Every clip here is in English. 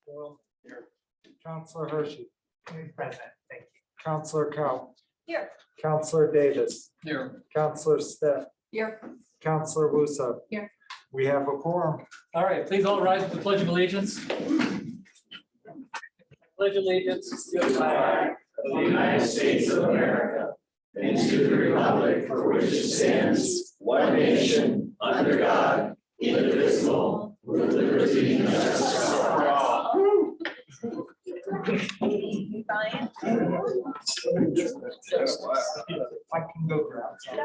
Here. Counselor Hershey, Present, thank you. Counselor Cow, Here. Counselor Davis, Here. Counselor Step, Here. Counselor Wusa. Here. We have a quorum. All right, please all rise for the Pledge of Allegiance. Pledge allegiance to the flag of the United States of America and to the republic for which it stands, one nation, under God, indivisible, with liberty and justice for all. I can go grab some.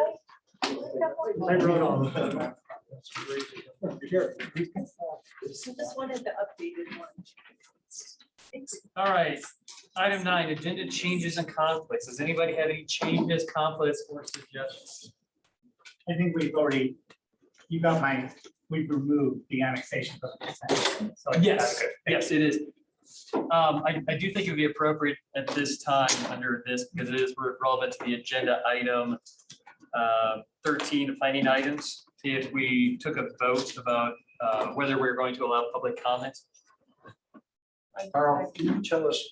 I wrote all of them. Here. Just wanted the updated one. All right, item 9, agenda changes and conflicts. Does anybody have any changes, conflicts, or suggestions? I think we've already, we've removed the annexation from the consent. So I think that's good. Yes, it is. I do think it would be appropriate at this time under this, because it is relevant to the agenda item 13, the planning items. If we took a vote about whether we're going to allow public comment. Carl, can you tell us,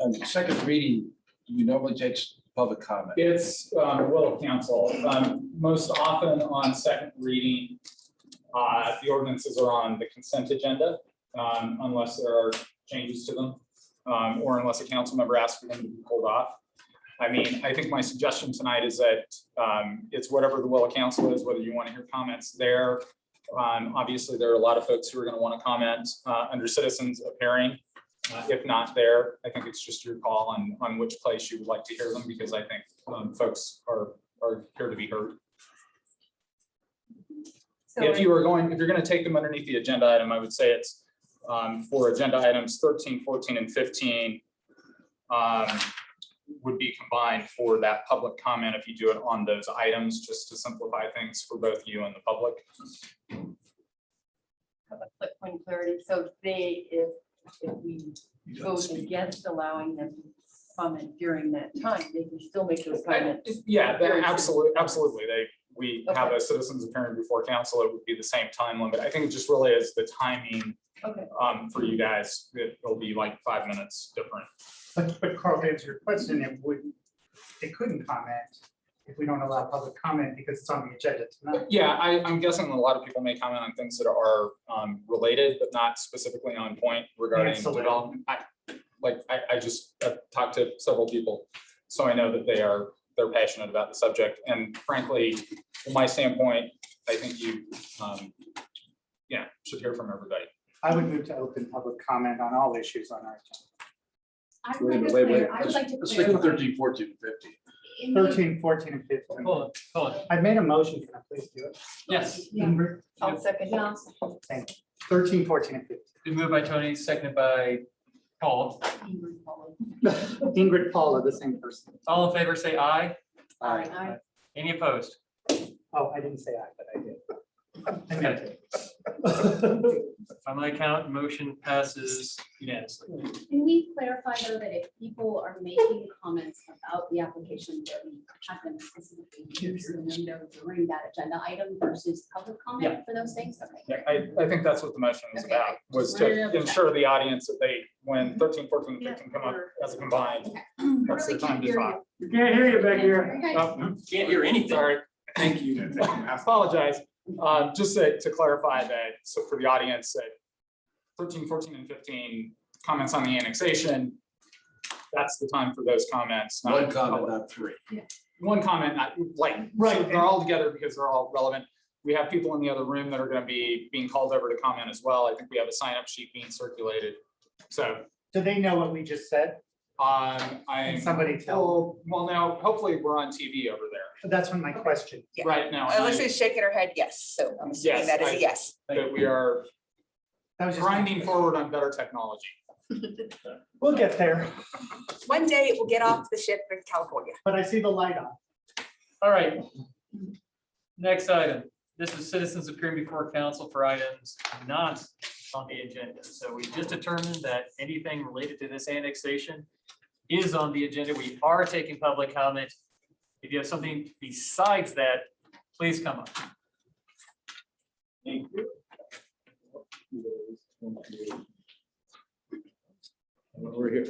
on the second reading, you normally take public comment? It's will of council. Most often on second reading, the ordinances are on the consent agenda, unless there are changes to them, or unless a council member asks for them to be pulled off. I mean, I think my suggestion tonight is that it's whatever the will of council is, whether you want to hear comments there. Obviously, there are a lot of folks who are going to want to comment under citizens appearing. If not there, I think it's just your call on which place you would like to hear them, because I think folks are here to be heard. So If you're going to take them underneath the agenda item, I would say it's for agenda items 13, 14, and 15 would be combined for that public comment if you do it on those items, just to simplify things for both you and the public. have a quick point of clarity. So if we vote against allowing them to comment during that time, they can still make those comments. Yeah, absolutely. We have a citizens appearing before council. It would be the same time limit. I think it just really is the timing Okay. for you guys. It'll be like 5 minutes different. But Carl, to answer your question, they couldn't comment if we don't allow public comment because it's on the agenda tonight. Yeah, I'm guessing a lot of people may comment on things that are related, but not specifically on point regarding Absolutely. development. I just talked to several people, so I know that they're passionate about the subject. And frankly, from my standpoint, I think you should hear from everybody. I would move to open public comment on all issues on our agenda. I would like to Let's take clarify. 13, 14, and 15. 13, 14, and 15. Hold on. I made a motion. Can I please do it? Yes, Ingrid? I'll second. Thank you. 13, 14, and 15. been moved by Tony, seconded by Paul. Ingrid, Paula, the same person. All in favor, say aye. Aye. Any opposed? Oh, I didn't say aye, but I did. I meant it. By my count, motion passes unanimously. Can we clarify though that if people are making comments about the application, that we have them specifically use the window during that agenda item versus public comment for those things? Okay. Yeah, I think that's what the motion is Okay, about, was Right, to okay. ensure the audience that when 13, 14, and 15 come up as a combined, that's the time to talk. Can't hear you back here. Okay. Oh, Can't hear anything. sorry. Thank you. I apologize. Just to clarify that, so for the audience, that 13, 14, and 15 comments on the annexation, that's the time for those comments. not One comment, public. not 3. One comment, not like, Right. they're all together because they're all relevant. We have people in the other room that are going to be being called over to comment as well. I think we have a sign-up sheet being circulated. So Do they know what we just said? I'm. Can somebody tell? Well, now, hopefully we're on TV over there. That's one of my questions. Yeah. Right now. Alicia's shaking her head yes, so I'm assuming Yes, that is a yes. That we are That was just- grinding forward on better technology. We'll get there, One day it will get off the ship in California. but I see the light on. All right. Next item. This is citizens appearing before council for items not on the agenda. So we just determined that anything related to this annexation is on the agenda. We are taking public comment. If you have something besides that, please come up. Thank you. Over here.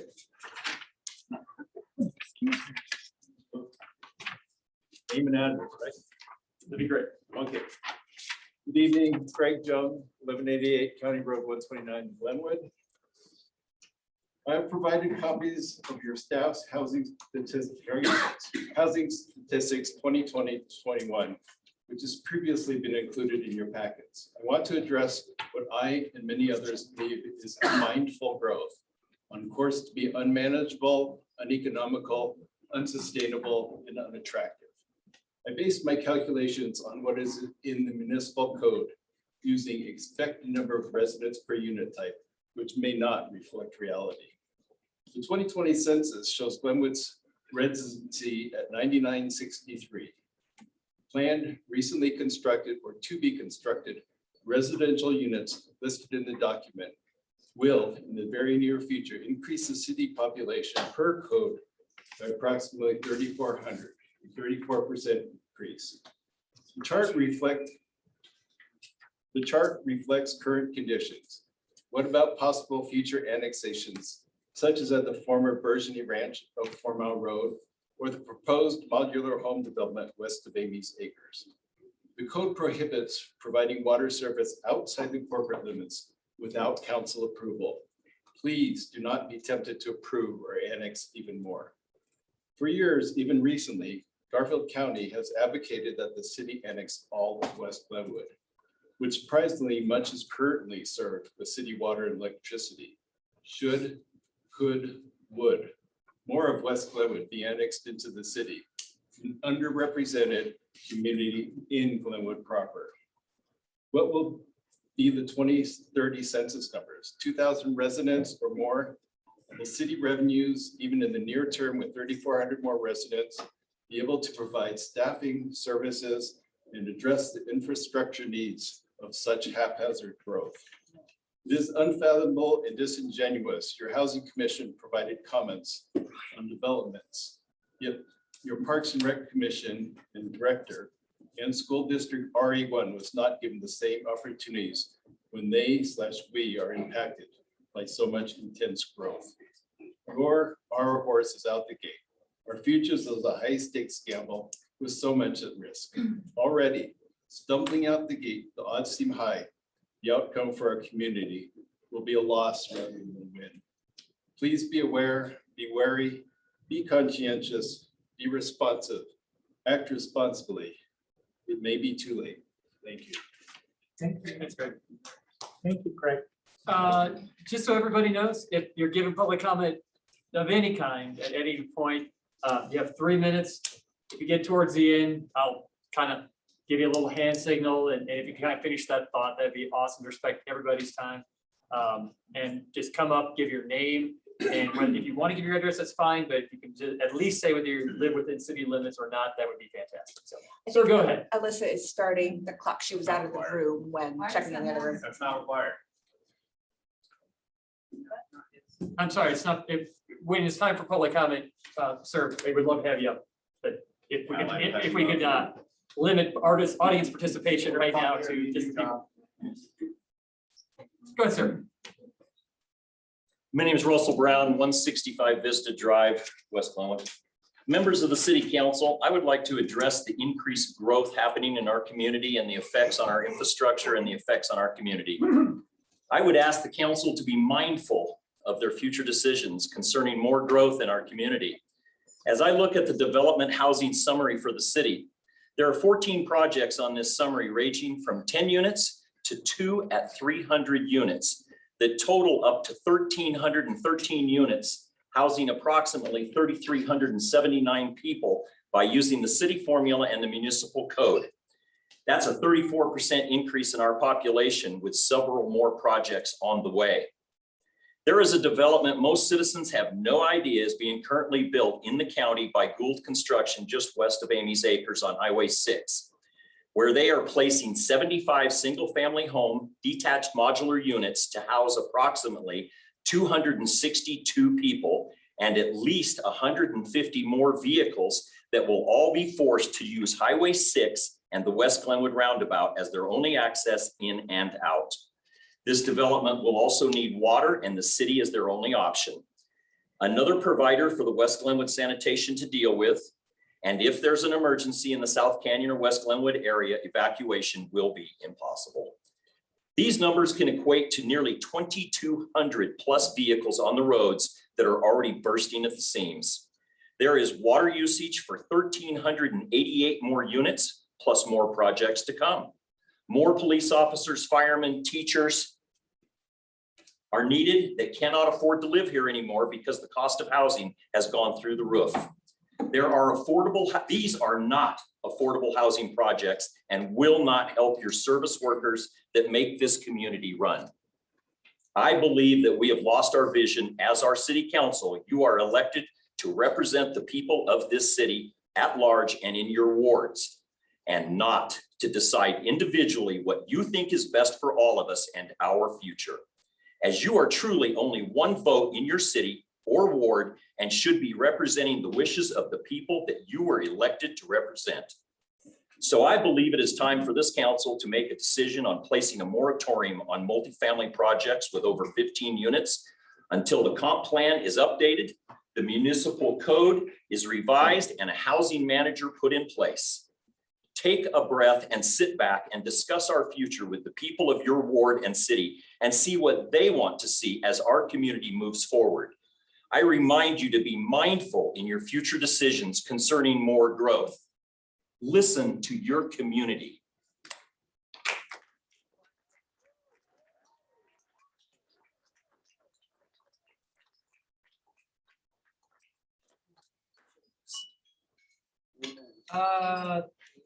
Name and address, right? That'd be great. Okay. Good evening, Craig Jones, 1188 County Road 129, Glenwood. I have provided copies of your staff's housing statistics 2020-21, which has previously been included in your packets. I want to address what I and many others believe is mindful growth, on course to be unmanageable, uneconomical, unsustainable, and unattractive. I based my calculations on what is in the municipal code using expected number of residents per unit type, which may not reflect reality. The 2020 census shows Glenwood's residency at 9963. Planned, recently constructed, or to be constructed residential units listed in the document will, in the very near future, increase the city population per code by approximately 3,400, a 34% increase. The chart reflects current conditions. What about possible future annexations, such as at the former Bergeny Ranch of 4 Mile Road, or the proposed modular home development west of Amy's Acres? The code prohibits providing water service outside the corporate limits without council approval. Please do not be tempted to approve or annex even more. For years, even recently, Garfield County has advocated that the city annex all of West Glenwood, which surprisingly much is currently served with city water and electricity. Should, could, would more of West Glenwood be annexed into the city, an underrepresented community in Glenwood proper? What will be the 2030 census numbers? 2,000 residents or more? Will city revenues, even in the near term with 3,400 more residents, be able to provide staffing, services, and address the infrastructure needs of such haphazard growth? It is unfathomable and disingenuous. Your Housing Commission provided comments on developments, yet your Parks and Rec Commission and Director and School District RE1 was not given the same opportunities when they/we are impacted by so much intense growth. Our horse is out the gate. Our futures is a high stakes gamble with so much at risk. Already stumbling out the gate, the odds seem high. The outcome for our community will be a loss rather than a win. Please be aware, be wary, be conscientious, be responsive, act responsibly. It may be too late. Thank you. Thank you. That's great. Thank you, Craig. Just so everybody knows, if you're giving public comment of any kind at any point, you have 3 minutes. If you get towards the end, I'll kind of give you a little hand signal, and if you can kind of finish that thought, that'd be awesome to respect everybody's time. And just come up, give your name, and if you want to give your address, that's fine, but if you can just at least say whether you live within city limits or not, that would be fantastic. So go ahead. Alyssa is starting the clock. She was out of the room when checking in the other room. That's not required. I'm sorry, it's not, when it's time for public comment, sir, we would love to have you up. But if we could limit audience participation right now to just a few. Go ahead, sir. My name is Russell Brown, 165 Vista Drive, West Glenwood. Members of the City Council, I would like to address the increased growth happening in our community and the effects on our infrastructure and the effects on our community. I would ask the council to be mindful of their future decisions concerning more growth in our community. As I look at the development housing summary for the city, there are 14 projects on this summary ranging from 10 units to 2 at 300 units that total up to 1,313 units, housing approximately 3,379 people by using the city formula and the municipal code. That's a 34% increase in our population with several more projects on the way. There is a development most citizens have no idea is being currently built in the county by Gould Construction just west of Amy's Acres on Highway 6, where they are placing 75 single-family home detached modular units to house approximately 262 people and at least 150 more vehicles that will all be forced to use Highway 6 and the West Glenwood roundabout as their only access in and out. This development will also need water, and the city is their only option. another provider for the West Glenwood sanitation to deal with, and if there's an emergency in the South Canyon or West Glenwood area, evacuation will be impossible. These numbers can equate to nearly 2,200 plus vehicles on the roads that are already bursting at the seams. There is water usage for 1,388 more units, plus more projects to come. More police officers, firemen, teachers are needed that cannot afford to live here anymore because the cost of housing has gone through the roof. These are not affordable housing projects and will not help your service workers that make this community run. I believe that we have lost our vision as our city council. You are elected to represent the people of this city at large and in your wards, and not to decide individually what you think is best for all of us and our future. As you are truly only one vote in your city or ward and should be representing the wishes of the people that you were elected to represent. So I believe it is time for this council to make a decision on placing a moratorium on multifamily projects with over 15 units until the comp plan is updated, the municipal code is revised, and a housing manager put in place. Take a breath and sit back and discuss our future with the people of your ward and city and see what they want to see as our community moves forward. I remind you to be mindful in your future decisions concerning more growth. Listen to your community.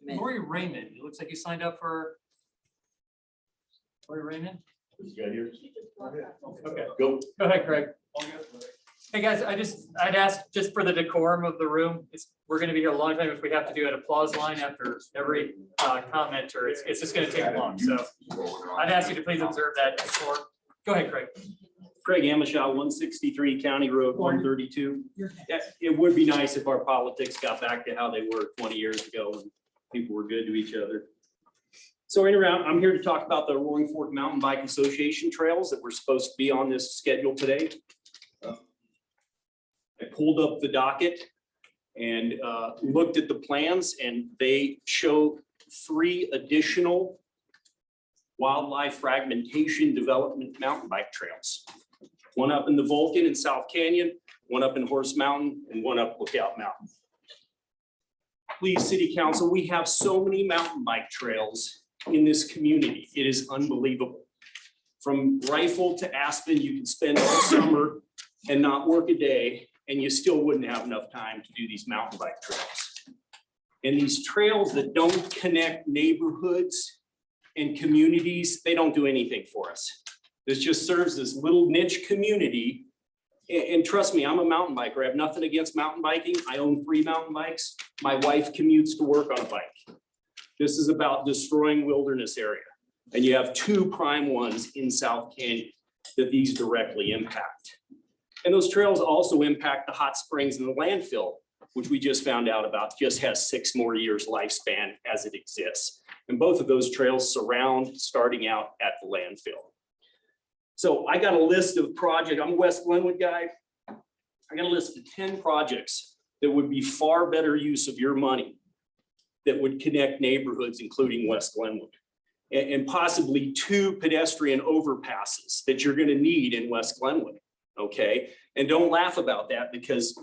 Lori Raymond, it looks like you signed up for. Lori Raymond? Okay, Go. go ahead, Craig. Hey, guys, I'd ask just for the decorum of the room, we're gonna be here a long time. If we have to do an applause line after every commenter, it's just gonna take long, so I'd ask you to please observe that decorum. Go ahead, Craig. Craig Amishaw, 163 County Road 132. Yeah, it would be nice if our politics got back to how they were 20 years ago when people were good to each other. So I'm here to talk about the Roaring Fork Mountain Bike Association trails that were supposed to be on this schedule today. I pulled up the docket and looked at the plans, and they show 3 additional wildlife fragmentation development mountain bike trails. One up in the Vulcan in South Canyon, one up in Horse Mountain, and one up Lookout Mountain. Please, City Council, we have so many mountain bike trails in this community. It is unbelievable. From Rifle to Aspen, you can spend all summer and not work a day, and you still wouldn't have enough time to do these mountain bike trails. And these trails that don't connect neighborhoods and communities, they don't do anything for us. This just serves this little niche community. And trust me, I'm a mountain biker. I have nothing against mountain biking. I own 3 mountain bikes. My wife commutes to work on a bike. This is about destroying wilderness area. And you have 2 prime ones in South Canyon that these directly impact. And those trails also impact the hot springs and the landfill, which we just found out about, just has 6 more years lifespan as it exists. And both of those trails surround starting out at the landfill. So I got a list of projects. I'm a West Glenwood guy. I got a list of 10 projects that would be far better use of your money that would connect neighborhoods, including West Glenwood, and possibly 2 pedestrian overpasses that you're going to need in West Glenwood. Okay, and don't laugh about that, because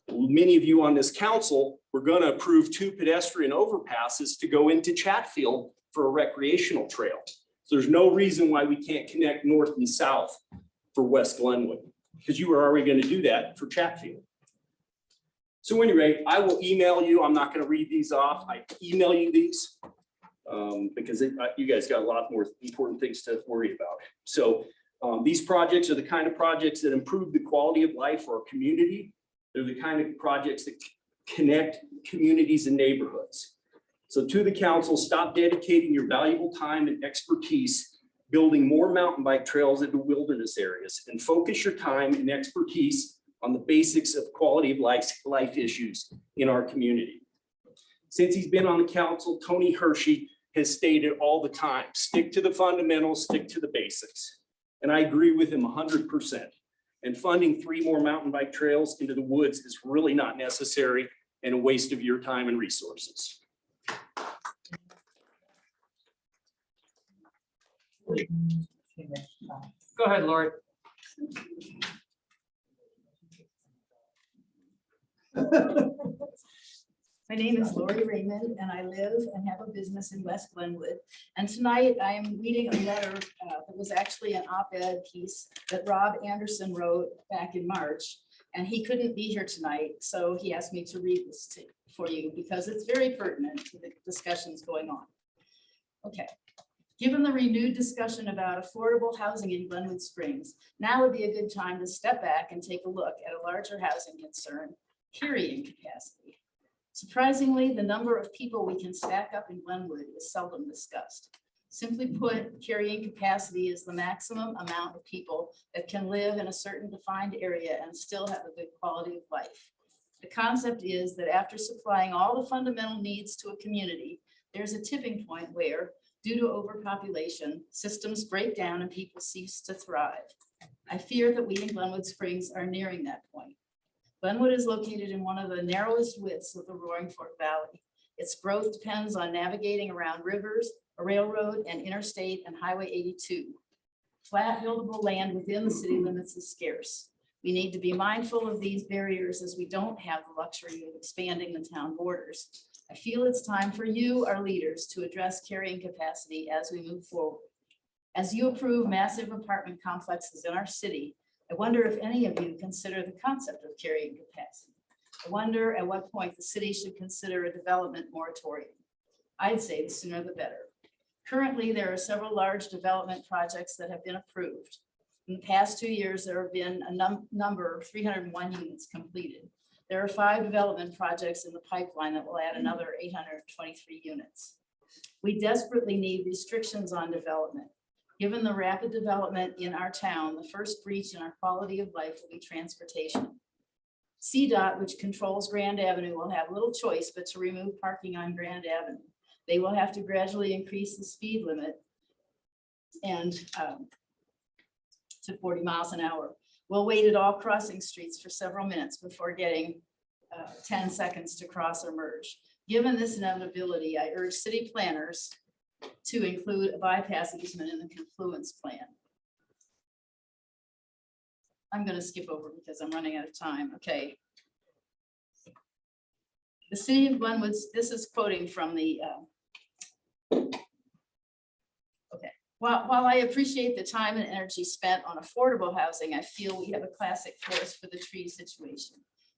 many of you on this council were going to approve 2 pedestrian overpasses to go into Chatfield for a recreational trail. So there's no reason why we can't connect north and south for West Glenwood, because you were already going to do that for Chatfield. So anyway, I will email you. I'm not going to read these off. I email you these because you guys got a lot more important things to worry about. So these projects are the kind of projects that improve the quality of life for our community. They're the kind of projects that connect communities and neighborhoods. So to the council, stop dedicating your valuable time and expertise building more mountain bike trails into wilderness areas, and focus your time and expertise on the basics of quality of life issues in our community. Since he's been on the council, Tony Hershey has stated all the time, stick to the fundamentals, stick to the basics. And I agree with him 100%. And funding 3 more mountain bike trails into the woods is really not necessary and a waste of your time and resources. Go ahead, Lori. My name is Lori Raymond, and I live and have a business in West Glenwood. And tonight I am reading a letter that was actually an op-ed piece that Rob Anderson wrote back in March. And he couldn't be here tonight, so he asked me to read this for you because it's very pertinent to the discussions going on. Okay. Given the renewed discussion about affordable housing in Glenwood Springs, now would be a good time to step back and take a look at a larger housing concern, carrying capacity. Surprisingly, the number of people we can stack up in Glenwood is seldom discussed. Simply put, carrying capacity is the maximum amount of people that can live in a certain defined area and still have a good quality of life. The concept is that after supplying all the fundamental needs to a community, there's a tipping point where, due to overpopulation, systems break down and people cease to thrive. I fear that we in Glenwood Springs are nearing that point. Glenwood is located in one of the narrowest widths of the Roaring Fork Valley. Its growth depends on navigating around rivers, a railroad, and interstate and Highway 82. Flat buildable land within the city limits is scarce. We need to be mindful of these barriers as we don't have the luxury of expanding the town borders. I feel it's time for you, our leaders, to address carrying capacity as we move forward. As you approve massive apartment complexes in our city, I wonder if any of you consider the concept of carrying capacity. I wonder at what point the city should consider a development moratorium. I'd say the sooner the better. Currently, there are several large development projects that have been approved. In the past 2 years, there have been a number of 301 units completed. There are 5 development projects in the pipeline that will add another 823 units. We desperately need restrictions on development. Given the rapid development in our town, the first breach in our quality of life will be transportation. CDOT, which controls Grand Avenue, will have little choice but to remove parking on Grand Avenue. They will have to gradually increase the speed limit and to 40 miles an hour. We'll wait at all crossing streets for several minutes before getting 10 seconds to cross or merge. Given this inevitability, I urge city planners to include a bypass easement in the confluence plan. I'm going to skip over because I'm running out of time. Okay. The city of Glenwood, this is quoting from the, okay. While I appreciate the time and energy spent on affordable housing, I feel we have a classic forest for the trees situation.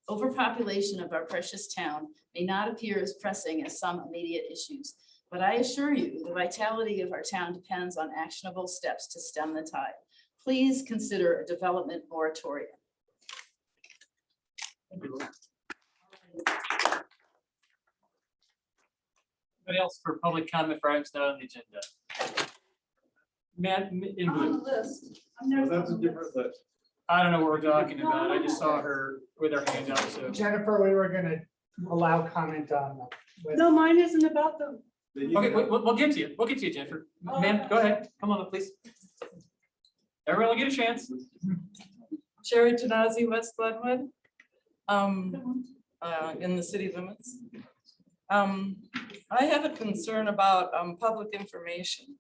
Overpopulation of our precious town may not appear as pressing as some immediate issues, but I assure you the vitality of our town depends on actionable steps to stem the tide. Please consider a development moratorium. Anybody else for public comment for items not on the agenda? Matt, in blue. That's a different list. I don't know what we're talking about. I just saw her with her hand up, so. Jennifer, we were gonna allow comment on. No, mine isn't about the. Okay, we'll get to you. We'll get to you, Jennifer. Ma'am, go ahead. Come on up, please. Everyone will get a chance. Sherry Tanazi, West Glenwood, in the city limits. I have a concern about public information.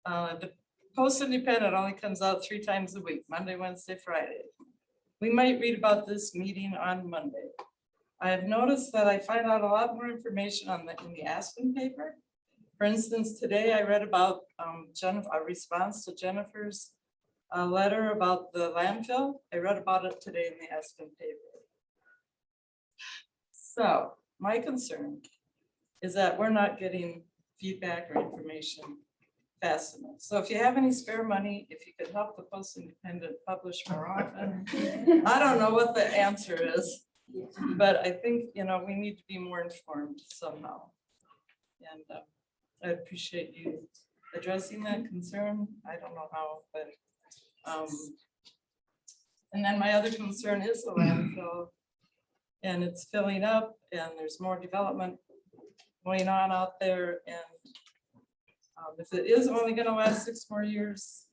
The Post Independent only comes out 3 times a week, Monday, Wednesday, Friday. We might read about this meeting on Monday. I have noticed that I find out a lot more information in the Aspen paper. For instance, today I read about a response to Jennifer's letter about the landfill. I read about it today in the Aspen paper. So my concern is that we're not getting feedback or information fast enough. So if you have any spare money, if you could help the Post Independent publish more often, I don't know what the answer is, but I think, we need to be more informed somehow. And I appreciate you addressing that concern. I don't know how, but and then my other concern is the landfill, and it's filling up, and there's more development going on out there, and if it is only going to last 6 more years,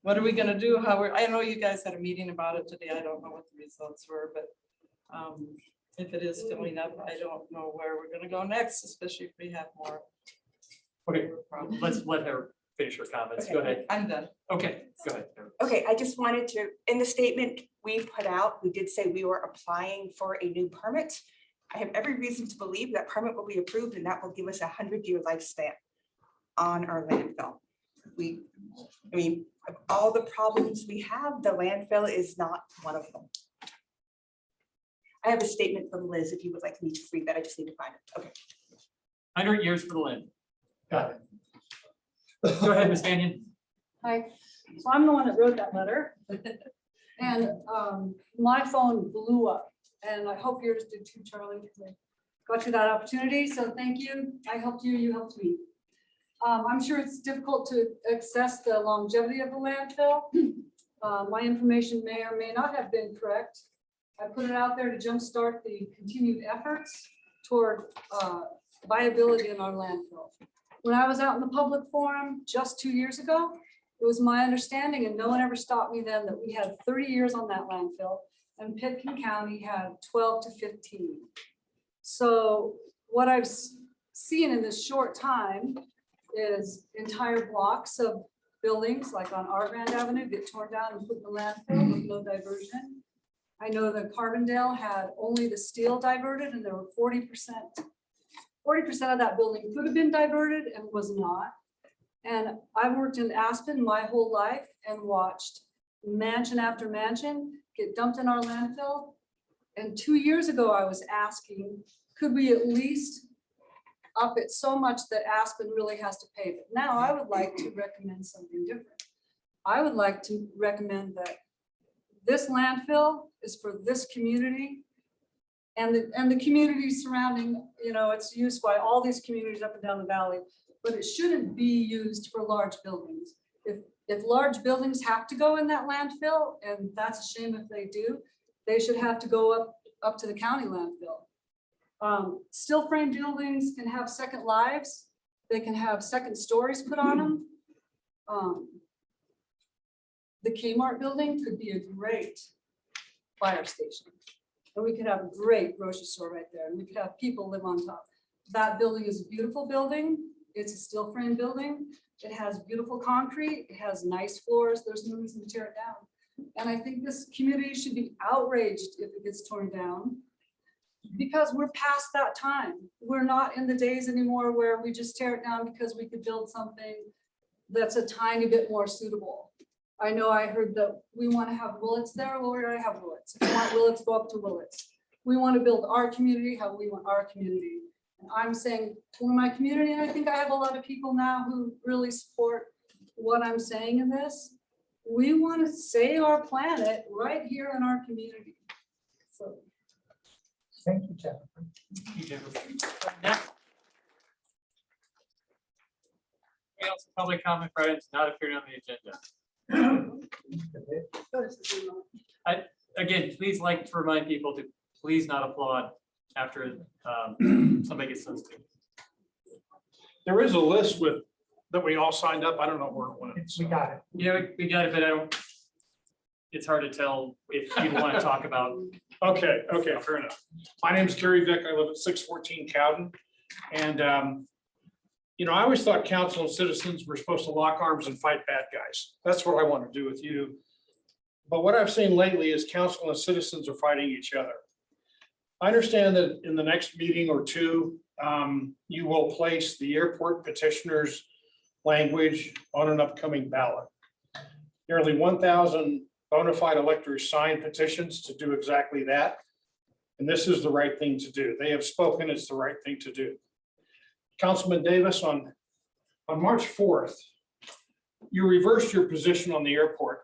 what are we gonna do? I know you guys had a meeting about it today. I don't know what the results were, but if it is filling up, I don't know where we're gonna go next, especially if we have more. Okay, let's let her finish her comments. Go ahead. I'm done. Okay, go ahead. Okay, I just wanted to, in the statement we put out, we did say we were applying for a new permit. I have every reason to believe that permit will be approved and that will give us a 100-year lifespan on our landfill. I mean, of all the problems we have, the landfill is not one of them. I have a statement from Liz if you would like me to read that. I just need to find it. Okay. 100 years for the land. Got it. Go ahead, Ms. Mannion. Hi, so I'm the one that wrote that letter. And my phone blew up and I hope yours did too, Charlie, because I got you that opportunity. So thank you. I helped you, you helped me. I'm sure it's difficult to assess the longevity of the landfill. My information may or may not have been correct. I put it out there to jumpstart the continued efforts toward viability in our landfill. When I was out in the public forum just 2 years ago, it was my understanding, and no one ever stopped me then, that we had 30 years on that landfill and Pitkin County had 12 to 15. So what I've seen in this short time is entire blocks of buildings like on our Grand Avenue get torn down and put in the landfill with no diversion. I know that Carbondale had only the steel diverted and there were 40% of that building could have been diverted and was not. And I've worked in Aspen my whole life and watched mansion after mansion get dumped in our landfill. And 2 years ago, I was asking, could we at least up it so much that Aspen really has to pay it? Now I would like to recommend something different. I would like to recommend that this landfill is for this community and the communities surrounding, you know, it's used by all these communities up and down the valley, but it shouldn't be used for large buildings. If large buildings have to go in that landfill, and that's a shame if they do, they should have to go up to the county landfill. Steel frame buildings can have second lives. They can have second stories put on them. The Kmart building could be a great fire station. And we could have a great grocery store right there. And we could have people live on top. That building is a beautiful building. It's a steel frame building. It has beautiful concrete. It has nice floors. There's no reason to tear it down. And I think this community should be outraged if it gets torn down because we're past that time. We're not in the days anymore where we just tear it down because we could build something that's a tiny bit more suitable. I know I heard that we want to have Willets there. Well, we're going to have Willets. If you want Willets, go up to Willets. We want to build our community how we want our community. And I'm saying for my community, and I think I have a lot of people now who really support what I'm saying in this. We want to save our planet right here in our community. So. Thank you, Jennifer. Thank you, Jennifer. Next. Anything else, public comment for items not appearing on the agenda? Again, please like to remind people to please not applaud after somebody gets sensitive. There is a list that we all signed up. I don't know where it went. We got it. Yeah, we got it, but I don't. It's hard to tell if people want to talk about. Okay, fair enough. My name is Gary Vick. I live at 614 Cowden. And, you know, I always thought council and citizens were supposed to lock arms and fight bad guys. That's what I want to do with you. But what I've seen lately is council and citizens are fighting each other. I understand that in the next meeting or two, you will place the airport petitioners language on an upcoming ballot. Nearly 1,000 bona fide electors signed petitions to do exactly that. And this is the right thing to do. They have spoken, it's the right thing to do. Councilman Davis, on March 4th, you reversed your position on the airport,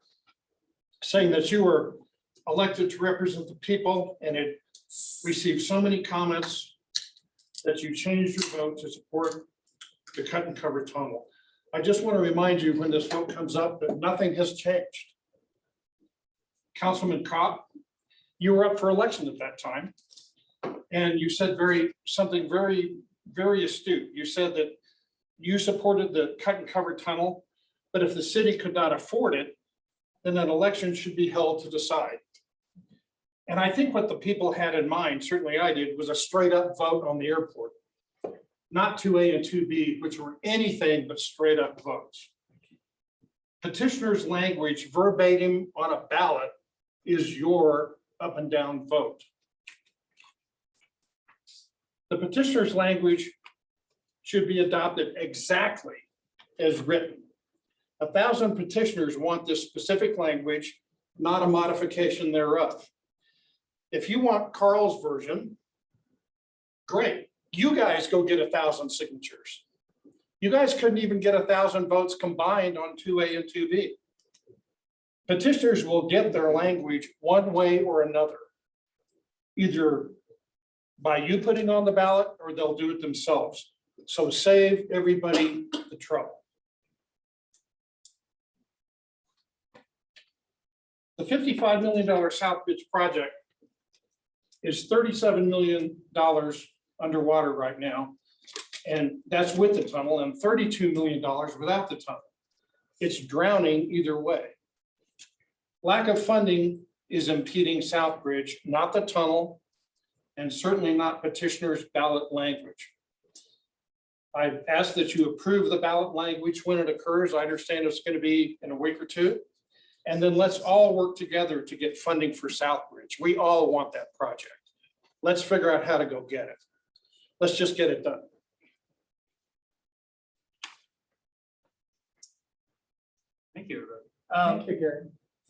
saying that you were elected to represent the people and it received so many comments that you changed your vote to support the cut and cover tunnel. I just want to remind you when this vote comes up that nothing has changed. Councilman Kopp, you were up for election at that time. And you said something very, very astute. You said that you supported the cut and cover tunnel, but if the city could not afford it, then an election should be held to decide. And I think what the people had in mind, certainly I did, was a straight up vote on the airport. Not 2A and 2B, which were anything but straight up votes. Petitioner's language verbatim on a ballot is your up and down vote. The petitioner's language should be adopted exactly as written. 1,000 petitioners want this specific language, not a modification thereof. If you want Carl's version, great. You guys go get 1,000 signatures. You guys couldn't even get 1,000 votes combined on 2A and 2B. Petitioners will get their language one way or another, either by you putting on the ballot or they'll do it themselves. So save everybody the trouble. The $55 million Southbridge project is $37 million underwater right now. And that's with the tunnel, and $32 million without the tunnel. It's drowning either way. Lack of funding is impeding Southbridge, not the tunnel, and certainly not petitioner's ballot language. I've asked that you approve the ballot language when it occurs. I understand it's going to be in a week or two. And then let's all work together to get funding for Southbridge. We all want that project. Let's figure out how to go get it. Let's just get it done. Thank you.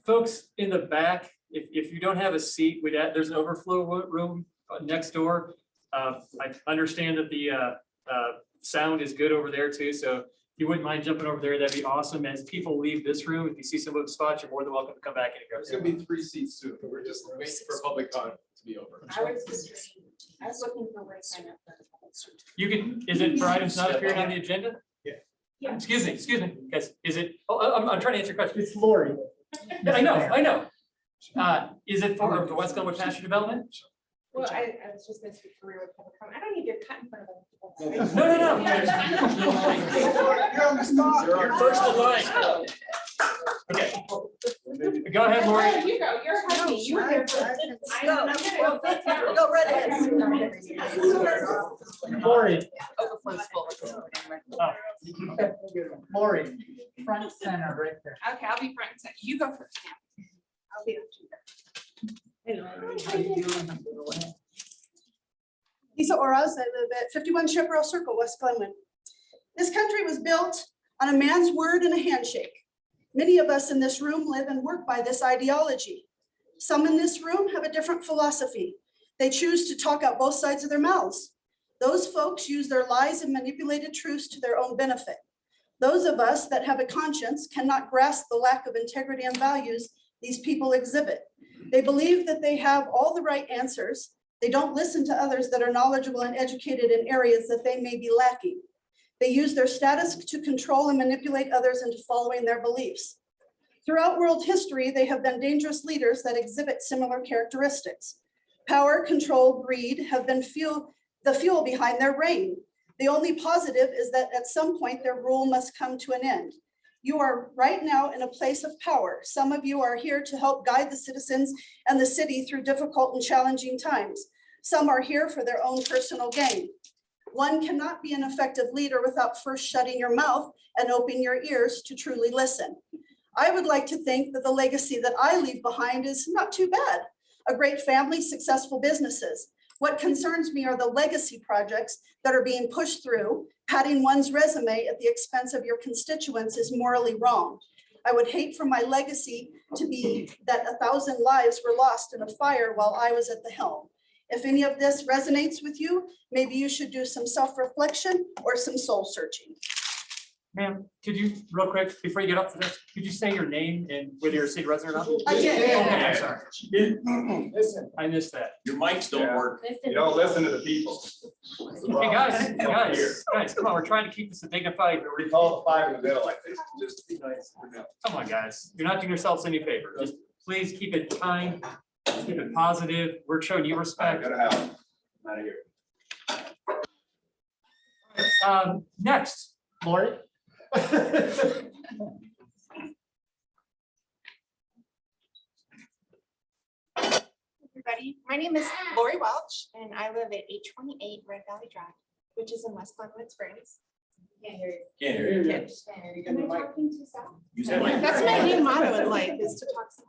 Folks in the back, if you don't have a seat, there's an overflow room next door. I understand that the sound is good over there too, so if you wouldn't mind jumping over there, that'd be awesome. As people leave this room, if you see some of the spots, you're more than welcome to come back and go. There's gonna be 3 seats too, but we're just waiting for public comment to be over. I was looking for where to sign up. You can, is it for items not appearing on the agenda? Yeah. Excuse me, guys, is it, I'm trying to answer your question. It's Lori. I know. Is it for the West Glenwood Pasture Development? Well, I was just gonna speak for real with public comment. I don't need your cut in front of them. No. You're on the spot. You're first in line. Okay. Go ahead, Lori. Oh, you go, you're happy, you were here first. Go right ahead. Lori. Oh. Lori, front center right there. Okay, I'll be front and center. You go first now. I'll be Lisa Oraz, I live at 51 Chaparral Circle, West Glenwood. This country was built on a man's word and a handshake. Many of us in this room live and work by this ideology. Some in this room have a different philosophy. They choose to talk out both sides of their mouths. Those folks use their lies and manipulated truths to their own benefit. Those of us that have a conscience cannot grasp the lack of integrity and values these people exhibit. They believe that they have all the right answers. They don't listen to others that are knowledgeable and educated in areas that they may be lacking. They use their status to control and manipulate others into following their beliefs. Throughout world history, they have been dangerous leaders that exhibit similar characteristics. Power, control, greed have been the fuel behind their reign. The only positive is that at some point their rule must come to an end. You are right now in a place of power. Some of you are here to help guide the citizens and the city through difficult and challenging times. Some are here for their own personal gain. One cannot be an effective leader without first shutting your mouth and opening your ears to truly listen. I would like to think that the legacy that I leave behind is not too bad. A great family, successful businesses. What concerns me are the legacy projects that are being pushed through. Padding one's resume at the expense of your constituents is morally wrong. I would hate for my legacy to be that 1,000 lives were lost in a fire while I was at the helm. If any of this resonates with you, maybe you should do some self-reflection or some soul searching. Ma'am, could you, real quick, before you get up to this, could you say your name and whether you're a city resident or not? I can. Okay, I'm sorry. I missed that. Your mics don't work. You don't listen to the people. Hey, guys, come on, we're trying to keep this a dignified. We call the 5 in the middle, I think. Just be nice. Come on, guys, you're not doing yourselves any favor. Just please keep it kind, keep it positive. We're showing you respect. Gotta have. I'm out of here. Next, Lori. everybody. My name is Lori Welch, and I live at 828 Red Valley Drive, which is in West Glenwood Springs. Can't hear you. Am I talking too soft? Use the mic. That's my new motto in life, is to talk soft.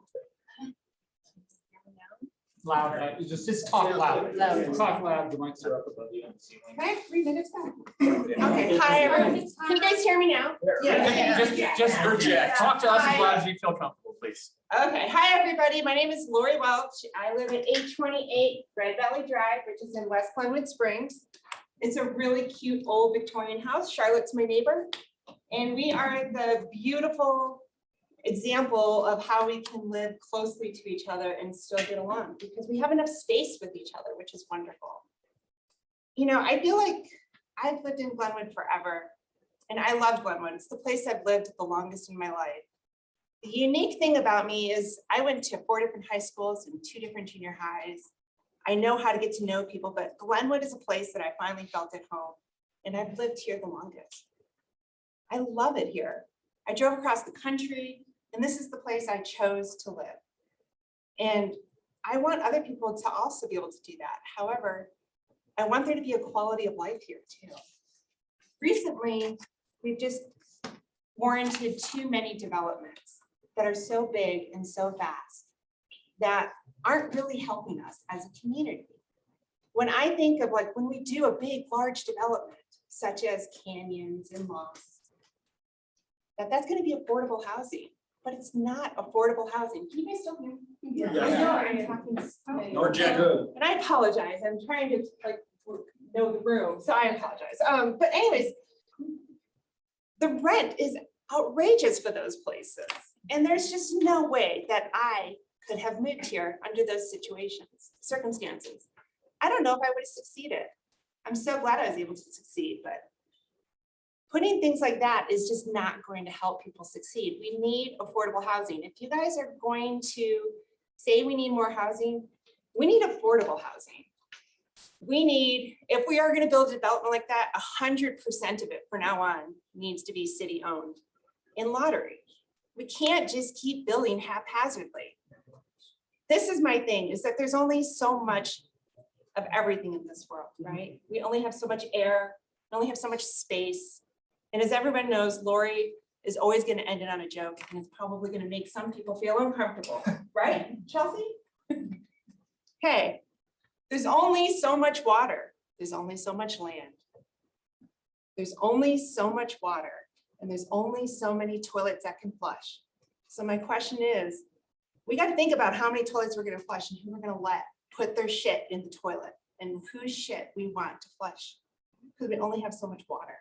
Louder, just talk loud. Talk loud, the mics are up above you on the ceiling. Can I have 3 minutes back? Okay, hi, everyone. Can you guys hear me now? Just project. Talk to us as loud as you feel comfortable, please. Okay, hi, everybody. My name is Lori Welch. I live at 828 Red Valley Drive, which is in West Glenwood Springs. It's a really cute old Victorian house. Charlotte's my neighbor. And we are the beautiful example of how we can live closely to each other and still get along because we have enough space with each other, which is wonderful. You know, I feel like I've lived in Glenwood forever and I love Glenwood. It's the place I've lived the longest in my life. The unique thing about me is I went to 4 different high schools and 2 different junior highs. I know how to get to know people, but Glenwood is a place that I finally felt at home and I've lived here the longest. I love it here. I drove across the country and this is the place I chose to live. And I want other people to also be able to do that. However, I want there to be a quality of life here too. Recently, we've just warranted too many developments that are so big and so fast that aren't really helping us as a community. When I think of like when we do a big, large development, such as canyons and lofts, that's going to be affordable housing, but it's not affordable housing. Can you guys still hear me? Yeah. I know I'm talking slow. Nor Jack. And I apologize. I'm trying to like know the room, so I apologize. But anyways, the rent is outrageous for those places. And there's just no way that I could have moved here under those circumstances. I don't know if I would have succeeded. I'm so glad I was able to succeed, but putting things like that is just not going to help people succeed. We need affordable housing. If you guys are going to say we need more housing, we need affordable housing. We need, if we are going to build a development like that, 100% of it from now on needs to be city owned in lottery. We can't just keep building haphazardly. This is my thing, is that there's only so much of everything in this world, right? We only have so much air, we only have so much space. And as everyone knows, Lori is always going to end it on a joke, and it's probably going to make some people feel uncomfortable, right, Chelsea? Hey, there's only so much water. There's only so much land. There's only so much water, and there's only so many toilets that can flush. So my question is, we got to think about how many toilets we're going to flush and who we're going to let put their shit in the toilet and whose shit we want to flush, because we only have so much water.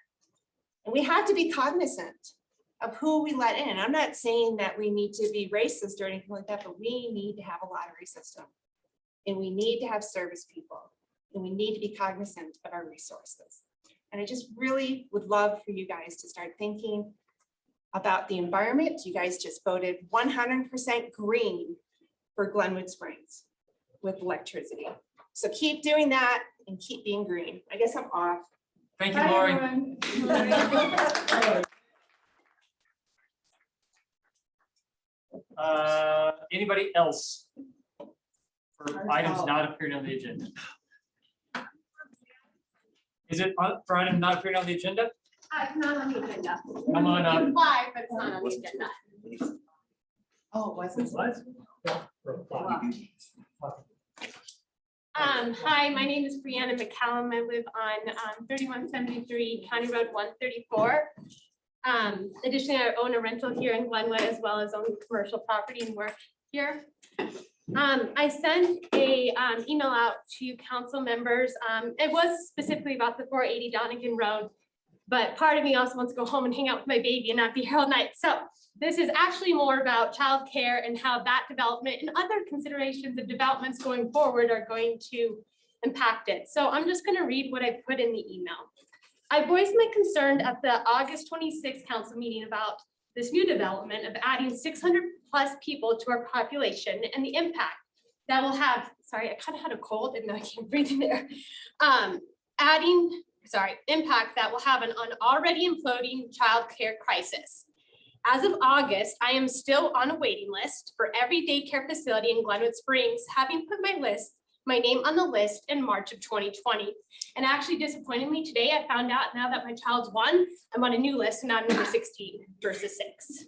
And we have to be cognizant of who we let in. I'm not saying that we need to be racist or anything like that, but we need to have a lottery system. And we need to have service people. And we need to be cognizant of our resources. And I just really would love for you guys to start thinking about the environment. You guys just voted 100% green for Glenwood Springs with electricity. So keep doing that and keep being green. I guess I'm off. Thank you, Lori. Anybody else for items not appearing on the agenda? Is it for items not appearing on the agenda? It's not on the agenda. Come on up. Why, but it's not on the agenda. Oh, it wasn't. Hi, my name is Brianna McCallum. I live on 3173 County Road 134. Additionally, I own a rental here in Glenwood as well as own commercial property and work here. I sent a email out to council members. It was specifically about the 480 Donegan Road, but part of me also wants to go home and hang out with my baby and not be here all night. So this is actually more about childcare and how that development and other considerations of developments going forward are going to impact it. So I'm just going to read what I put in the email. I voiced my concern at the August 26th council meeting about this new development of adding 600 plus people to our population and the impact that will have, sorry, I kind of had a cold and I can't breathe in there. Impact that will have an already imploding childcare crisis. As of August, I am still on a waiting list for every daycare facility in Glenwood Springs, having put my name on the list in March of 2020. And actually disappointingly today, I found out now that my child's 1, I'm on a new list and I'm number 16 versus 6.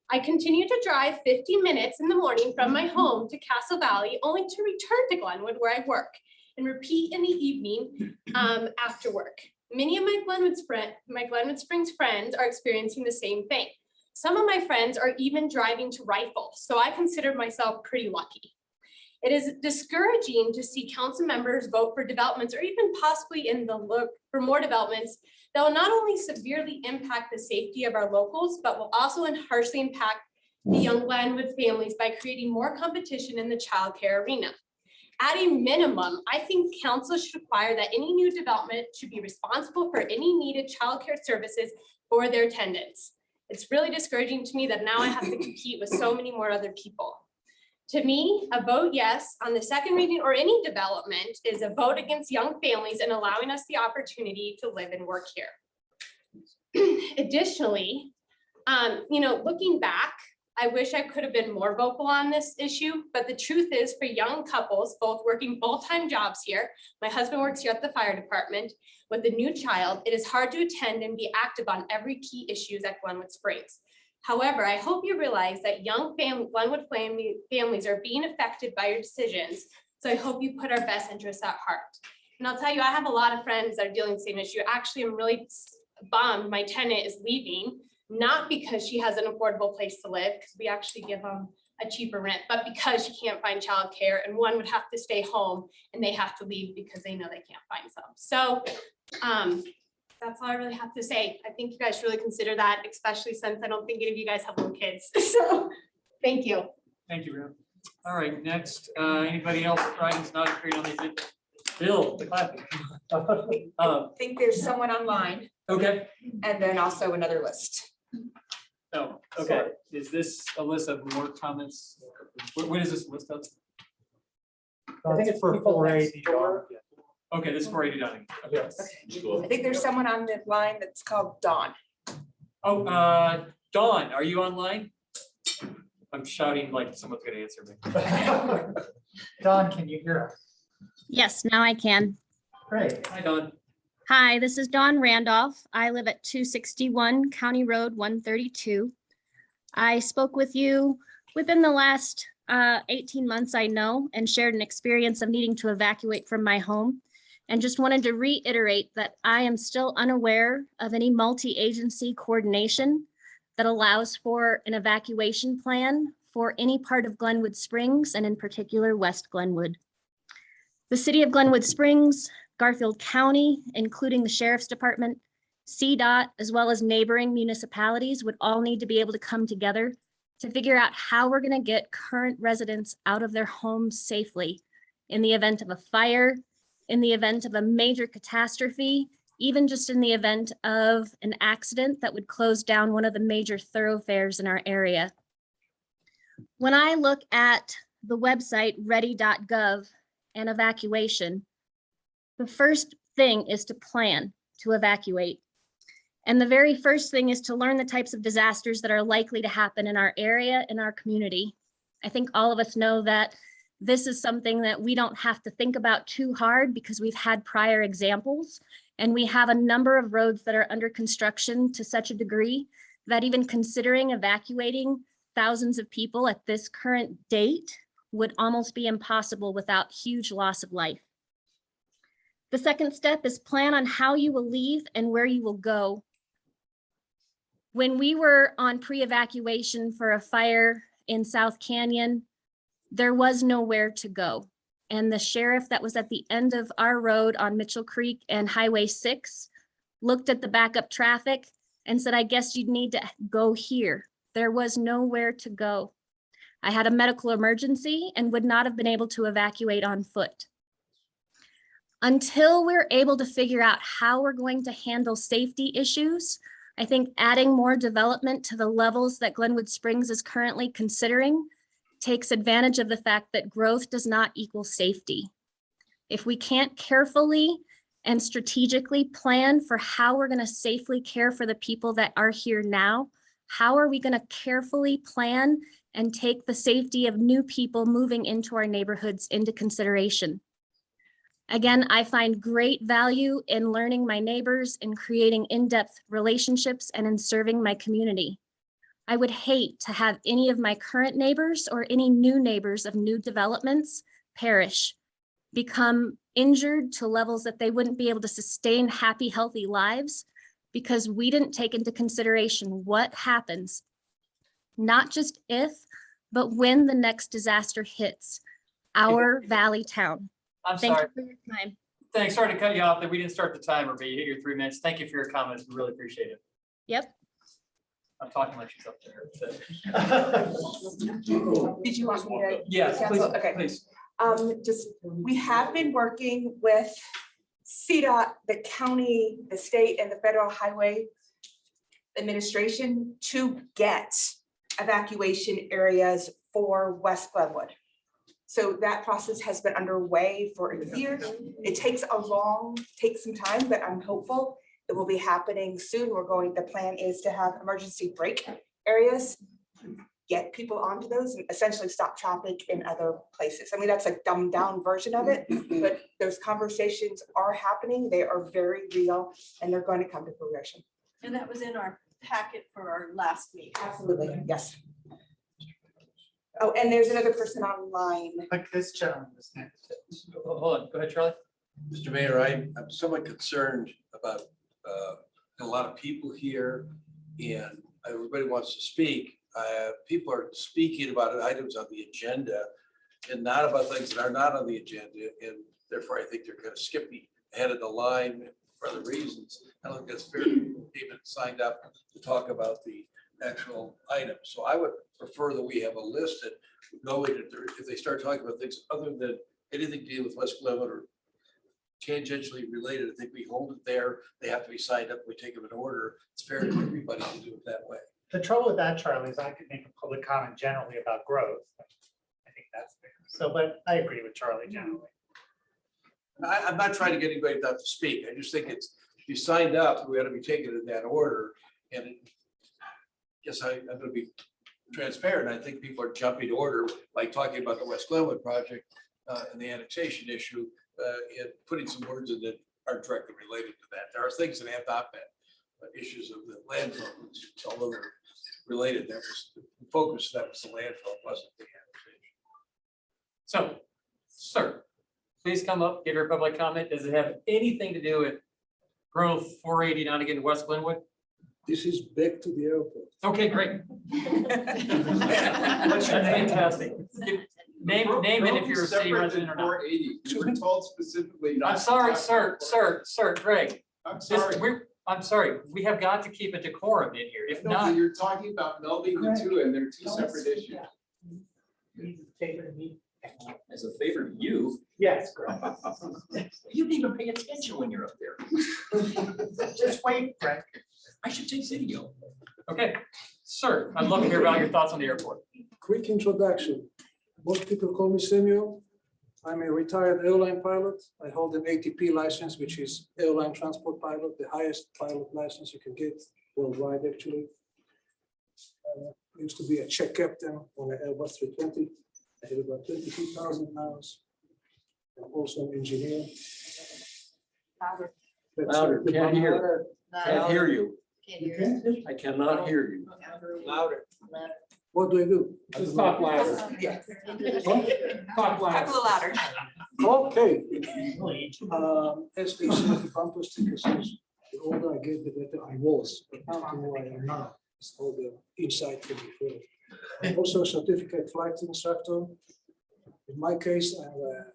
I continue to drive 50 minutes in the morning from my home to Castle Valley, only to return to Glenwood where I work and repeat in the evening after work. Many of my Glenwood Springs friends are experiencing the same thing. Some of my friends are even driving to Rifle, so I consider myself pretty lucky. It is discouraging to see council members vote for developments or even possibly in the look for more developments that will not only severely impact the safety of our locals, but will also harshly impact the young Glenwood families by creating more competition in the childcare arena. At a minimum, I think council should require that any new development should be responsible for any needed childcare services for their tenants. It's really discouraging to me that now I have to compete with so many more other people. To me, a vote yes on the second reading or any development is a vote against young families and allowing us the opportunity to live and work here. Additionally, looking back, I wish I could have been more vocal on this issue, but the truth is for young couples, both working full-time jobs here, my husband works here at the fire department, with a new child, it is hard to attend and be active on every key issues at Glenwood Springs. However, I hope you realize that young Glenwood families are being affected by your decisions. So I hope you put our best interests at heart. And I'll tell you, I have a lot of friends that are dealing with the same issue. Actually, I'm really bummed my tenant is leaving, not because she has an affordable place to live, because we actually give them a cheaper rent, but because she can't find childcare and one would have to stay home and they have to leave because they know they can't find some. So that's all I really have to say. I think you guys should really consider that, especially since I don't think any of you guys have little kids. So thank you. Thank you, Ram. All right, next, anybody else for items not agreed on the agenda? Bill, the clapping. I think there's someone online Okay. and then also another list. Oh, okay. Is this a list of more comments? What is this list of? I think it's for 480. Okay, this is 480 Downing. Okay. I think there's someone on the line that's called Dawn. Oh, Dawn, are you online? I'm shouting like someone's gonna answer me. Dawn, can you hear us? Yes, now I can. Great. Hi, Dawn. Hi, this is Dawn Randolph. I live at 261 County Road 132. I spoke with you within the last 18 months, I know, and shared an experience of needing to evacuate from my home. And just wanted to reiterate that I am still unaware of any multi-agency coordination that allows for an evacuation plan for any part of Glenwood Springs, and in particular, West Glenwood. The city of Glenwood Springs, Garfield County, including the Sheriff's Department, CDOT, as well as neighboring municipalities would all need to be able to come together to figure out how we're going to get current residents out of their homes safely in the event of a fire, in the event of a major catastrophe, even just in the event of an accident that would close down one of the major thoroughfares in our area. When I look at the website ready.gov and evacuation, the first thing is to plan to evacuate. And the very first thing is to learn the types of disasters that are likely to happen in our area, in our community. I think all of us know that this is something that we don't have to think about too hard because we've had prior examples, and we have a number of roads that are under construction to such a degree that even considering evacuating thousands of people at this current date would almost be impossible without huge loss of life. The second step is plan on how you will leave and where you will go. When we were on pre-evacuation for a fire in South Canyon, there was nowhere to go. And the sheriff that was at the end of our road on Mitchell Creek and Highway 6 looked at the backup traffic and said, I guess you'd need to go here. There was nowhere to go. I had a medical emergency and would not have been able to evacuate on foot. Until we're able to figure out how we're going to handle safety issues, I think adding more development to the levels that Glenwood Springs is currently considering takes advantage of the fact that growth does not equal safety. If we can't carefully and strategically plan for how we're going to safely care for the people that are here now, How are we going to carefully plan and take the safety of new people moving into our neighborhoods into consideration? Again, I find great value in learning my neighbors, in creating in-depth relationships, and in serving my community. I would hate to have any of my current neighbors or any new neighbors of new developments perish, become injured to levels that they wouldn't be able to sustain happy, healthy lives because we didn't take into consideration what happens, not just if, but when the next disaster hits our valley town. I'm Thank sorry. you for your time. Thanks. Sorry to cut you off. That we didn't start the timer, but you hit your 3 minutes. Thank you for your comments. We really appreciate it. Yep. I'm talking like she's up there. Did you want me to? Yes, please, cancel? Okay. please. We have been working with CDOT, the county, the state, and the Federal Highway Administration to get evacuation areas for West Glenwood. So that process has been underway for a year. It takes some time, but I'm hopeful it will be happening soon. The plan is to have emergency brake areas, get people onto those and essentially stop traffic in other places. I mean, that's a dumbed down version of it, but those conversations are happening. They are very real and they're going to come to fruition. And that was in our packet for our last meeting. Absolutely, yes. Oh, and there's another person online. Like this gentleman was next. Hold on. Go ahead, Charlie. Mr. Mayor, I'm somewhat concerned about a lot of people here and everybody wants to speak. People are speaking about items on the agenda and not about things that are not on the agenda. And therefore, I think they're going to skip me ahead of the line for other reasons. I don't think that's fair. People even signed up to talk about the actual items. So I would prefer that we have a list that would go into, if they start talking about things other than anything to do with West Glenwood or tangentially related, I think we hold it there. They have to be signed up. We take them in order. It's fair to everybody to do it that way. The trouble with that, Charlie, is I could make a public comment generally about growth. I think that's fair. So, but I agree with Charlie generally. I'm not trying to get anybody not to speak. I just think it's, if you signed up, we ought to be taken in that order. And yes, I'm going to be transparent. I think people are jumping order, like talking about the West Glenwood project and the annexation issue, and putting some words in that aren't directly related to that. There are things that have not been issues of the landfill, which, although they're related, that was the focus. That was the landfill, wasn't the annexation. So, sir, please come up, give your public comment. Does it have anything to do with growth 480 down again to West Glenwood? This is back to the airport. Okay, great. That's fantastic. Name it if you're a city resident or not. 480. We were told specifically. not I'm to sorry, talk sir, about Greg. I'm sorry. I'm sorry, we have got to keep a decorum in here. If No, but not, you're talking about melding the two and they're two separate issues. As a favor to you, Yes, correct. you didn't even pay attention when you're up there. Just wait, Frank. I should take video. okay, sir, I'd love to hear about your thoughts on the airport. Quick introduction. Most people call me Samuel. I'm a retired airline pilot. I hold an ATP license, which is airline transport pilot, the highest pilot license you can get worldwide, actually. I used to be a check captain on an Airbus 320. I had about 22,000 hours. I'm also an engineer. Louder, can't hear. Can't hear you. You can? I cannot hear you. Louder. What do I do? Just talk louder. Yes. Talk Talk a little louder. Okay. As they say, the bumper sticker says, the older I get, the better I was. But now to know I am now. It's all the inside for me. I'm also a certificate flight instructor. In my case, I'm an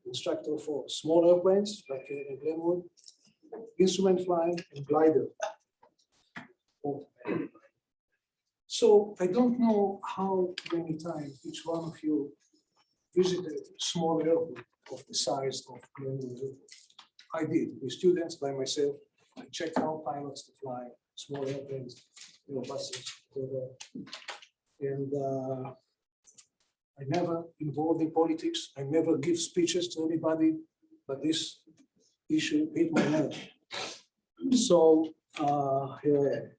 instructor for small airplanes, like in Glenwood, instrument flying and glider. So I don't know how many times each one of you visited a small airport of the size of Glenwood. I did with students, by myself. I checked out pilots to fly small airplanes, buses, whatever. And I never involved in politics. I never give speeches to anybody, but this issue hit my nerve. So here I am.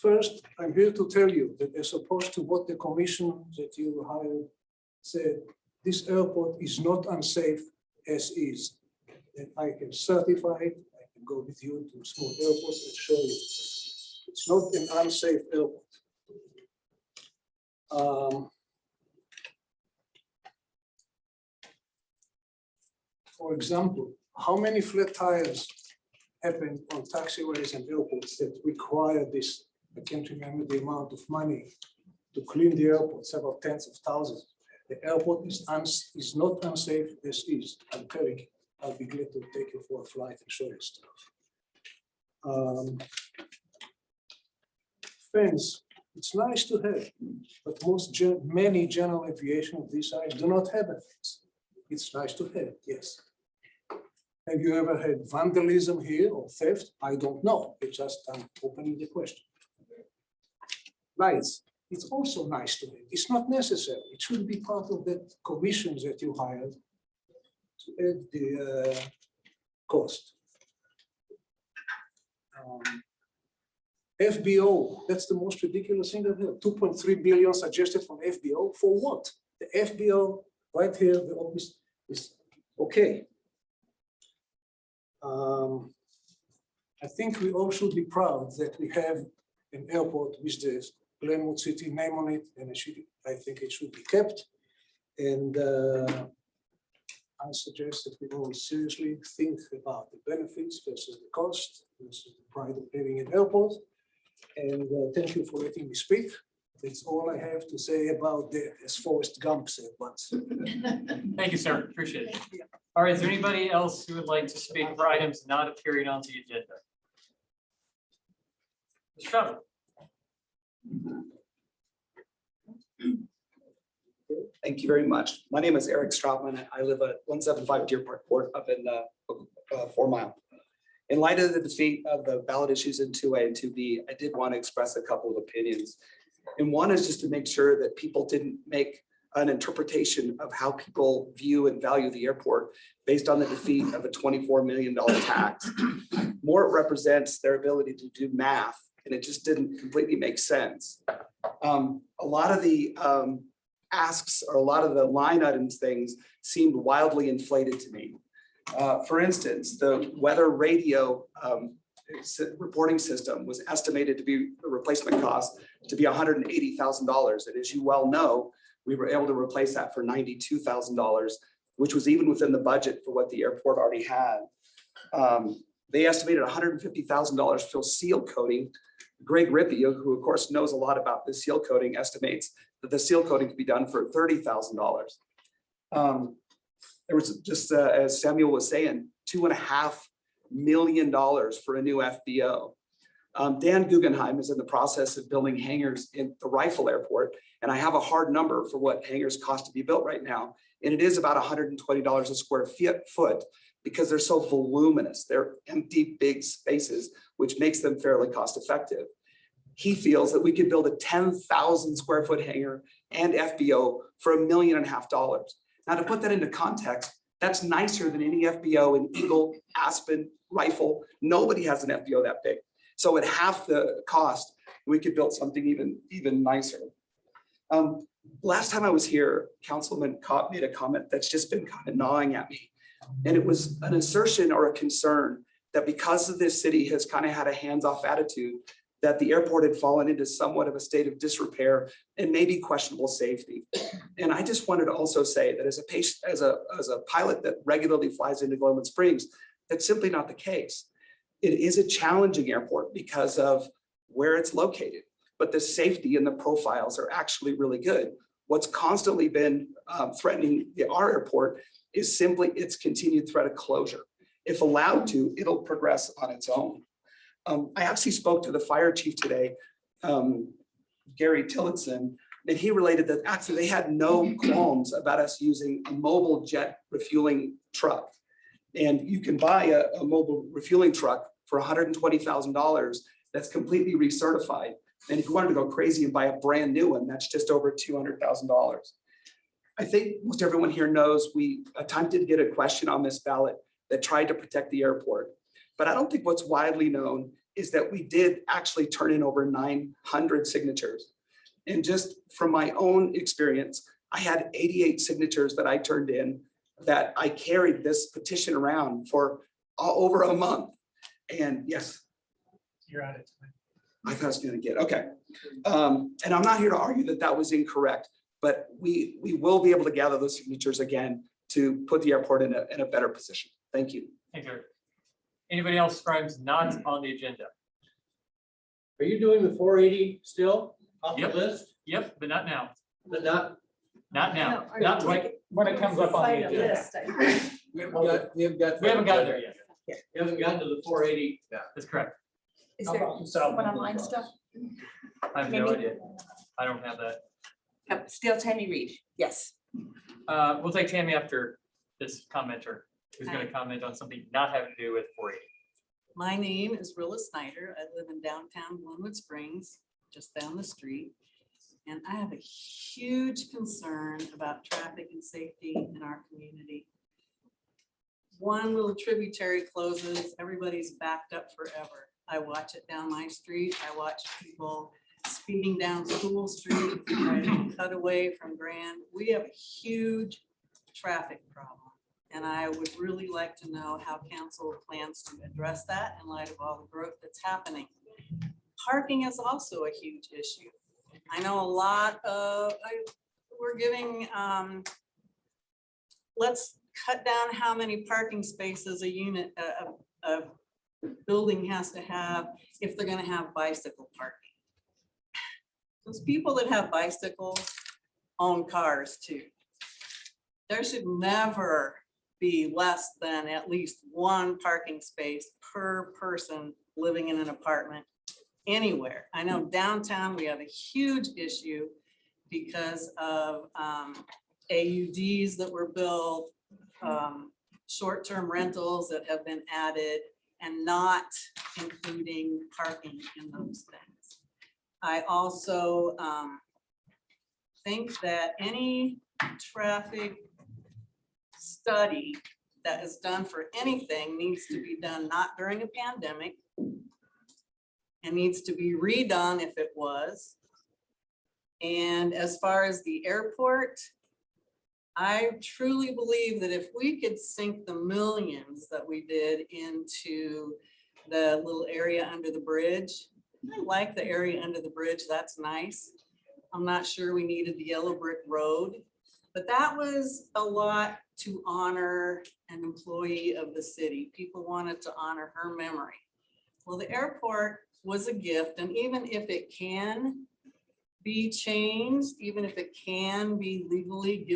First, I'm here to tell you that as opposed to what the commission that you hired said, this airport is not unsafe as is. And I can certify it. I can go with you to small airports and show you. It's not an unsafe airport. For example, how many flat tires happen on taxiways and airports that require this? I can't remember the amount of money to clean the airport, several tens of thousands. The airport is not unsafe as is. I'm telling you, I'll be glad to take you for a flight and show you stuff. Fence, it's nice to have, but many general aviation of this size do not have a fence. It's nice to have, yes. Have you ever had vandalism here or theft? I don't know. It's just I'm opening the question. Lights, it's also nice to have. It's not necessary. It should be part of the commissions that you hired to add the cost. FBO, that's the most ridiculous thing I've heard. 2.3 billion suggested from FBO. For what? The FBO right here, the office is okay. I think we all should be proud that we have an airport with the Glenwood City name on it, and I think it should be kept. And I suggest that we all seriously think about the benefits versus the cost versus the pride of having an airport. And thank you for letting me speak. That's all I have to say about that, as Forrest Gump said once. Thank you, sir. Appreciate it. All right, is there anybody else who would like to speak for items not appearing on the agenda? Mr. Trevor. Thank you very much. My name is Eric Strautman. I live at 175 Deer Park Court up in 4 Mile. In light of the defeat of the ballot issues in 2A and 2B, I did want to express a couple of opinions. And one is just to make sure that people didn't make an interpretation of how people view and value the airport based on the defeat of a $24 million tax. More it represents their ability to do math, and it just didn't completely make sense. A lot of the asks or a lot of the line items things seemed wildly inflated to me. For instance, the weather radio reporting system was estimated to be the replacement cost to be $180,000. And as you well know, we were able to replace that for $92,000, which was even within the budget for what the airport already had. They estimated $150,000 for seal coating. Greg Rippey, who of course knows a lot about the seal coating, estimates that the seal coating could be done for $30,000. There was just, as Samuel was saying, $2.5 million for a new FBO. Dan Guggenheim is in the process of building hangars in the Rifle Airport, and I have a hard number for what hangars cost to be built right now, and it is about $120 a square foot because they're so voluminous. They're empty, big spaces, which makes them fairly cost effective. He feels that we could build a 10,000 square foot hangar and FBO for $1.5 million. Now, to put that into context, that's nicer than any FBO in Eagle, Aspen, Rifle. Nobody has an FBO that big. So at half the cost, we could build something even nicer. Last time I was here, Councilman Cobb made a comment that's just been kind of gnawing at me. And it was an assertion or a concern that because of this city has kind of had a hands-off attitude, that the airport had fallen into somewhat of a state of disrepair and maybe questionable safety. And I just wanted to also say that as a pilot that regularly flies into Glenwood Springs, that's simply not the case. It is a challenging airport because of where it's located, but the safety and the profiles are actually really good. What's constantly been threatening our airport is simply its continued threat of closure. If allowed to, it'll progress on its own. I actually spoke to the fire chief today, Gary Tillotson, and he related that actually they had no qualms about us using a mobile jet refueling truck. And you can buy a mobile refueling truck for $120,000 that's completely recertified. And if you wanted to go crazy and buy a brand new one, that's just over $200,000. I think most everyone here knows we attempted to get a question on this ballot that tried to protect the airport. But I don't think what's widely known is that we did actually turn in over 900 signatures. And just from my own experience, I had 88 signatures that I turned in that I carried this petition around for over a month. And yes. You're at it. I thought I was gonna get, okay. And I'm not here to argue that that was incorrect, but we will be able to gather those signatures again to put the airport in a better position. Thank you. Thank you. Anybody else from not on the agenda? Are you doing the 480 still off the Yep. list? Yep, but not now. But not, Not now. No, Not right. When it comes up on the agenda. we haven't got. We haven't gotten there yet. We haven't gotten to the 480. That's correct. Is How there about the South one-on-line Midland stuff? I have no idea. I don't have that. Still Tammy Reed, yes. We'll take Tammy after this commenter, who's going to comment on something not having to do with 480. My name is Rilla Snyder. I live in downtown Glenwood Springs, just down the street. And I have a huge concern about traffic and safety in our community. One little tributary closes, everybody's backed up forever. I watch it down my street. I watch people speeding down School Street, trying to cut away from Grand. We have a huge traffic problem. And I would really like to know how council plans to address that in light of all the growth that's happening. Parking is also a huge issue. I know a lot of, we're giving, let's cut down how many parking spaces a unit, a building has to have if they're gonna have bicycle parking. Those people that have bicycles own cars too. There should never be less than at least one parking space per person living in an apartment anywhere. I know downtown we have a huge issue because of AUDs that were built, short-term rentals that have been added, and not including parking in those things. I also think that any traffic study that is done for anything needs to be done not during a pandemic, and needs to be redone if it was. And as far as the airport, I truly believe that if we could sink the millions that we did into the little area under the bridge, I like the area under the bridge, that's nice. I'm not sure we needed the yellow brick road, but that was a lot to honor an employee of the city. People wanted to honor her memory. Well, the airport was a gift, and even if it can be changed, even if it can be legally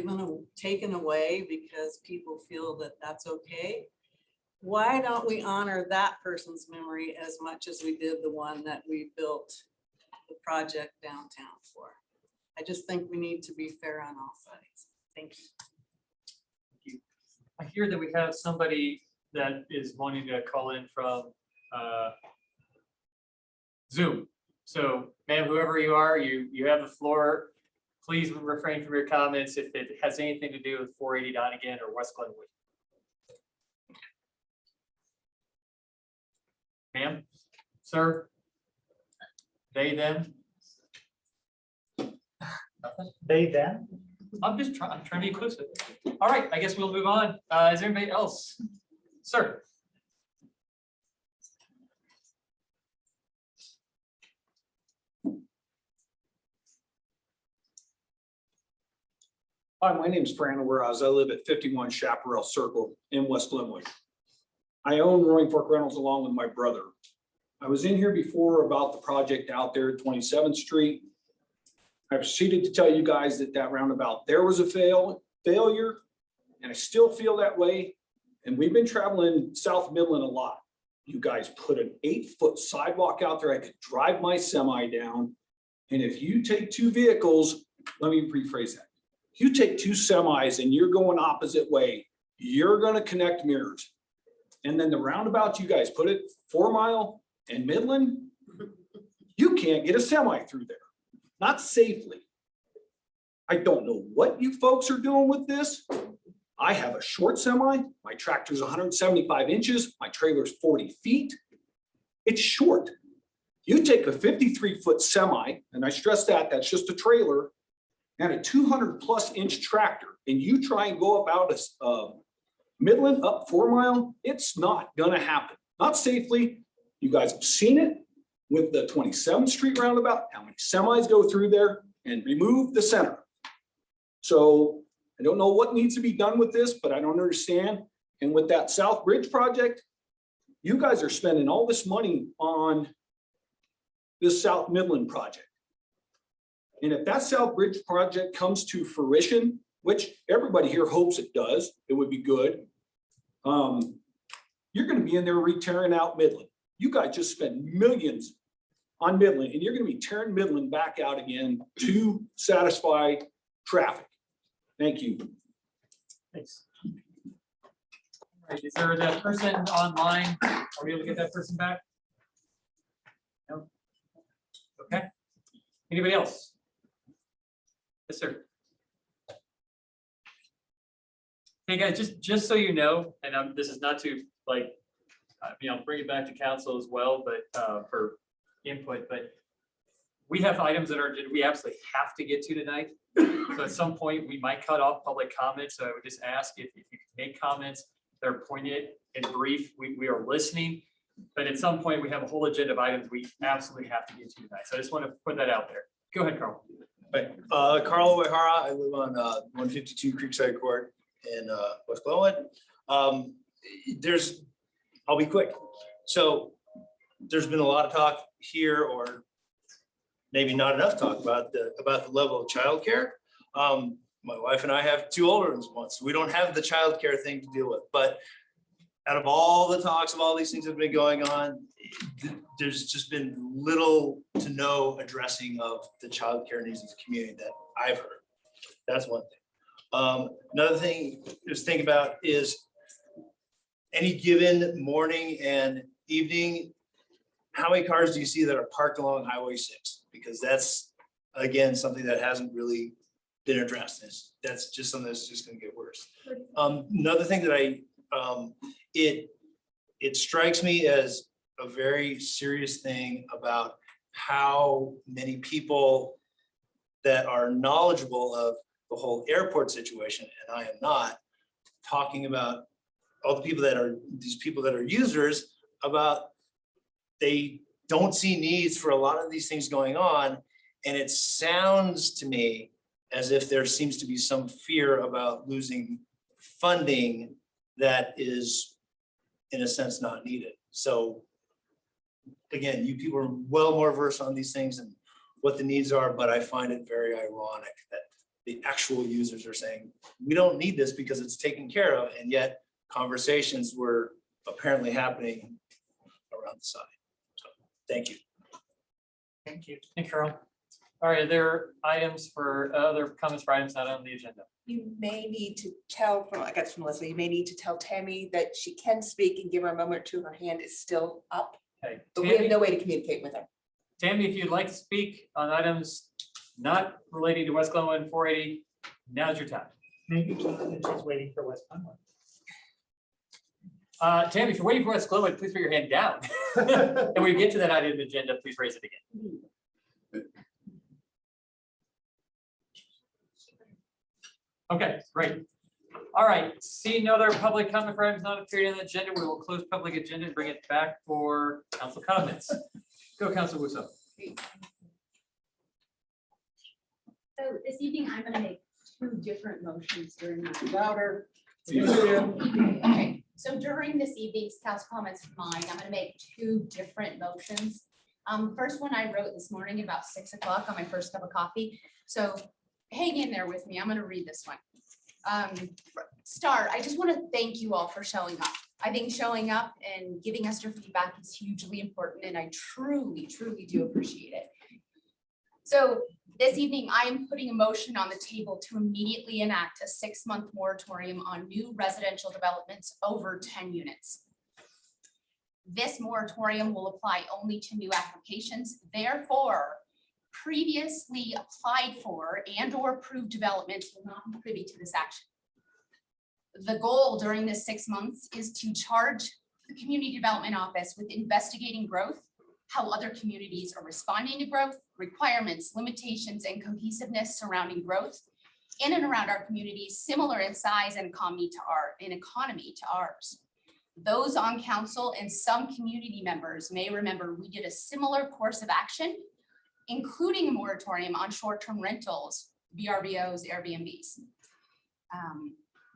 taken away because people feel that that's okay, why don't we honor that person's memory as much as we did the one that we built the project downtown for? I just think we need to be fair on all sides. Thank you. I hear that we have somebody that is wanting to call in from Zoom. So ma'am, whoever you are, you have the floor. Please refrain from your comments if it has anything to do with 480 Donegan or West Glenwood. Ma'am, sir, they, them. They, them? I'm trying to be inclusive. All right, I guess we'll move on. Is there anybody else? Sir. Hi, my name is Fran Whereas I live at 51 Chaparral Circle in West Glenwood. I own Roaring Fork Rentals along with my brother. I was in here before about the project out there at 27th Street. I proceeded to tell you guys that that roundabout there was a failure, and I still feel that way. And we've been traveling South Midland a lot. You guys put an 8-foot sidewalk out there I could drive my semi down. And if you take two vehicles, let me rephrase that. You take two semis and you're going opposite way, you're going to connect mirrors. And then the roundabout you guys put it 4 Mile and Midland, you can't get a semi through there, not safely. I don't know what you folks are doing with this. I have a short semi. My tractor's 175 inches. My trailer's 40 feet. It's short. You take a 53-foot semi, and I stress that, that's just a trailer, and a 200+ inch tractor, and you try and go about a Midland up 4 Mile, it's not gonna happen. Not safely. You guys have seen it with the 27th Street roundabout, how many semis go through there and remove the center. So I don't know what needs to be done with this, but I don't understand. And with that South Bridge project, you guys are spending all this money on this South Midland project. And if that South Bridge project comes to fruition, which everybody here hopes it does, it would be good. You're gonna be in there re-tearing out Midland. You guys just spent millions on Midland, and you're gonna be tearing Midland back out again to satisfy traffic. Thank you. Thanks. All right, is there that person online? Are we able to get that person back? No? Okay. Anybody else? Yes, sir. Hey, guys, just so you know, and this is not to like, I'll bring it back to council as well, but for input, but we have items that we absolutely have to get to tonight. So at some point, we might cut off public comments. So I would just ask if you can make comments that are pointed and brief. We are listening, but at some point, we have a whole agenda of items we absolutely have to get to tonight. So I just want to put that out there. Go ahead, Carl. Right. Carl O'Hara, I live on 152 Creekside Court in West Glenwood. I'll be quick. So there's been a lot of talk here, or maybe not enough talk about the level of childcare. My wife and I have 2 older ones, so we don't have the childcare thing to deal with. But out of all the talks of all these things that have been going on, there's just been little to no addressing of the childcare needs of the community that I've heard. That's one thing. Another thing to think about is any given morning and evening, how many cars do you see that are parked along Highway 6? Because that's, again, something that hasn't really been addressed. That's just something that's just gonna get worse. Another thing that it strikes me as a very serious thing about how many people that are knowledgeable of the whole airport situation, and I am not, talking about all the people that are, these people that are users, about they don't see needs for a lot of these things going on. And it sounds to me as if there seems to be some fear about losing funding that is, in a sense, not needed. So again, you people are well more versed on these things and what the needs are, but I find it very ironic that the actual users are saying, we don't need this because it's taken care of, and yet conversations were apparently happening around the side. So thank you. Thank you. Thank you, Carl. All right, are there items for other comments for items not on the agenda? You may need to tell, I got from Leslie, you may need to tell Tammy that she can speak and give her a moment or two. Her hand is still up, Okay. but we have no way to communicate with her. Tammy, if you'd like to speak on items not relating to West Glenwood 480, now's your time. Maybe she's waiting for West Glenwood. Tammy, if you're waiting for West Glenwood, please put your hand down. And when we get to that item of the agenda, please raise it again. Okay, great. All right, seeing no other public comment for items not appearing on the agenda, we will close public agenda and bring it back for council comments. Go, Council Wusso. So this evening, I'm gonna make 2 different motions during my Louder. Okay, so during this evening's council comments of mine, I'm gonna make 2 different motions. First one I wrote this morning about 6 o'clock on my first cup of coffee. So hang in there with me. I'm gonna read this one. Start, I just want to thank you all for showing up. I think showing up and giving us your feedback is hugely important, and I truly, truly do appreciate it. So this evening, I am putting a motion on the table to immediately enact a 6-month moratorium on new residential developments over 10 units. This moratorium will apply only to new applications. Therefore, previously applied for and or approved developments will not be privy to this action. The goal during this 6 months is to charge the Community Development Office with investigating growth, how other communities are responding to growth, requirements, limitations, and cohesiveness surrounding growth in and around our communities, similar in size and economy to ours. Those on council and some community members may remember we did a similar course of action, including a moratorium on short-term rentals, VRBOs, Airbnbs.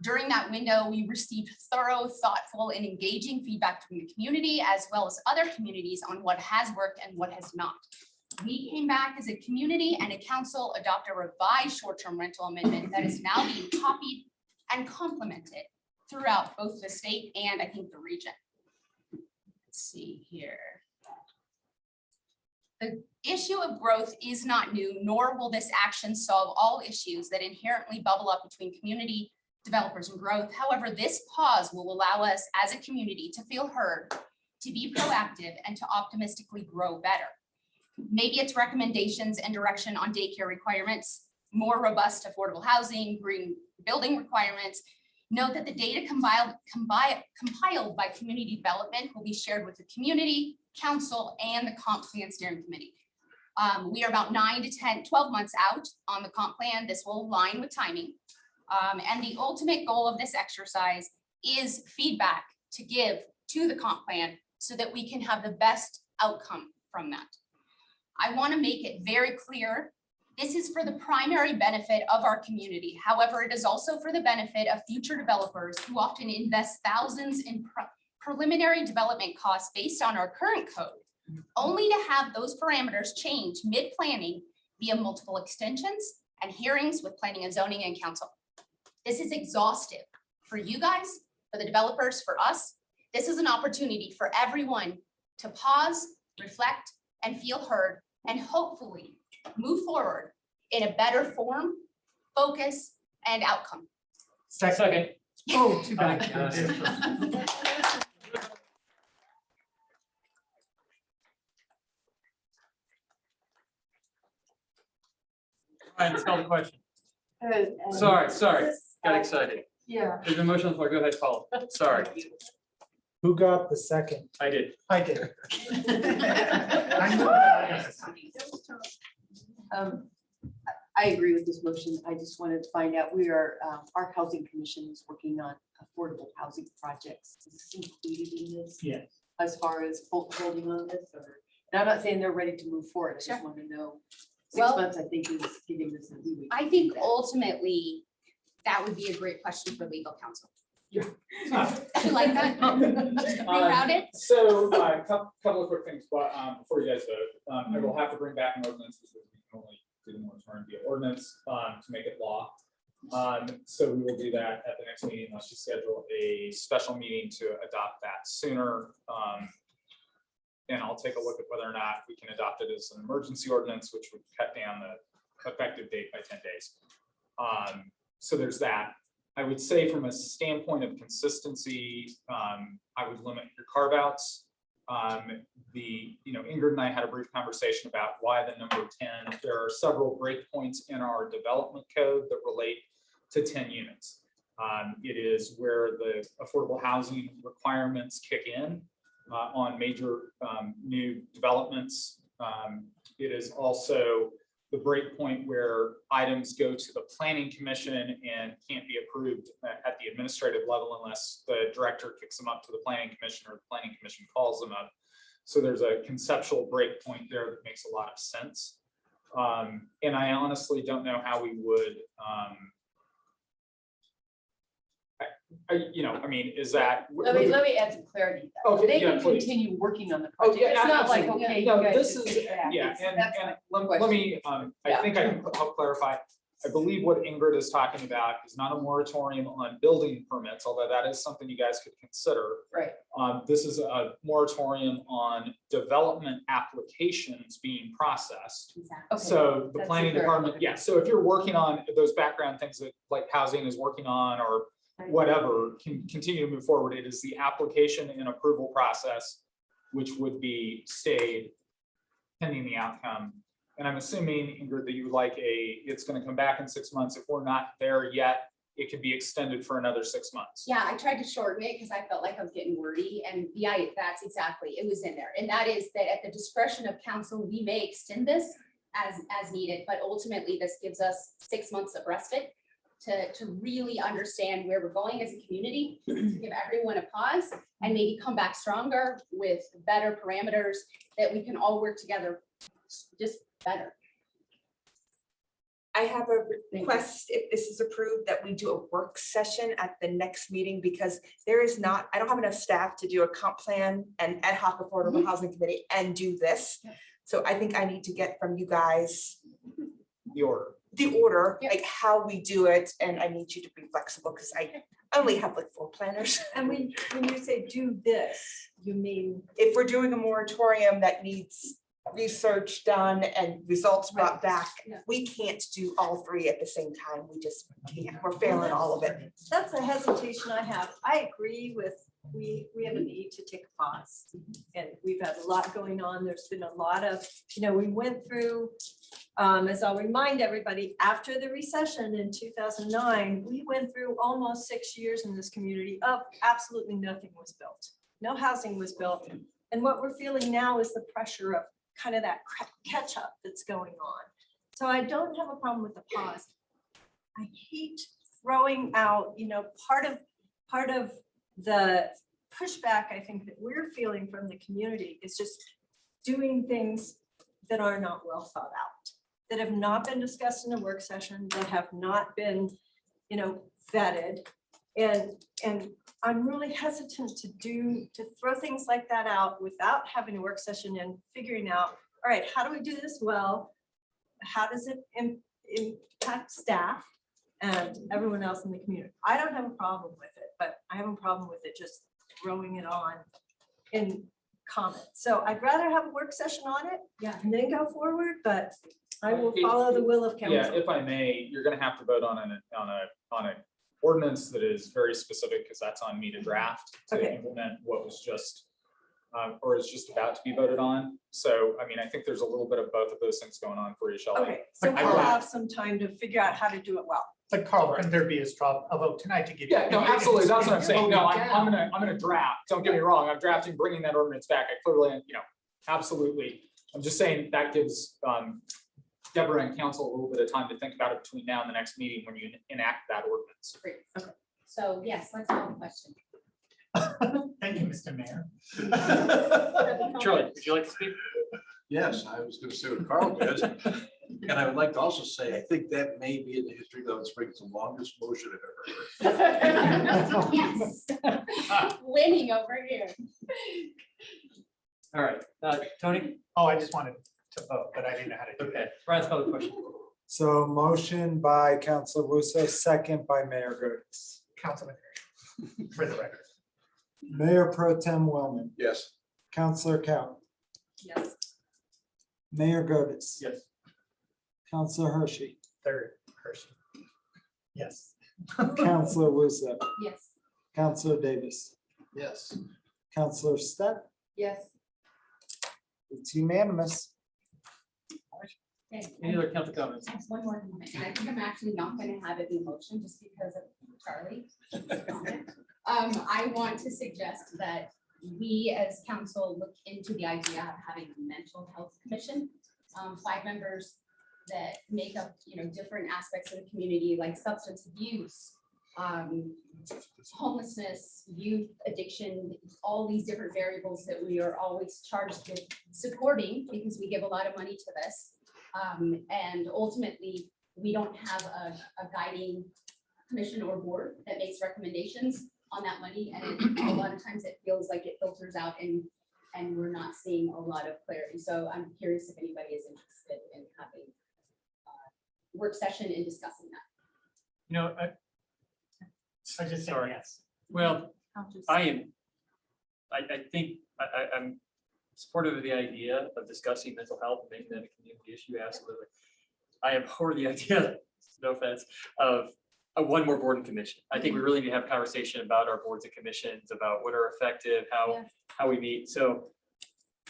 During that window, we received thorough, thoughtful, and engaging feedback from the community, as well as other communities on what has worked and what has not. We came back as a community and a council adopt a revised short-term rental amendment that is now being copied and complemented throughout both the state and I think the region. Let's see here. The issue of growth is not new, nor will this action solve all issues that inherently bubble up between community developers and growth. However, this pause will allow us as a community to feel heard, to be proactive, and to optimistically grow better. Maybe it's recommendations and direction on daycare requirements, more robust affordable housing, green building requirements. Note that the data compiled by community development will be shared with the community, council, and the comp plan steering committee. We are about 9 to 12 months out on the comp plan. This will align with timing. And the ultimate goal of this exercise is feedback to give to the comp plan so that we can have the best outcome from that. I want to make it very clear, this is for the primary benefit of our community. However, it is also for the benefit of future developers who often invest thousands in preliminary development costs based on our current code, only to have those parameters change mid-planning via multiple extensions and hearings with planning and zoning and council. This is exhaustive for you guys, for the developers, for us. This is an opportunity for everyone to pause, reflect, and feel heard, and hopefully move forward in a better form, focus, and outcome. Second. Oh, too bad. Ryan, let's call the question. Sorry, got excited. Yeah. There's a motion on the floor. Go ahead, Paul. Sorry. Who got the second? I did. I did. I agree with this motion. I just wanted to find out, we are, our housing commission is working on affordable housing projects. Is this included in this? Yes. As far as holding on this, or, and I'm not saying they're ready to move forward. I just want to know. 6 Well, months, I think, is giving this a leeway. I think ultimately that would be a great question for legal counsel. Yeah. You like that? Reroute it? So, couple of quick things, but before you guys vote, I will have to bring back an ordinance because we can only do the moratorium via ordinance to make it law. So we will do that at the next meeting unless you schedule a special meeting to adopt that sooner. And I'll take a look at whether or not we can adopt it as an emergency ordinance, which would cut down the effective date by 10 days. So there's that. I would say from a standpoint of consistency, I would limit your carve outs. Ingrid and I had a brief conversation about why the number 10. There are several breakpoints in our development code that relate to 10 units. It is where the affordable housing requirements kick in on major new developments. It is also the break point where items go to the planning commission and can't be approved at the administrative level unless the director kicks them up to the planning commission or the planning commission calls them up. So there's a conceptual break point there that makes a lot of sense. And I honestly don't know how we would, is that? Let me add some clarity. Okay, They yeah, can please. continue working on the Oh, project. yeah, It's not like, absolutely. okay, you No, guys this just is, sit back. yeah, It's- and that's my let question. me, I think I can help clarify. I believe what Ingrid is talking about is not a moratorium on building permits, although that is something you guys could consider. Right. This is a moratorium on development applications being processed. Okay, So the that's planning the department, clarification. yeah, so if you're working on those background things that like housing is working on or whatever, can continue to move forward. It is the application and approval process, which would be stayed pending the outcome. And I'm assuming, Ingrid, that you would like it's going to come back in 6 months. If we're not there yet, it could be extended for another 6 months. Yeah, I tried to shorten it because I felt like I was getting wordy, and yeah, that's exactly, it was in there. And that is that at the discretion of council, we may extend this as needed, but ultimately this gives us 6 months of respite to really understand where we're going as a community, to give everyone a pause and maybe come back stronger with better parameters that we can all work together just better. I have a request, if this is approved, that we do a work session at the next meeting, because there is not, I don't have enough staff to do a comp plan and ad hoc affordable housing committee and do this. So I think I need to get from you guys The order. like how we do it, and I need you to be flexible because I only have like 4 planners. And when you say do this, you mean? If we're doing a moratorium that needs research done and results brought back, we can't do all 3 at the same time. We just can't. We're failing all of it. That's a hesitation I have. I agree with, we have a need to take a pause. And we've had a lot going on. There's been a lot of, we went through, as I'll remind everybody, after the recession in 2009, we went through almost 6 years in this community of absolutely nothing was built. No housing was built. And what we're feeling now is the pressure of kind of that catch up that's going on. So I don't have a problem with the pause. I hate throwing out, part of the pushback I think that we're feeling from the community is just doing things that are not well thought out, that have not been discussed in a work session, that have not been, vetted. And I'm really hesitant to throw things like that out without having a work session and figuring out, all right, how do we do this well? How does it impact staff and everyone else in the community? I don't have a problem with it, but I have a problem with it just throwing it on in comments. So I'd rather have a work session on it, and then go forward, but I will follow the will of council. Yeah, if I may, you're gonna have to vote on an ordinance that is very specific, because that's on me to draft to implement what was just or is just about to be voted on. So, I mean, I think there's a little bit of both of those things going on for you, Shelley. Okay, so we'll have some time to figure out how to do it well. But Carl, can there be a vote tonight to give? Yeah, no, absolutely. That's what I'm saying. No, I'm gonna draft. Don't get me wrong. I'm drafting, bringing that ordinance back. I clearly, absolutely. I'm just saying that gives Deborah and council a little bit of time to think about it between now and the next meeting when you enact that ordinance. Great. Okay. So yes, let's call the question. Thank you, Mr. Mayor. Charlie, would you like to speak? Yes, I was gonna say what Carl did. And I would like to also say, I think that may be in the history of Springs the longest motion I've ever heard. Yes. Winning over here. All right, Tony? Oh, I just wanted to vote, but I didn't know how to do Okay, Brian's called the question. So motion by Council Russo, second by Mayor Gertz. Councilman, for the record. Mayor Pro Tem Wellman, Yes. Councilor Count, Yes. Mayor Gertz. Yes. Councilor Hershey, Third person. Yes. Councilor Russo, Yes. Councilor Davis, Yes. Councilor Stepp. Yes. It's unanimous. Okay. Any other council comments? Just one more moment, and I think I'm actually not gonna have it in motion just because of Charlie. I want to suggest that we as council look into the idea of having a mental health commission. 5 members that make up, different aspects of the community like substance abuse, homelessness, youth addiction, all these different variables that we are always charged with supporting because we give a lot of money to this. And ultimately, we don't have a guiding commission or board that makes recommendations on that money. And a lot of times it feels like it filters out and we're not seeing a lot of clarity. So I'm curious if anybody is interested in having a work session and discussing that. I just said Sorry. yes. Well, I think I'm supportive of the idea of discussing mental health and making that a community issue, absolutely. I abhor the idea, no offense, of one more board and commission. I think we really need to have a conversation about our boards and commissions, about what are effective, how we meet. So,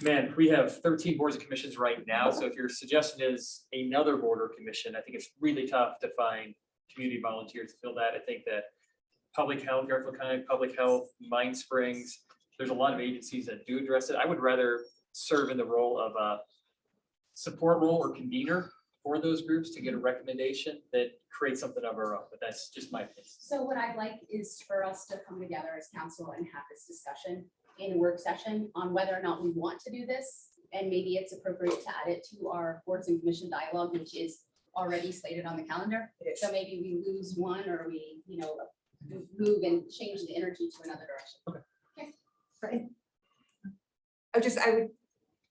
man, we have 13 boards and commissions right now. So if your suggestion is another board or commission, I think it's really tough to find community volunteers to fill that. I think that public health, Garfield County Public Health, Mind Springs, there's a lot of agencies that do address it. I would rather serve in the role of a support role or convener for those groups to get a recommendation that create something of our own, but that's just my opinion. So what I'd like is for us to come together as council and have this discussion in a work session on whether or not we want to do this. And maybe it's appropriate to add it to our boards and commission dialogue, which is already slated on the calendar. So maybe we lose one or we, move and change the energy to another direction. Okay. Right. I would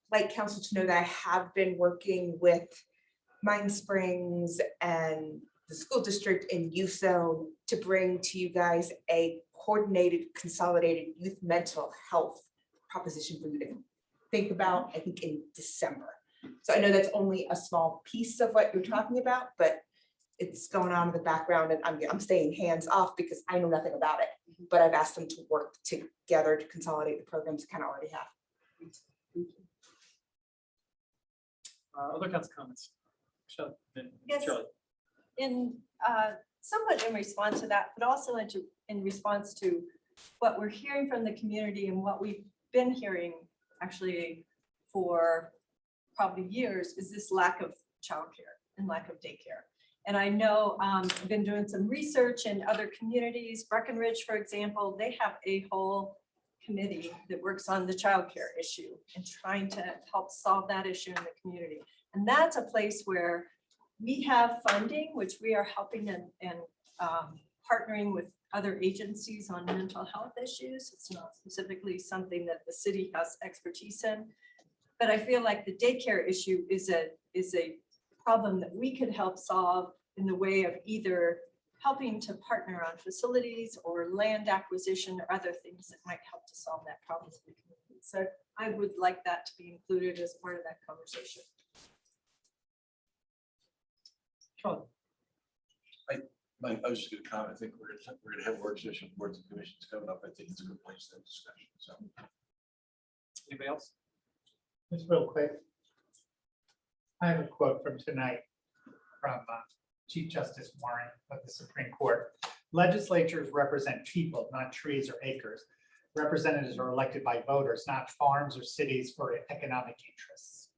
like council to know that I have been working with Mind Springs and the school district and youth zone to bring to you guys a coordinated, consolidated youth mental health proposition for you to think about, I think in December. So I know that's only a small piece of what you're talking about, but it's going on in the background and I'm staying hands off because I know nothing about it. But I've asked them to work together to consolidate the programs kind of already have. Other kinds of comments? Shelley, then Yes. Shelley. In somewhat in response to that, but also in response to what we're hearing from the community and what we've been hearing actually for probably years is this lack of childcare and lack of daycare. And I know I've been doing some research in other communities, Breckenridge, for example, they have a whole committee that works on the childcare issue and trying to help solve that issue in the community. And that's a place where we have funding, which we are helping and partnering with other agencies on mental health issues. It's not specifically something that the city has expertise in. But I feel like the daycare issue is a problem that we could help solve in the way of either helping to partner on facilities or land acquisition or other things that might help to solve that problem. So I would like that to be included as part of that conversation. I was just gonna comment, I think we're gonna have work session, boards and commissions coming up. I think it's a good place to have discussion, so. Anybody else? Just real quick. I have a quote from tonight from Chief Justice Warren of the Supreme Court. Legislatures represent people, not trees or acres. Representatives are elected by voters, not farms or cities or economic interests.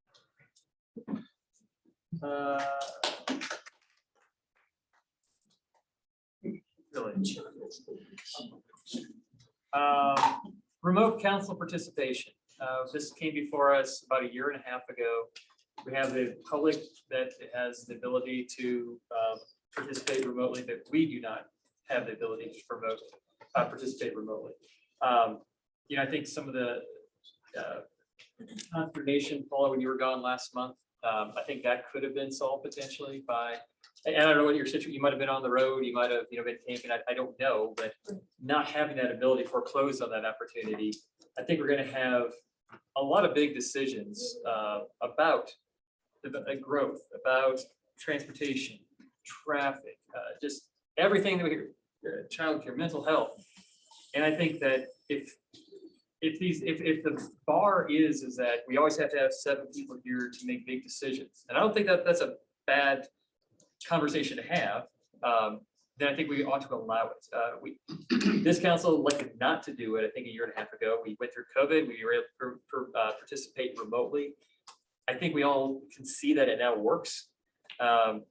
Remote council participation. This came before us about a year and a half ago. We have the public that has the ability to participate remotely, but we do not have the ability to participate remotely. I think some of the consternation, Paula, when you were gone last month, I think that could have been solved potentially by, and I don't know what your situation, you might have been on the road, you might have, been camping, I don't know, but not having that ability foreclosed on that opportunity. I think we're going to have a lot of big decisions about the growth, about transportation, traffic, just everything that we hear, childcare, mental health. And I think that if the bar is that we always have to have 7 people here to make big decisions, and I don't think that that's a bad conversation to have, then I think we ought to allow it. This council elected not to do it, I think a year and a half ago. We went through COVID, we were able to participate remotely. I think we all can see that it now works. Our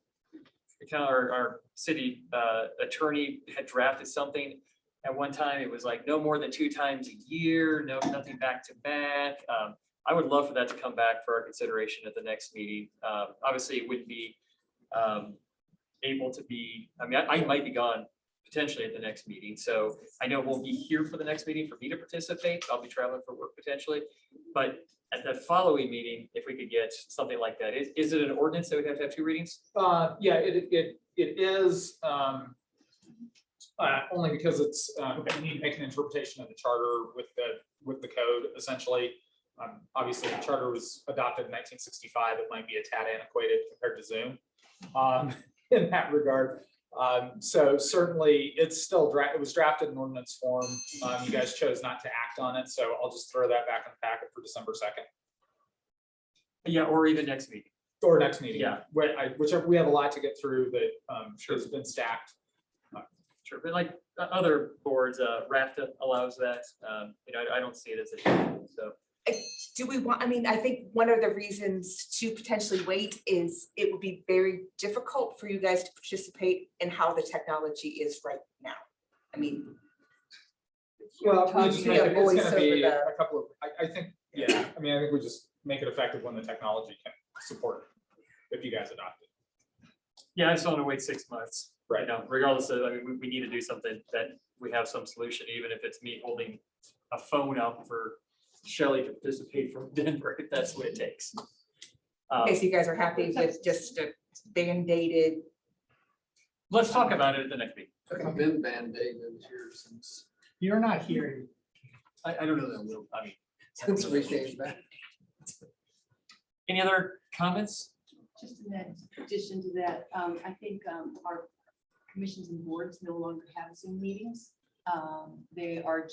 city attorney had drafted something. At one time, it was like no more than 2 times a year, nothing back to back. I would love for that to come back for our consideration at the next meeting. Obviously, it wouldn't be able to be, I might be gone potentially at the next meeting. So I know it won't be here for the next meeting for me to participate. I'll be traveling for work potentially. But at the following meeting, if we could get something like that, is it an ordinance that we have to have 2 readings? Yeah, it is, only because it's, we need to make an interpretation of the charter with the code, essentially. Obviously, the charter was adopted in 1965. It might be a tad antiquated compared to Zoom in that regard. So certainly it's still it was drafted in ordinance form. You guys chose not to act on it, so I'll just throw that back in the packet for December 2nd. Yeah, or even next meeting. Or next meeting. Yeah. Whichever, we have a lot to get through that has been stacked. Sure, but like other boards, RAFTA allows that. I don't see it as a, so. Do we want, I mean, I think one of the reasons to potentially wait is it would be very difficult for you guys to participate in how the technology is right now. I mean. Well, we talking just to make the it, it's voice gonna be over a couple of, I think, yeah, I mean, I think we just make it effective when the technology can support it, if you guys adopt it. Yeah, I just want to wait 6 months. Right. Regardless of, we need to do something that we have some solution, even if it's me holding a phone up for Shelley to participate from Denver, if that's what it takes. Okay, so you guys are happy with just a band-aided. Let's talk about it at the next meeting. I've been band-aided here since. You're not here. I don't know that will, Since we came back. Any other comments? Just in that addition to that, I think our commissions and boards no longer have Zoom meetings. They are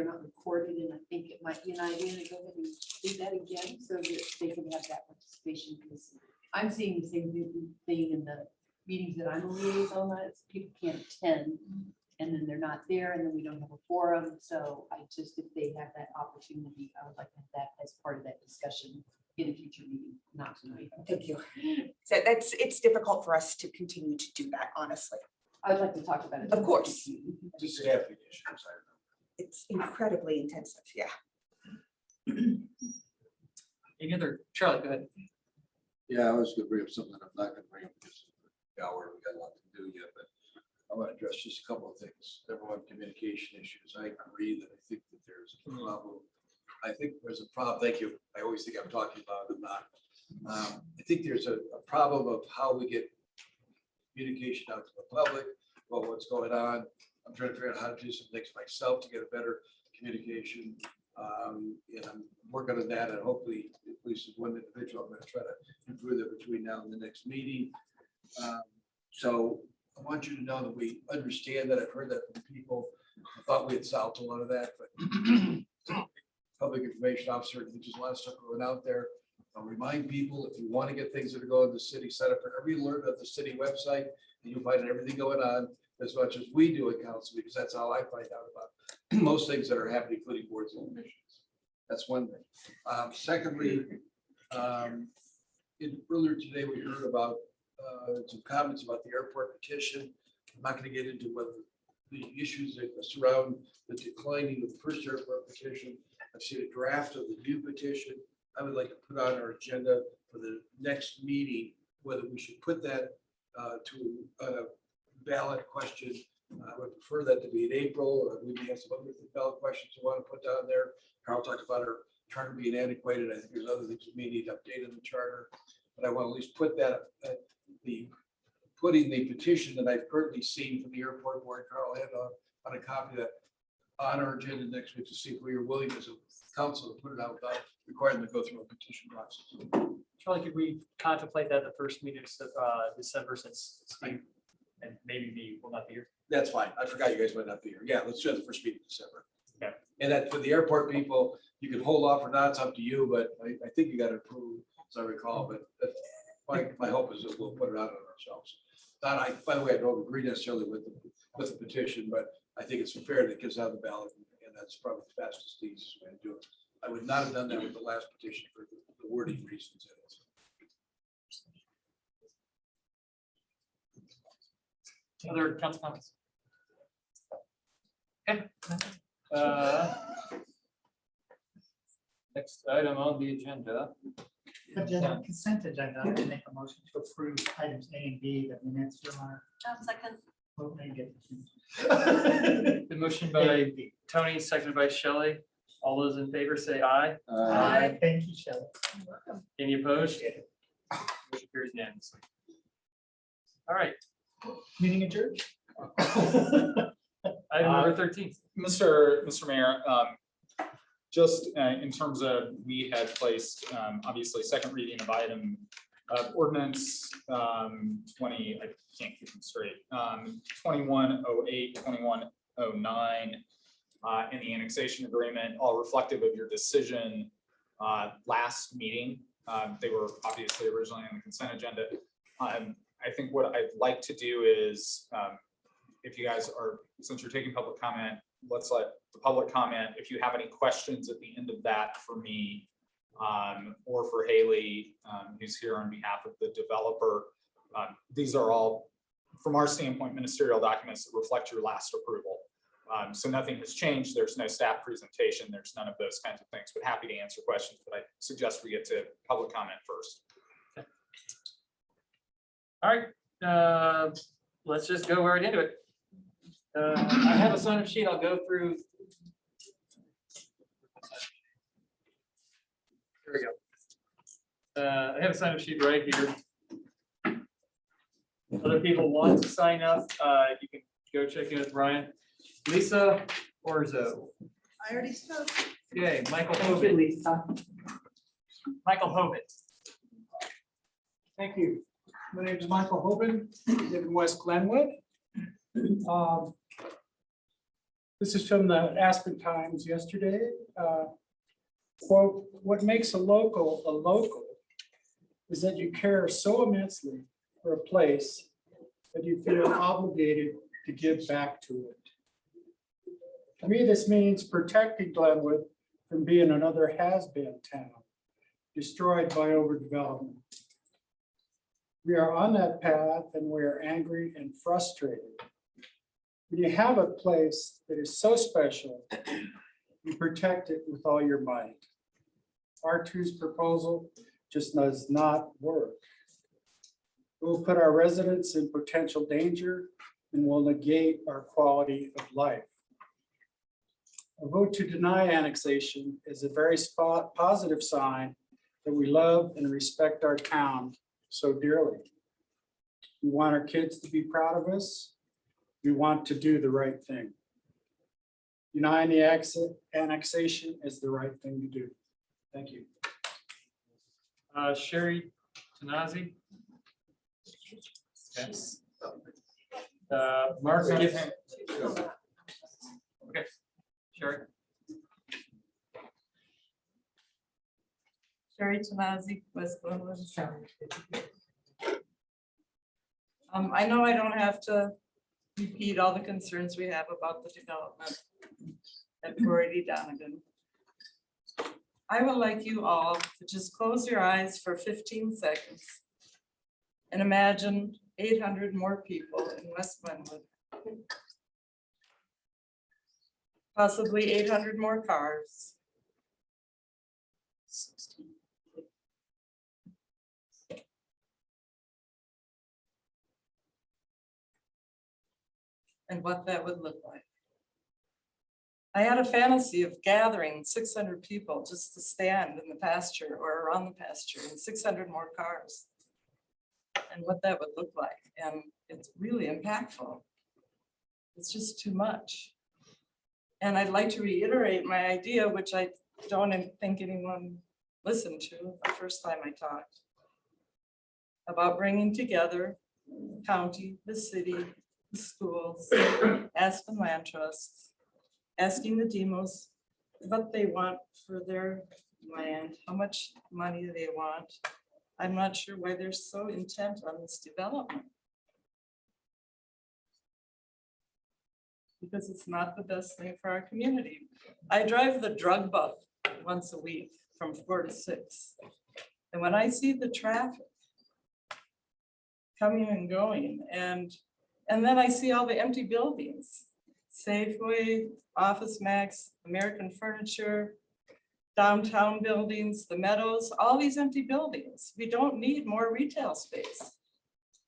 not recorded, and I think it might be an idea to go ahead and do that again so that they can have that participation, because I'm seeing the same thing in the meetings that I'm a liaison on. It's people can't attend, and then they're not there, and then we don't have a forum. So I just, if they have that opportunity, I would like to have that as part of that discussion in a future meeting, not tonight. Thank you. So it's difficult for us to continue to do that, honestly. I would like to talk about it. Of course. Just staffing issues, I don't know. It's incredibly intensive, yeah. Any other, Charlie, go ahead. Yeah, I was gonna bring up something I'm not gonna bring up because of the hour, we got a lot to do yet, but I want to address just a couple of things. Number one, communication issues. I agree that I think that there's a problem. I think there's a problem. Thank you. I always think I'm talking about it, I'm not. I think there's a problem of how we get communication out to the public about what's going on. I'm trying to figure out how to do some things myself to get a better communication. And I'm working on that, and hopefully, at least as one individual, I'm going to try to improve that between now and the next meeting. So I want you to know that we understand that. I've heard that from people. I thought we had solved a lot of that, but public information officer, we just want to start going out there. I'll remind people, if you want to get things that are going to the city, sign up for every alert of the city website, and you'll find everything going on as much as we do at council, because that's how I find out about most things that are happening, including boards and commissions. That's one thing. Secondly, earlier today, we heard about some comments about the airport petition. I'm not going to get into whether the issues that surround the declining of the first airport petition. I've seen a draft of the new petition. I would like to put on our agenda for the next meeting, whether we should put that to a ballot question. I would prefer that to be in April, or we may have some other ballot questions we want to put down there. Carl talked about our charter being antiquated. I think there's other things we may need updated in the charter, but I want to at least put that, putting the petition that I've currently seen from the airport board, Carl had on a copy of that on our agenda next week to see if we are willing as a council to put it out without requiring them to go through a petition process. Charlie, could we contemplate that the first meeting of December, since Steve and maybe me will not be here? That's fine. I forgot you guys might not be here. Yeah, let's do the first meeting in December. Okay. And that for the airport people, you can hold off or not, it's up to you, but I think you got to approve, as I recall, but my hope is that we'll put it out on ourselves. By the way, I don't agree necessarily with the petition, but I think it's fair that it gets out of the ballot, and that's probably the fastest, easiest way to do it. I would not have done that with the last petition for the wording reasons. Other council comments? Okay. Next item on the agenda. Agenda, consent agenda, I make a motion to approve items A and B, the minutes from our. Second. Well, maybe get The motion by Tony, seconded by Shelley. All those in favor say aye. Aye. Thank you, Shelley. Any opposed? Motion carries unanimously. All right, Meeting adjourned. item number 13. Mr. Mayor, just in terms of, we had placed, obviously, second reading of item ordinance 20, I can't keep them straight, 2108, 2109, and the annexation agreement, all reflective of your decision last meeting. They were obviously originally on the consent agenda. I think what I'd like to do is, if you guys are, since you're taking public comment, let's let the public comment. If you have any questions at the end of that for me, or for Haley, who's here on behalf of the developer, these are all, from our standpoint, ministerial documents that reflect your last approval. So nothing has changed. There's no staff presentation. There's none of those kinds of things, but happy to answer questions. But I suggest we get to public comment first. All right, let's just go right into it. I have a sign-up sheet. I'll go through. Here we go. I have a sign-up sheet right here. Other people want to sign up, you can go check in with Brian. Lisa Orzo. I already spoke. Okay, Michael Hovitt. Lisa. Michael Hovitt. Thank you. My name is Michael Hoban, live in West Glenwood. This is from the Aspen Times yesterday. Quote, what makes a local is that you care so immensely for a place that you feel obligated to give back to it. To me, this means protecting Glenwood from being another has-been town, destroyed by overdevelopment. We are on that path and we are angry and frustrated. When you have a place that is so special, you protect it with all your might. R2's proposal just does not work. It will put our residents in potential danger and will negate our quality of life. A vote to deny annexation is a very positive sign that we love and respect our town so dearly. We want our kids to be proud of us. We want to do the right thing. Denying the annexation is the right thing to do. Thank you. Sherry Tanazi. Okay. Mark Gibson. Okay, Sherry. Sherry Tanazi, West Glenwood. I know I don't have to repeat all the concerns we have about the development at 480 Donegan. I would like you all to just close your eyes for 15 seconds and imagine 800 more people in West Glenwood. Possibly 800 more cars. And what that would look like. I had a fantasy of gathering 600 people just to stand in the pasture or around the pasture and 600 more cars. And what that would look like. And it's really impactful. It's just too much. And I'd like to reiterate my idea, which I don't think anyone listened to the first time I talked, about bringing together the county, the city, the schools, Aspen Land Trust, asking the demos what they want for their land, how much money they want. I'm not sure why they're so intent on this development. Because it's not the best thing for our community. I drive the drug bus once a week from 4 to 6. And when I see the traffic coming and going, and then I see all the empty buildings, Safeway, Office Max, American Furniture, downtown buildings, the Meadows, all these empty buildings. We don't need more retail space.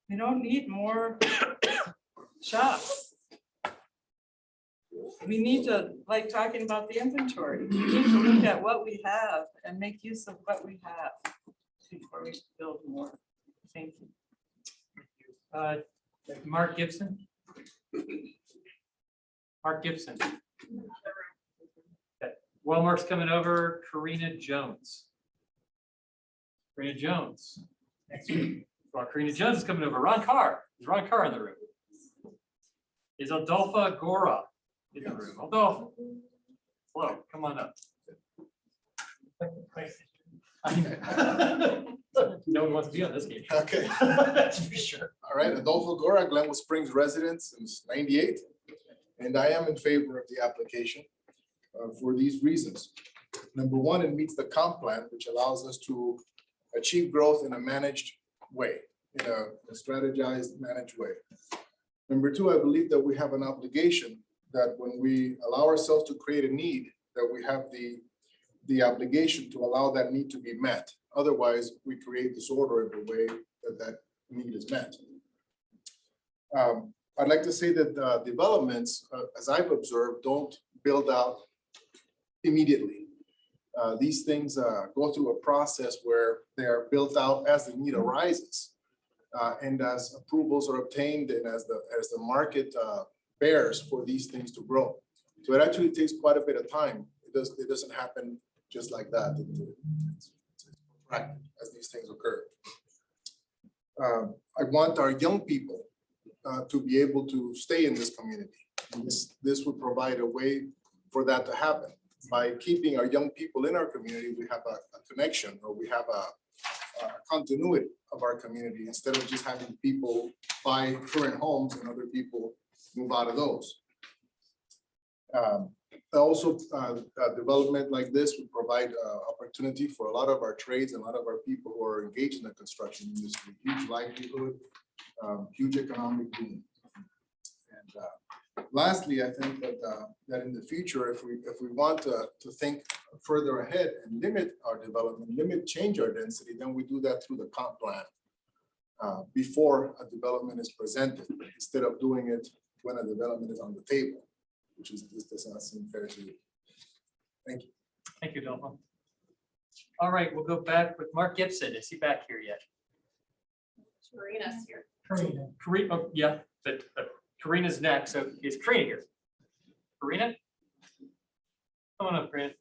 We don't need more shops. We need to, like talking about the inventory, we need to look at what we have and make use of what we have before we build more. Thank you. Mark Gibson. Mark Gibson. Okay. While Mark's coming over, Karina Jones. Karina Jones. Next week. While Karina Jones is coming over, Ron Carr. Is Ron Carr in the room? Is Adolfa Gora in the room? Adolfa. Hello, come on up. No one wants to be on this game. Okay. That's for sure. All right, Adolfo Gora, Glenwood Springs resident since '98, and I am in favor of the application for these reasons. Number one, it meets the comp plan, which allows us to achieve growth in a managed way, in a strategized, managed way. Number two, I believe that we have an obligation that when we allow ourselves to create a need, that we have the obligation to allow that need to be met. Otherwise, we create disorder in the way that that need is met. I'd like to say that developments, as I've observed, don't build out immediately. These things go through a process where they are built out as the need arises. And as approvals are obtained and as the market bears for these things to grow. So it actually takes quite a bit of time. It doesn't happen just like that. It's protracted as these things occur. I want our young people to be able to stay in this community. This would provide a way for that to happen. By keeping our young people in our community, we have a connection, or we have a continuity of our community instead of just having people buy current homes and other people move out of those. Also, development like this would provide opportunity for a lot of our trades and a lot of our people who are engaged in the construction industry, huge livelihood, huge economic boom. And lastly, I think that in the future, if we want to think further ahead and limit our development, change our density, then we do that through the comp plan before a development is presented, instead of doing it when a development is on the table, which is, this does not seem fair to you. Thank you. Thank you, Adolfo. All right, we'll go back with Mark Gibson. Is he back here yet? Karina's here. Karina, oh, yeah, but Karina's next. So is Karina here? Karina? Come on up, Karina.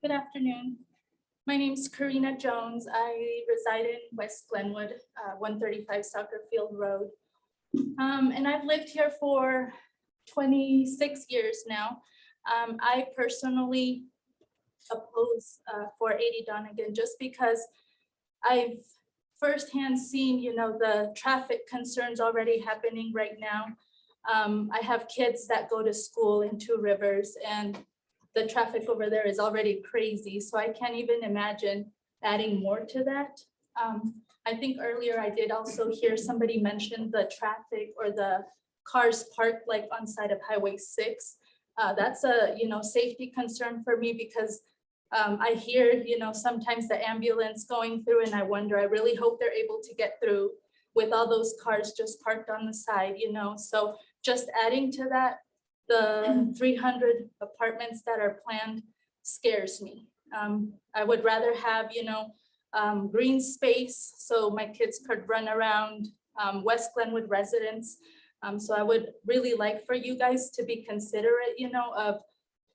Good afternoon. My name is Karina Jones. I reside in West Glenwood, 135 Soccerfield Road. And I've lived here for 26 years now. I personally oppose 480 Donegan just because I've firsthand seen, the traffic concerns already happening right now. I have kids that go to school in Two Rivers, and the traffic over there is already crazy. So I can't even imagine adding more to that. I think earlier I did also hear somebody mention the traffic or the cars parked like on side of Highway 6. That's a, safety concern for me because I hear, sometimes the ambulance going through, and I wonder, I really hope they're able to get through with all those cars just parked on the side, So just adding to that, the 300 apartments that are planned scares me. I would rather have, green space so my kids could run around, West Glenwood residents. So I would really like for you guys to be considerate, of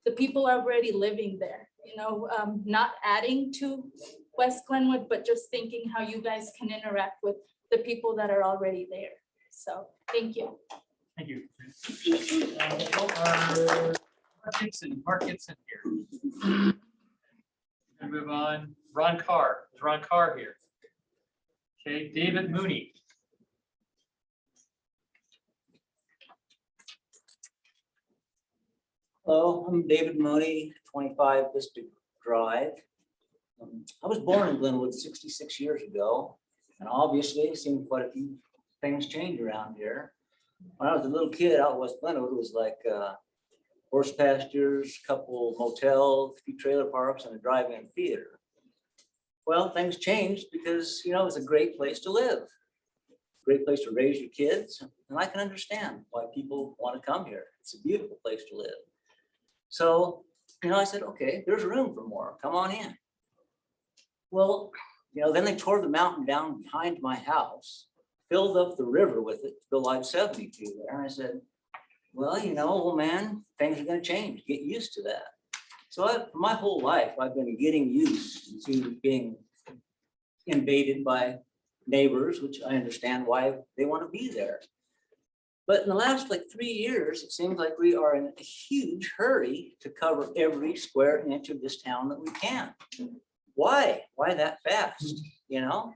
the people already living there, not adding to West Glenwood, but just thinking how you guys can interact with the people that are already there. So thank you. Thank you. Mark Gibson here. And move on. Ron Carr. Is Ron Carr here? Okay, David Mooney. Hello, I'm David Mooney, 25 Vista Drive. I was born in Glenwood 66 years ago, and obviously seen quite a few things change around here. When I was a little kid out West Glenwood, it was like horse pastures, couple motels, a few trailer parks, and a drive-in theater. Well, things changed because, it's a great place to live, great place to raise your kids, and I can understand why people want to come here. It's a beautiful place to live. So, I said, okay, there's room for more. Come on in. Well, then they tore the mountain down behind my house, filled up the river with it, to build I-72 there. And I said, well, old man, things are going to change. Get used to that. So my whole life, I've been getting used to being invaded by neighbors, which I understand why they want to be there. But in the last like 3 years, it seems like we are in a huge hurry to cover every square inch of this town that we can. Why? Why that fast? You know?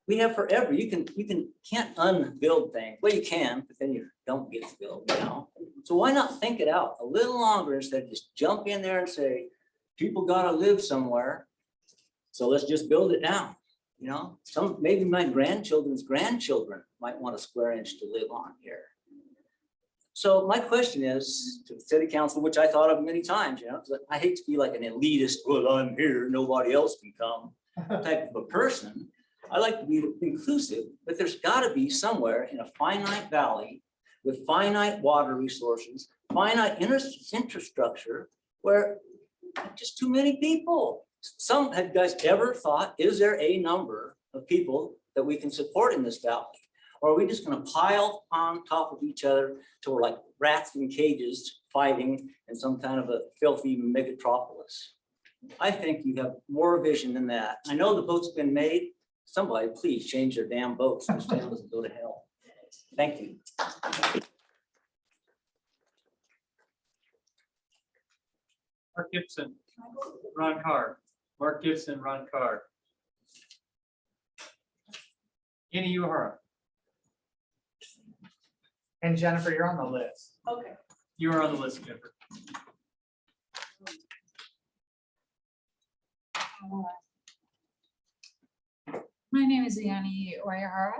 We have forever. You can't unbuild things. Well, you can, but then you don't get to build, you know? So why not think it out a little longer instead of just jump in there and say, people gotta live somewhere. So let's just build it now. You know, maybe my grandchildren's grandchildren might want a square inch to live on here. So my question is to the city council, which I thought of many times, you know, because I hate to be like an elitist, well, I'm here, nobody else can come type of a person. I like to be inclusive, but there's got to be somewhere in a finite valley with finite water resources, finite infrastructure, where just too many people. Have you guys ever thought, is there a number of people that we can support in this valley? Or are we just going to pile on top of each other till we're like rats in cages fighting in some kind of a filthy megatropolis? I think you have more vision than that. I know the boat's been made. Somebody please change their damn boats. This town doesn't go to hell. Thank you. Mark Gibson, Ron Carr. Mark Gibson, Ron Carr. Annie Uehara. And Jennifer, you're on the list. Okay. You are on the list, Jennifer. My name is Annie Uehara,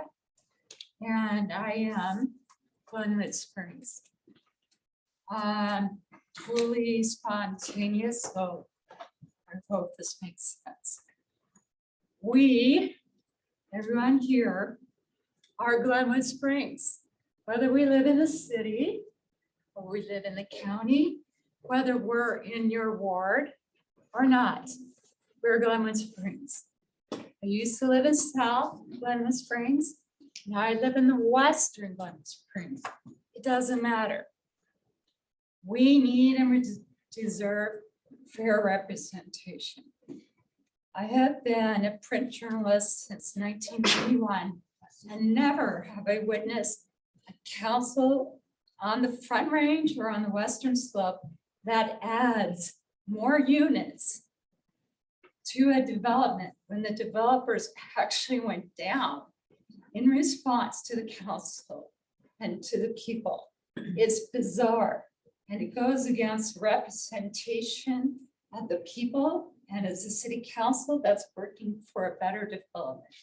and I am Glenwood Springs. Totally spontaneous, so I hope this makes sense. We, everyone here, are Glenwood Springs. Whether we live in the city or we live in the county, whether we're in your ward or not, we're Glenwood Springs. I used to live in South Glenwood Springs. Now I live in the Western Glenwood Springs. It doesn't matter. We need and we deserve fair representation. I have been a print journalist since 1981, and never have I witnessed a council on the Front Range or on the Western Slope that adds more units to a development when the developers actually went down in response to the council and to the people. It's bizarre, and it goes against representation of the people and as a city council that's working for a better development.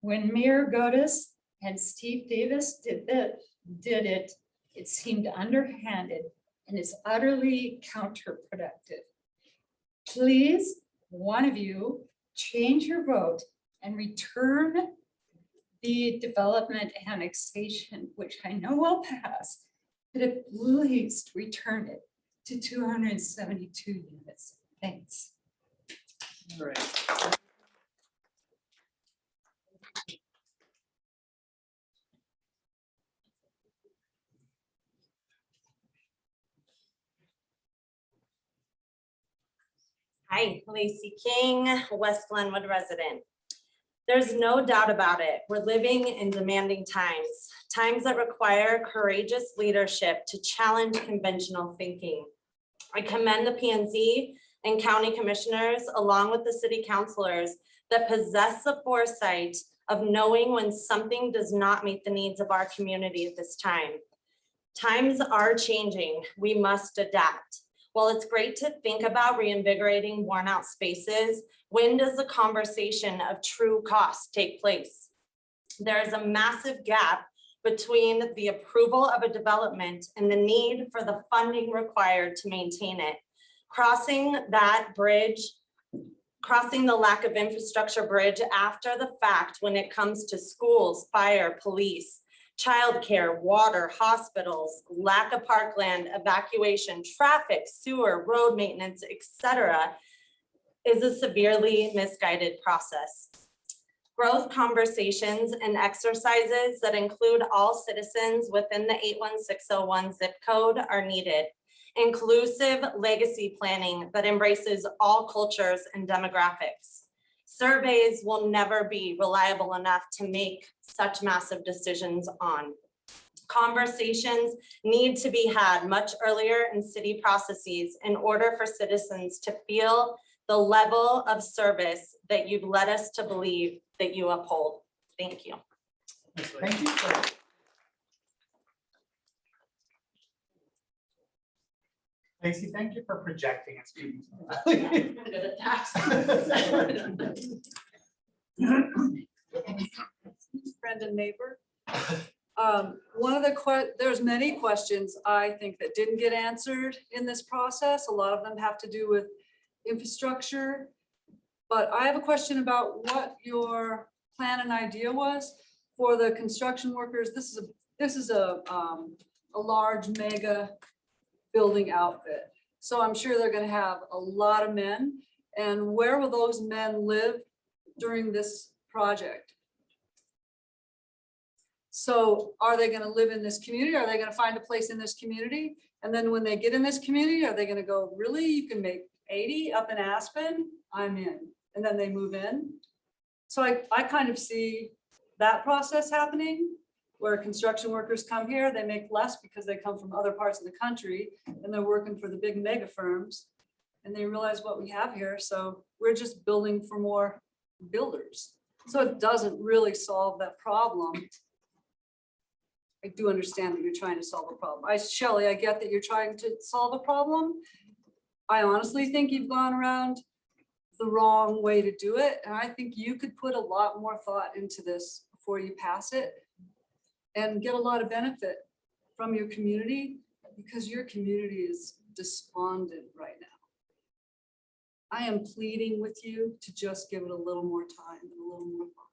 When Mayor Godis and Steve Davis did it, it seemed underhanded and is utterly counterproductive. Please, one of you, change your vote and return the development annexation, which I know will pass, but at least return it to 272 units. Thanks. All right. Hi, Lacey King, West Glenwood resident. There's no doubt about it. We're living in demanding times, times that require courageous leadership to challenge conventional thinking. I commend the P&Z and county commissioners, along with the city councilors, that possess the foresight of knowing when something does not meet the needs of our community at this time. Times are changing. We must adapt. While it's great to think about reinvigorating worn out spaces, when does the conversation of true cost take place? There is a massive gap between the approval of a development and the need for the funding required to maintain it. Crossing that bridge, crossing the lack of infrastructure bridge after the fact when it comes to schools, fire, police, childcare, water, hospitals, lack of parkland, evacuation, traffic, sewer, road maintenance, etc., is a severely misguided process. Growth conversations and exercises that include all citizens within the 81601 zip code are needed. Inclusive legacy planning that embraces all cultures and demographics. Surveys will never be reliable enough to make such massive decisions on. Conversations need to be had much earlier in city processes in order for citizens to feel the level of service that you've led us to believe that you uphold. Thank you. Thank you. Lacey, thank you for projecting and speaking. Friend and neighbor. One of there's many questions I think that didn't get answered in this process. A lot of them have to do with infrastructure. But I have a question about what your plan and idea was for the construction workers. This is a large mega building outfit. So I'm sure they're going to have a lot of men. And where will those men live during this project? So are they going to live in this community? Are they going to find a place in this community? And then when they get in this community, are they going to go, really, you can make 80 up in Aspen? I'm in. And then they move in. So I kind of see that process happening where construction workers come here, they make less because they come from other parts of the country and they're working for the big mega firms and they realize what we have here. So we're just building for more builders. So it doesn't really solve that problem. I do understand that you're trying to solve a problem. Shelley, I get that you're trying to solve a problem. I honestly think you've gone around the wrong way to do it. And I think you could put a lot more thought into this before you pass it and get a lot of benefit from your community because your community is despondent right now. I am pleading with you to just give it a little more time and a little more thought.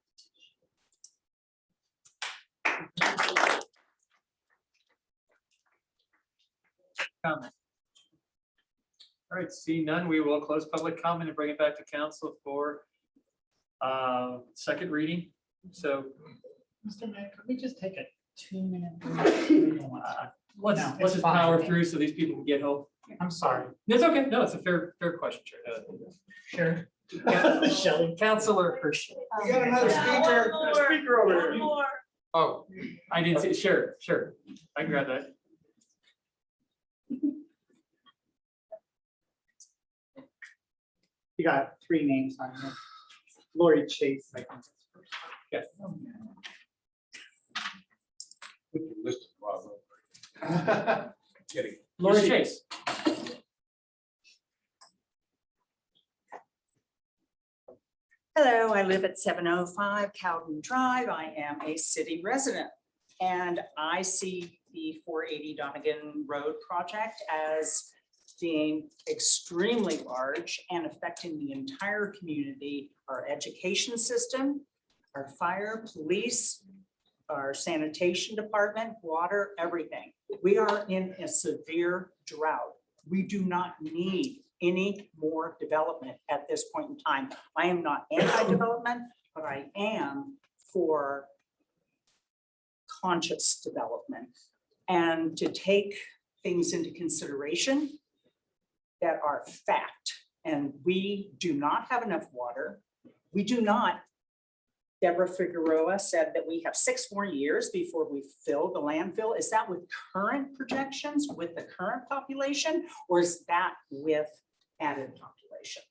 Comment. All right, see none, we will close public comment and bring it back to council for second reading. So, Mr. Mayor, could we just take a 2-minute? let's just power through so these people can get home. I'm sorry. It's okay. No, it's a fair question, Chair. Sure. Shelley, Councilor Hershey. We got another speaker. Speaker over here. Oh, I didn't see. Sure. I can grab that. You got 3 names on here. Lori Chase, I think. Yes. Kidding. Lori Chase. Hello, I live at 705 Cowden Drive. I am a city resident. And I see the 480 Donegan Road project as being extremely large and affecting the entire community, our education system, our fire, police, our sanitation department, water, everything. We are in a severe drought. We do not need any more development at this point in time. I am not anti-development, but I am for conscious development and to take things into consideration that are fact. And we do not have enough water. We do not. Deborah Figueroa said that we have 6 more years before we fill the landfill. Is that with current projections, with the current population, or is that with added population?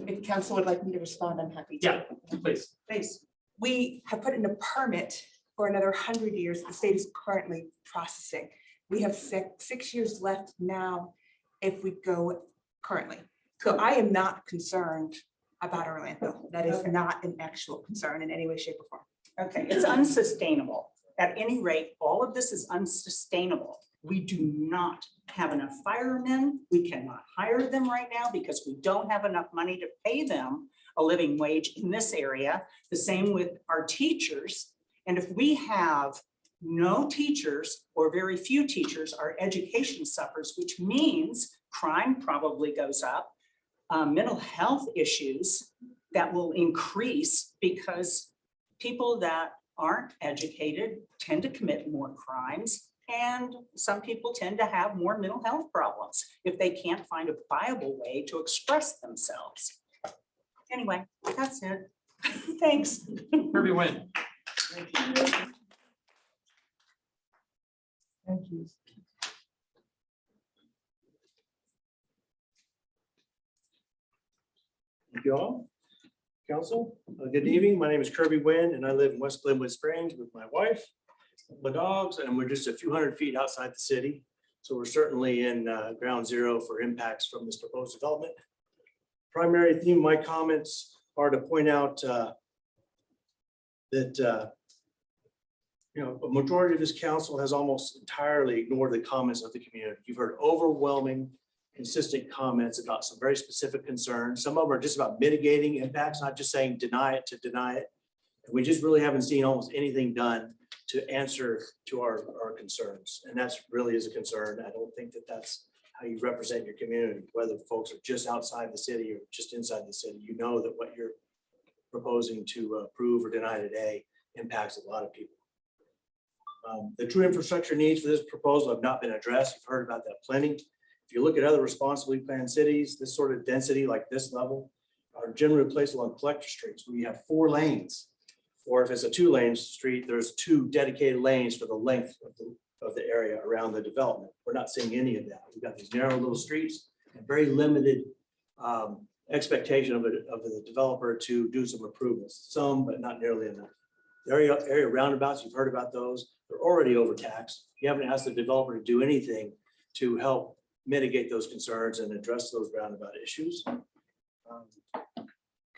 If council would like me to respond, I'm happy to. Yeah, please. Please. We have put in a permit for another 100 years. The state is currently processing. We have 6 years left now if we go currently. So I am not concerned about our landfill. That is not an actual concern in any way, shape, or form. Okay, it's unsustainable. At any rate, all of this is unsustainable. We do not have enough firemen. We cannot hire them right now because we don't have enough money to pay them a living wage in this area. The same with our teachers. And if we have no teachers or very few teachers, our education suffers, which means crime probably goes up, mental health issues that will increase because people that aren't educated tend to commit more crimes. And some people tend to have more mental health problems if they can't find a viable way to express themselves. Anyway, that's it. Thanks. Herbie Wynn. Thank you. Thank you all. Council, good evening. My name is Kirby Nguyen and I live in West Glenwood Springs with my wife, my dogs, and we're just a few hundred feet outside the city. So we're certainly in ground zero for impacts from this proposed development. Primary theme of my comments are to point out that a majority of this council has almost entirely ignored the comments of the community. You've heard overwhelming, consistent comments about some very specific concerns. Some of them are just about mitigating impacts, not just saying deny it to deny it. And we just really haven't seen almost anything done to answer to our concerns. And that's really is a concern. I don't think that that's how you represent your community, whether folks are just outside the city or just inside the city. You know that what you're proposing to approve or deny today impacts a lot of people. The true infrastructure needs for this proposal have not been addressed. You've heard about that plenty. If you look at other responsibly planned cities, this sort of density like this level are generally placed along collector streets where you have 4 lanes. Or if it's a 2-lane street, there's 2 dedicated lanes for the length of the area around the development. We're not seeing any of that. We've got these narrow little streets and very limited expectation of the developer to do some improvements. Some, but not nearly enough. The area roundabouts, you've heard about those. They're already overtaxed. You haven't asked the developer to do anything to help mitigate those concerns and address those roundabout issues.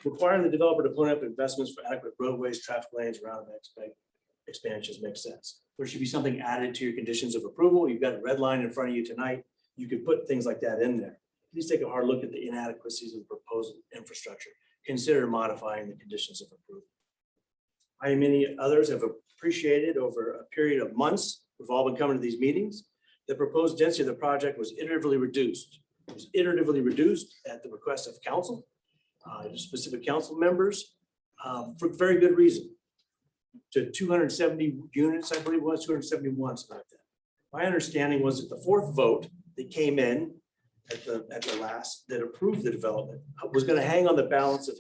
Requiring the developer to put up investments for adequate roadways, traffic lanes, roundabout expansions makes sense. There should be something added to your conditions of approval. You've got a red line in front of you tonight. You could put things like that in there. Please take a hard look at the inadequacies of the proposed infrastructure. Consider modifying the conditions of approval. I and many others have appreciated over a period of months, we've all been coming to these meetings, the proposed density of the project was iteratively reduced. It was iteratively reduced at the request of council, specific council members, for very good reason. To 270 units, I believe it was 271, something like that. My understanding was that the 4th vote that came in at the last that approved the development was going to hang on the balance of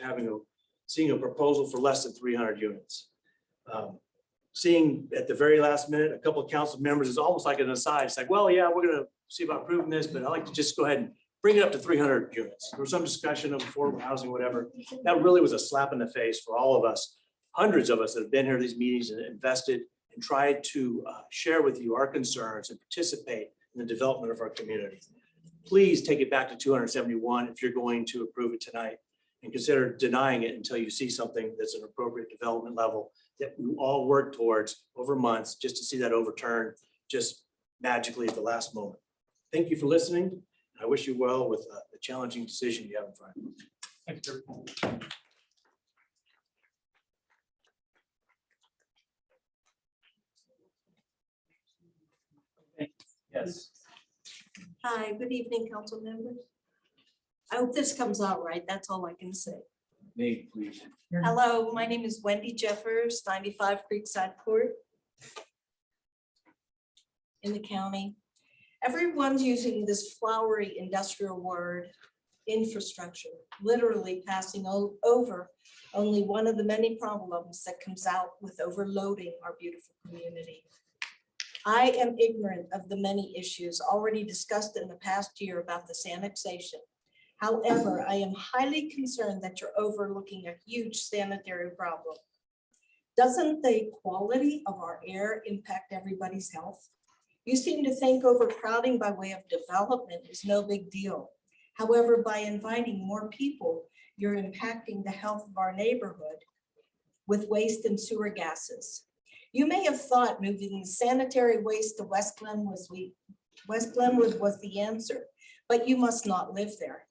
seeing a proposal for less than 300 units. Seeing at the very last minute, a couple of council members is almost like an aside. It's like, well, yeah, we're going to see about approving this, but I'd like to just go ahead and bring it up to 300 units. There was some discussion of affordable housing, whatever. That really was a slap in the face for all of us, hundreds of us that have been here at these meetings and invested and tried to share with you our concerns and participate in the development of our community. Please take it back to 271 if you're going to approve it tonight, and consider denying it until you see something that's an appropriate development level that we all work towards over months just to see that overturned just magically at the last moment. Thank you for listening. I wish you well with the challenging decision you have in front of you. Thank you. Yes. Hi, good evening, council members. I hope this comes out right. That's all I can say. Name, please. Hello, my name is Wendy Jeffers, 95 Creekside Court in the county. Everyone's using this flowery industrial word, infrastructure, literally passing over only one of the many problems that comes out with overloading our beautiful community. I am ignorant of the many issues already discussed in the past year about this annexation. However, I am highly concerned that you're overlooking a huge sanitary problem. Doesn't the quality of our air impact everybody's health? You seem to think overcrowding by way of development is no big deal. However, by inviting more people, you're impacting the health of our neighborhood with waste and sewer gases. You may have thought moving the sanitary waste to West Glenwood was the answer, but you must not live there.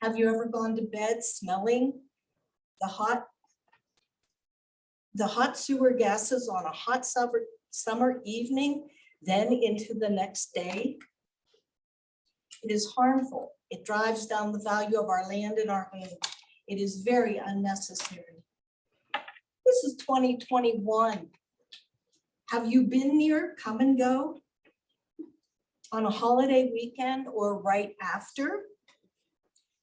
Have you ever gone to bed smelling the hot sewer gases on a hot summer evening, then into the next day? It is harmful. It drives down the value of our land and our home. It is very unnecessary. This is 2021. Have you been near Come and Go on a holiday weekend or right after?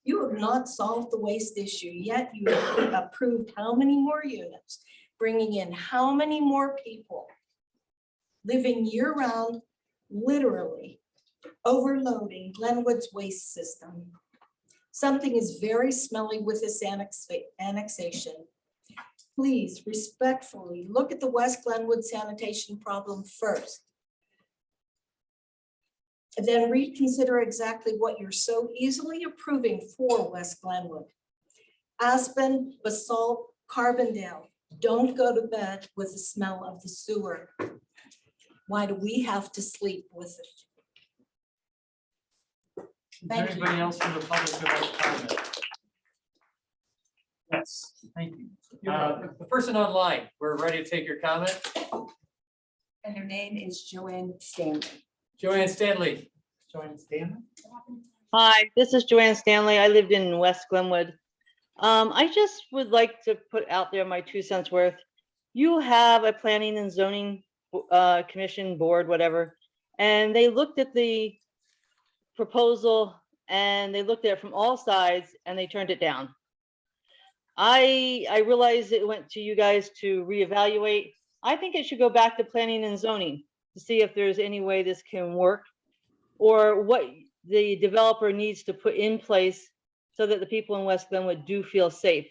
You have not solved the waste issue yet. You have approved how many more units? bringing in how many more people living year-round, literally overloading Glenwood's waste system. Something is very smelly with this annexation. Please respectfully look at the West Glenwood sanitation problem first. And then reconsider exactly what you're so easily approving for West Glenwood. Aspen, Basalt, Carbondale, don't go to bed with the smell of the sewer. Why do we have to sleep with it? Is there anybody else from the public who has a comment? Yes, thank you. The person online, we're ready to take your comment. And her name is Joanne Stanley. Joanne Stanley. Joanne Stanley. Hi, this is Joanne Stanley. I lived in West Glenwood. I just would like to put out there my 2 cents worth. You have a planning and zoning commission board, whatever, and they looked at the proposal and they looked at it from all sides and they turned it down. I realize it went to you guys to reevaluate. I think it should go back to planning and zoning to see if there's any way this can work or what the developer needs to put in place so that the people in West Glenwood do feel safe.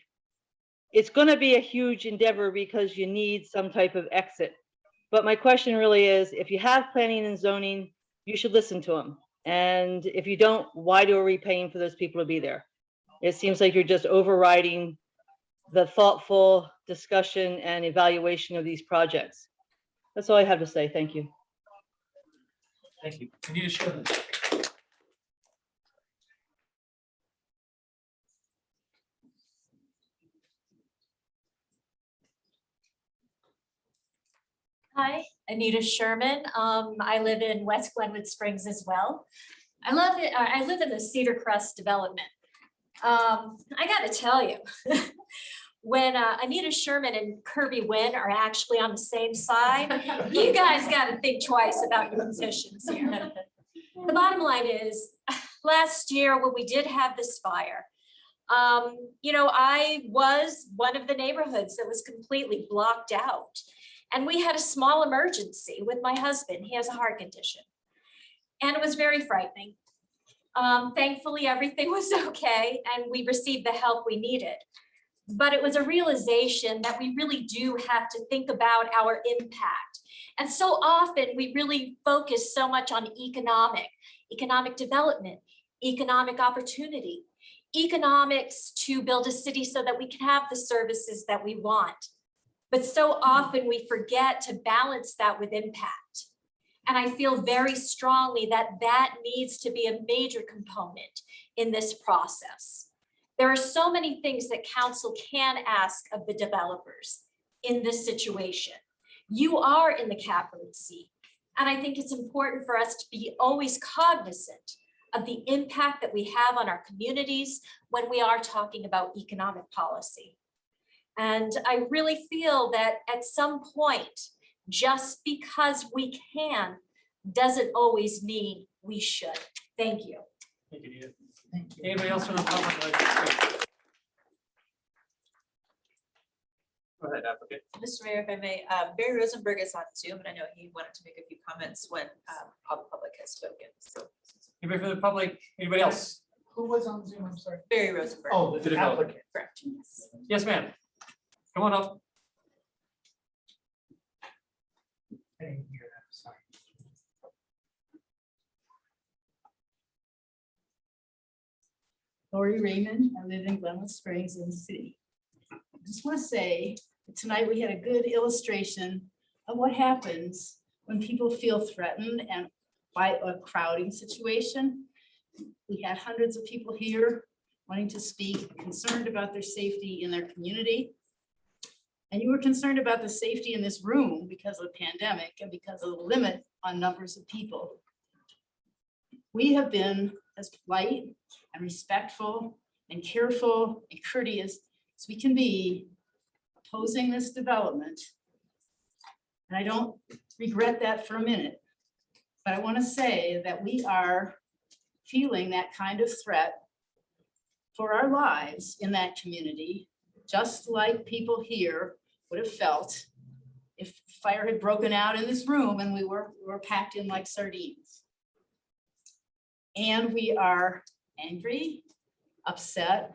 It's going to be a huge endeavor because you need some type of exit. But my question really is, if you have planning and zoning, you should listen to them. And if you don't, why are we paying for those people to be there? It seems like you're just overriding the thoughtful discussion and evaluation of these projects. That's all I have to say. Thank you. Thank you. Anita Sherman. Hi, Anita Sherman. I live in West Glenwood Springs as well. I love it. I live in the Cedar Crest development. I got to tell you, when Anita Sherman and Kirby Wynn are actually on the same side, you guys got to think twice about your positions here. The bottom line is, last year when we did have this fire, you know, I was one of the neighborhoods that was completely blocked out. And we had a small emergency with my husband. He has a heart condition. And it was very frightening. Thankfully, everything was okay and we received the help we needed. But it was a realization that we really do have to think about our impact. And so often we really focus so much on economic development, economic opportunity, economics to build a city so that we can have the services that we want. But so often we forget to balance that with impact. And I feel very strongly that that needs to be a major component in this process. There are so many things that council can ask of the developers in this situation. You are in the catbird seat. And I think it's important for us to be always cognizant of the impact that we have on our communities when we are talking about economic policy. And I really feel that at some point, just because we can doesn't always mean we should. Thank you. Thank you, Edith. Anybody else from the public like to speak? Go ahead, applicant. Mr. Mayor, if I may, Barry Rosenberg is on Zoom, and I know he wanted to make a few comments when all the public has spoken. So, Anybody from the public? Anybody else? Who was on Zoom? I'm sorry. Barry Rosenberg. Oh, the applicant. Correct. Yes, ma'am. Come on up. I didn't hear that, sorry. Lori Raymond, I live in Glenwood Springs in the city. I just want to say that tonight we had a good illustration of what happens when people feel threatened and by a crowding situation. We had hundreds of people here wanting to speak, concerned about their safety in their community. And you were concerned about the safety in this room because of the pandemic and because of the limit on numbers of people. We have been as polite and respectful and careful and courteous as we can be opposing this development. And I don't regret that for a minute, but I want to say that we are feeling that kind of threat for our lives in that community, just like people here would have felt if fire had broken out in this room and we were packed in like sardines. And we are angry, upset,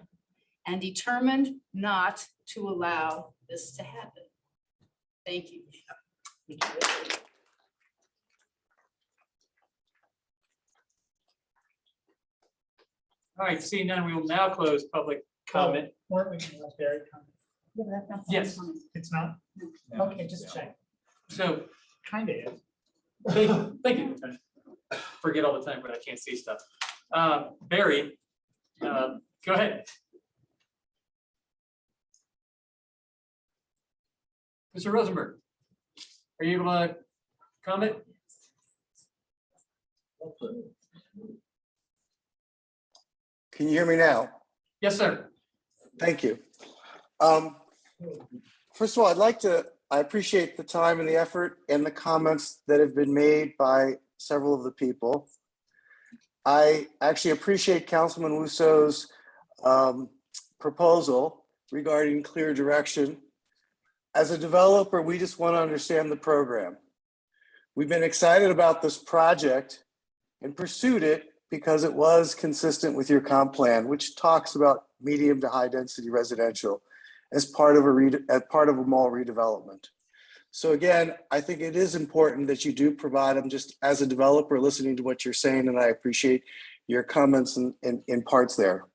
and determined not to allow this to happen. Thank you. All right, seeing none, we will now close public comment. Weren't we gonna let Barry comment? Yeah, but that's not Yes. public comment. It's not? No. Okay, just check. So, Kind of is. thank you. Forget all the time when I can't see stuff. Barry, go ahead. Mr. Rosenberg, are you able to comment? Can you hear me now? Yes, sir. Thank you. First of all, I appreciate the time and the effort and the comments that have been made by several of the people. I actually appreciate Councilman Wusso's proposal regarding clear direction. As a developer, we just want to understand the program. We've been excited about this project and pursued it because it was consistent with your comp plan, which talks about medium to high density residential as part of a mall redevelopment. So again, I think it is important that you do provide them. Just as a developer listening to what you're saying, and I appreciate your comments in parts there.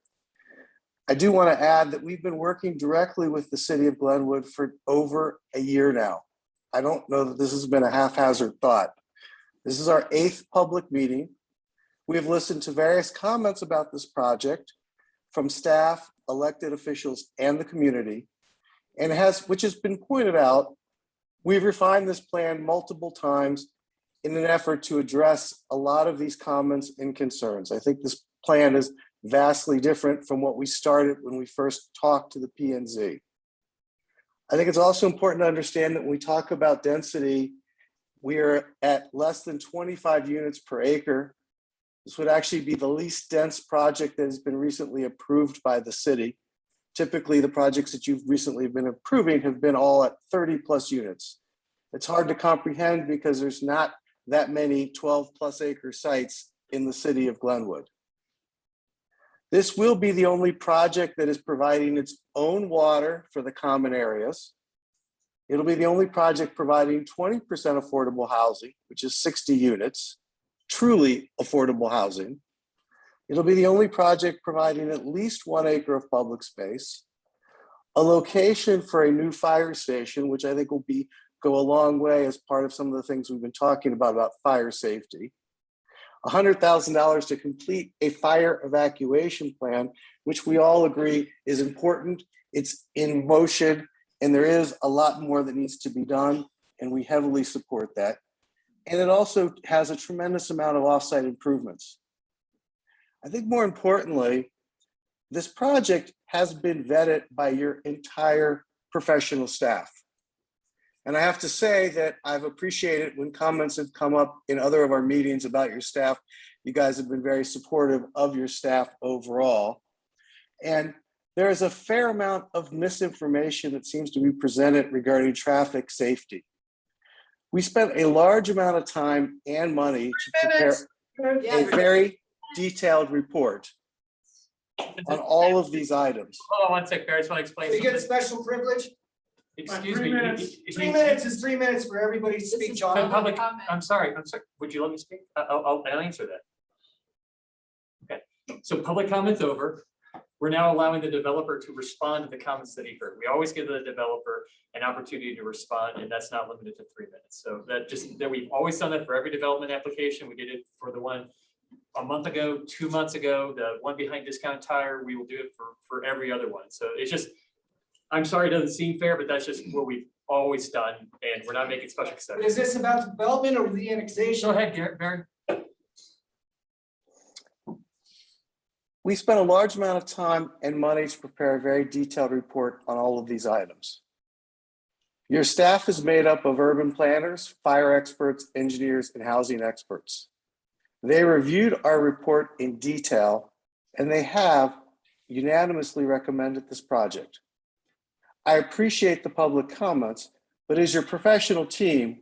I do want to add that we've been working directly with the city of Glenwood for over a year now. I don't know that this has been a haphazard thought. This is our 8th public meeting. We have listened to various comments about this project from staff, elected officials, and the community. And which has been pointed out, we've refined this plan multiple times in an effort to address a lot of these comments and concerns. I think this plan is vastly different from what we started when we first talked to the P&Z. I think it's also important to understand that when we talk about density, we are at less than 25 units per acre. This would actually be the least dense project that has been recently approved by the city. Typically, the projects that you've recently been approving have been all at 30 plus units. It's hard to comprehend because there's not that many 12 plus acre sites in the city of Glenwood. This will be the only project that is providing its own water for the common areas. It'll be the only project providing 20% affordable housing, which is 60 units, truly affordable housing. It'll be the only project providing at least 1 acre of public space, a location for a new fire station, which I think will go a long way as part of some of the things we've been talking about fire safety. $100,000 to complete a fire evacuation plan, which we all agree is important. It's in motion, and there is a lot more that needs to be done, and we heavily support that. And it also has a tremendous amount of offsite improvements. I think more importantly, this project has been vetted by your entire professional staff. And I have to say that I've appreciated when comments have come up in other of our meetings about your staff. You guys have been very supportive of your staff overall. And there is a fair amount of misinformation that seems to be presented regarding traffic safety. We spent a large amount of time and money to prepare a very detailed report on all of these items. Hold on one sec, Barry, I just want to explain. We get something. special privilege? Excuse me. 3 minutes is 3 minutes for everybody to speak, John. Public, I'm sorry. Would you let me speak? I'll answer that. Okay, so public comment's over. We're now allowing the developer to respond to the comments that he heard. We always give the developer an opportunity to respond, and that's not limited to 3 minutes. So that we've always done that for every development application. We did it for the one a month ago, 2 months ago, the one behind Discount Tire. We will do it for every other one. So it's just, I'm sorry, it doesn't seem fair, but that's just what we've always done, and we're not making special exceptions. Is this about development or the annexation? Go ahead, Garrett, Barry. We spent a large amount of time and money to prepare a very detailed report on all of these items. Your staff is made up of urban planners, fire experts, engineers, and housing experts. They reviewed our report in detail, and they have unanimously recommended this project. I appreciate the public comments, but as your professional team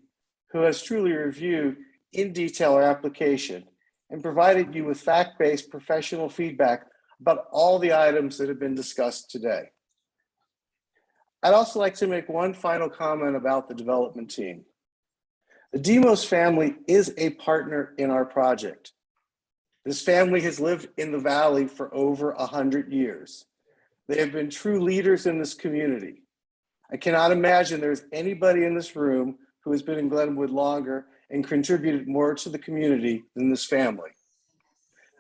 who has truly reviewed in detail our application and provided you with fact-based professional feedback about all the items that have been discussed today. I'd also like to make one final comment about the development team. The Demos family is a partner in our project. This family has lived in the Valley for over 100 years. They have been true leaders in this community. I cannot imagine there's anybody in this room who has been in Glenwood longer and contributed more to the community than this family.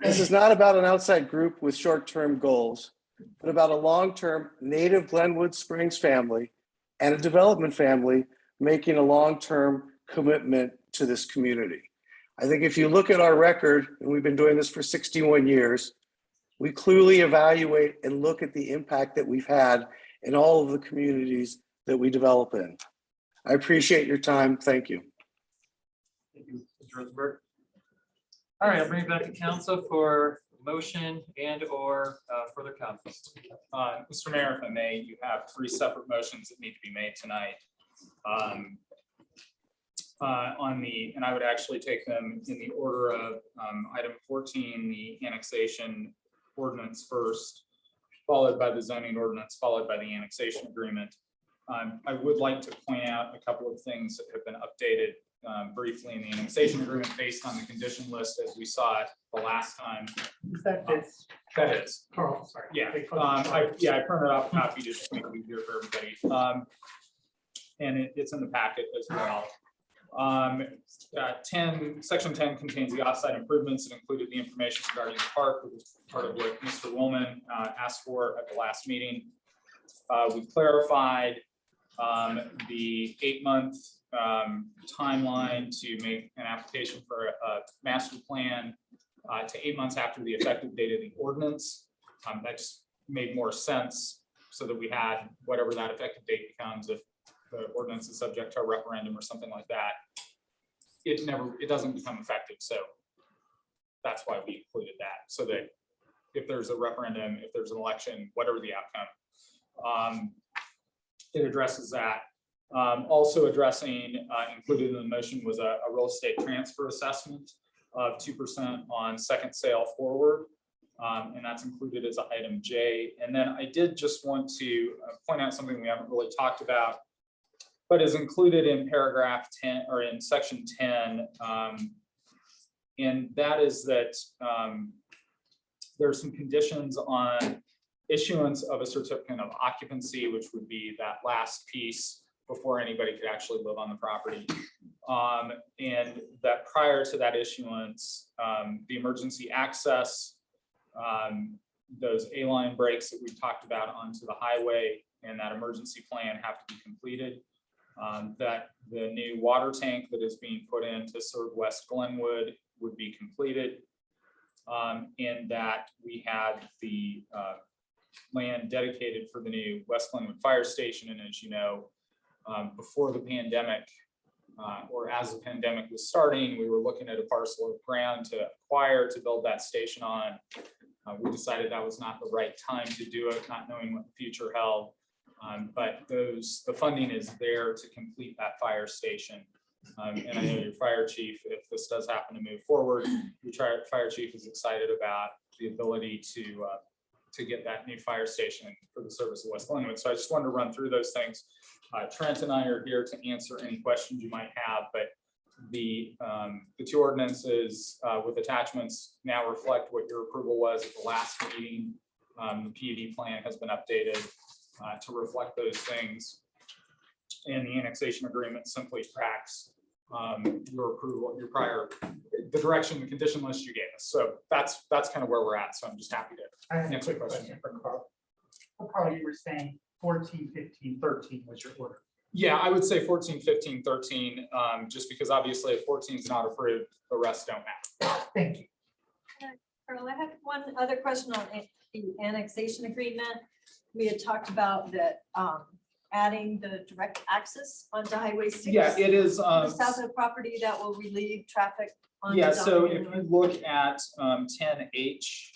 This is not about an outside group with short-term goals, but about a long-term native Glenwood Springs family and a development family making a long-term commitment to this community. I think if you look at our record, and we've been doing this for 61 years, we clearly evaluate and look at the impact that we've had in all of the communities that we develop in. I appreciate your time. Thank you. Thank you, Mr. Rosenberg. All right, I'll bring it back to council for motion and or further comments. Mr. Mayor, if I may, you have 3 separate motions that need to be made tonight. And I would actually take them in the order of item 14, the annexation ordinance first, followed by the zoning ordinance, followed by the annexation agreement. I would like to point out a couple of things that have been updated briefly in the annexation agreement based on the condition list as we saw it the last time. Is that this? That is. Carl, sorry. Yeah, I printed off a copy to just make it easier for everybody. And it's in the packet as well. Section 10 contains the offsite improvements and included the information regarding the park, which is part of what Mr. Woolman asked for at the last meeting. We clarified the 8-month timeline to make an application for a master plan to 8 months after the effective date of the ordinance. That just made more sense so that we had whatever that effective date becomes. If the ordinance is subject to a referendum or something like that, it doesn't become effective. So that's why we included that, so that if there's a referendum, if there's an election, whatever the outcome, it addresses that. Also addressing, included in the motion was a real estate transfer assessment of 2% on second sale forward. And that's included as item J. And then I did just want to point out something we haven't really talked about, but is included in paragraph 10 or in section 10. And that is that there's some conditions on issuance of a certificate of occupancy, which would be that last piece before anybody could actually live on the property. And that prior to that issuance, the emergency access, those A-line breaks that we've talked about onto the highway and that emergency plan have to be completed. That the new water tank that is being put in to serve West Glenwood would be completed. And that we had the land dedicated for the new West Glenwood Fire Station. And as you know, before the pandemic, or as the pandemic was starting, we were looking at a parcel of ground to acquire to build that station on. We decided that was not the right time to do it, not knowing what the future held. But the funding is there to complete that fire station. And I know your fire chief, if this does happen to move forward, your fire chief is excited about the ability to get that new fire station for the service of West Glenwood. So I just wanted to run through those things. Trent and I are here to answer any questions you might have, but the 2 ordinances with attachments now reflect what your approval was at the last meeting. The PUD plan has been updated to reflect those things. And the annexation agreement simply tracks your approval, the direction, the condition list you gave us. So that's kind of where we're at. So I'm just happy to answer the question. For Carl. Carl, you were saying 14, 15, 13 was your order. Yeah, I would say 14, 15, 13, just because obviously if 14 is not approved, the rest don't matter. Thank you. Carl, I have one other question on the annexation agreement. We had talked about that adding the direct access onto Highway 6. Yeah, it is. The south of the property that will relieve traffic. Yeah, so if you look at 10H,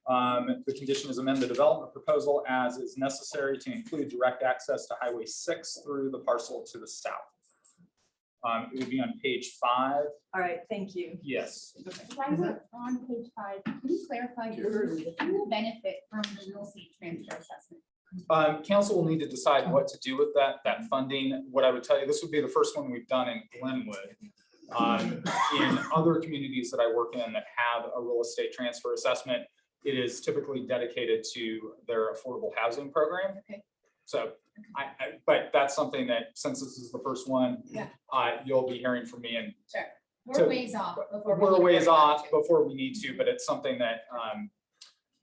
The condition is amend the development proposal as is necessary to include direct access to Highway 6 through the parcel to the south. It would be on page 5. All right, thank you. Yes. While we're on page 5, can you clarify who will benefit from the real estate transfer assessment? Council will need to decide what to do with that funding. What I would tell you, this would be the first one we've done in Glenwood. In other communities that I work in that have a real estate transfer assessment, it is typically dedicated to their affordable housing program. Okay. So but that's something that, since this is the first one, Yeah. You'll be hearing from me, and Sure. We're So, ways off before. we're a need to ways worry about off it. before we need to, but it's something that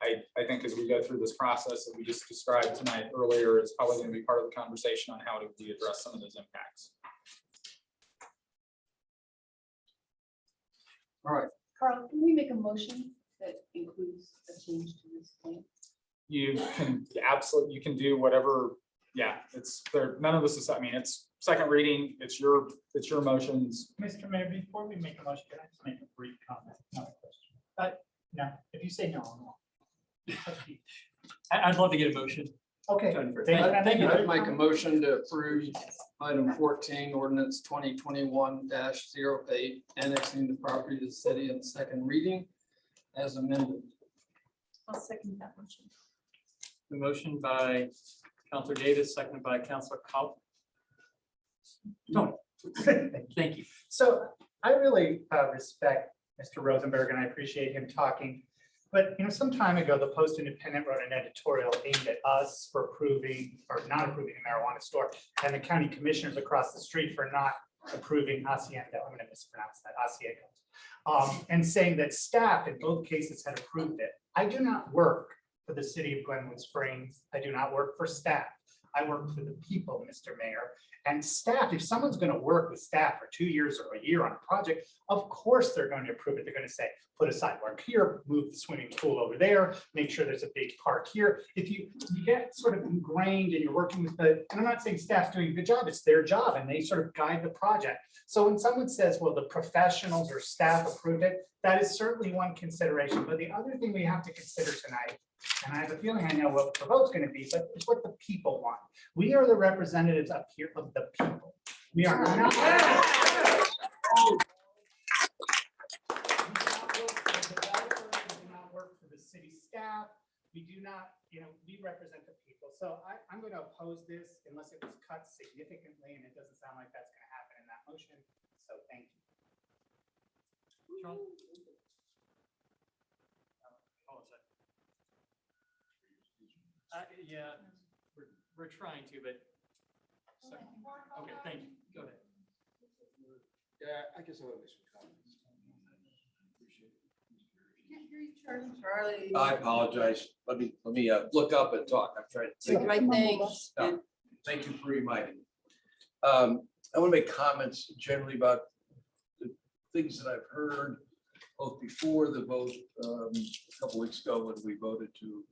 I think as we go through this process that we just described tonight earlier, is probably going to be part of the conversation on how do we address some of those impacts. All right. Carl, can we make a motion that includes a change to this plan? You can absolutely, you can do whatever. Yeah, it's there. None of this is, I mean, it's second reading. It's your motions. Mr. Mayor, before we make a motion, can I just make a brief comment, not a question? No, if you say no, no. I'd love to get a motion. Okay. Thank you. I'd make a motion to approve item 14, ordinance 2021-08, annexing the property to the city in second reading as amended. I'll second that motion. The motion by Counselor Davis, seconded by Counselor Cop. Tony, thank you. So I really respect Mr. Rosenberg, and I appreciate him talking. But, some time ago, the Post-Independent wrote an editorial aimed at us for approving or not approving a marijuana store, and the county commissioners across the street for not approving Hacienda. I'm going to mispronounce that, Hacienda. And saying that staff in both cases had approved it. I do not work for the city of Glenwood Springs. I do not work for staff. I work for the people, Mr. Mayor. And staff, if someone's going to work with staff for 2 years or a year on a project, of course they're going to approve it. They're going to say, put a sidewalk here, move the swimming pool over there, make sure there's a big park here. If you get sort of ingrained and you're working with and I'm not saying staff's doing a good job, it's their job and they sort of guide the project. So when someone says, well, the professionals or staff approved it, that is certainly one consideration. But the other thing we have to consider tonight, and I have a feeling I know what the vote's going to be, but it's what the people want. We are the representatives up here of the people. We are not. City staff, we do not, we represent the people. So I'm going to oppose this unless it was cut significantly, and it doesn't sound like that's going to happen in that motion. So thank you. Hold on a second. Yeah, we're trying to, but. Okay, thank you. Go ahead. Yeah, I guess I'll make some comments. Charlie. I apologize. Let me look up and talk. I'm trying to think. Right, thanks. Thank you for reminding me. I want to make comments generally about the things that I've heard both before the vote a couple weeks ago when we voted to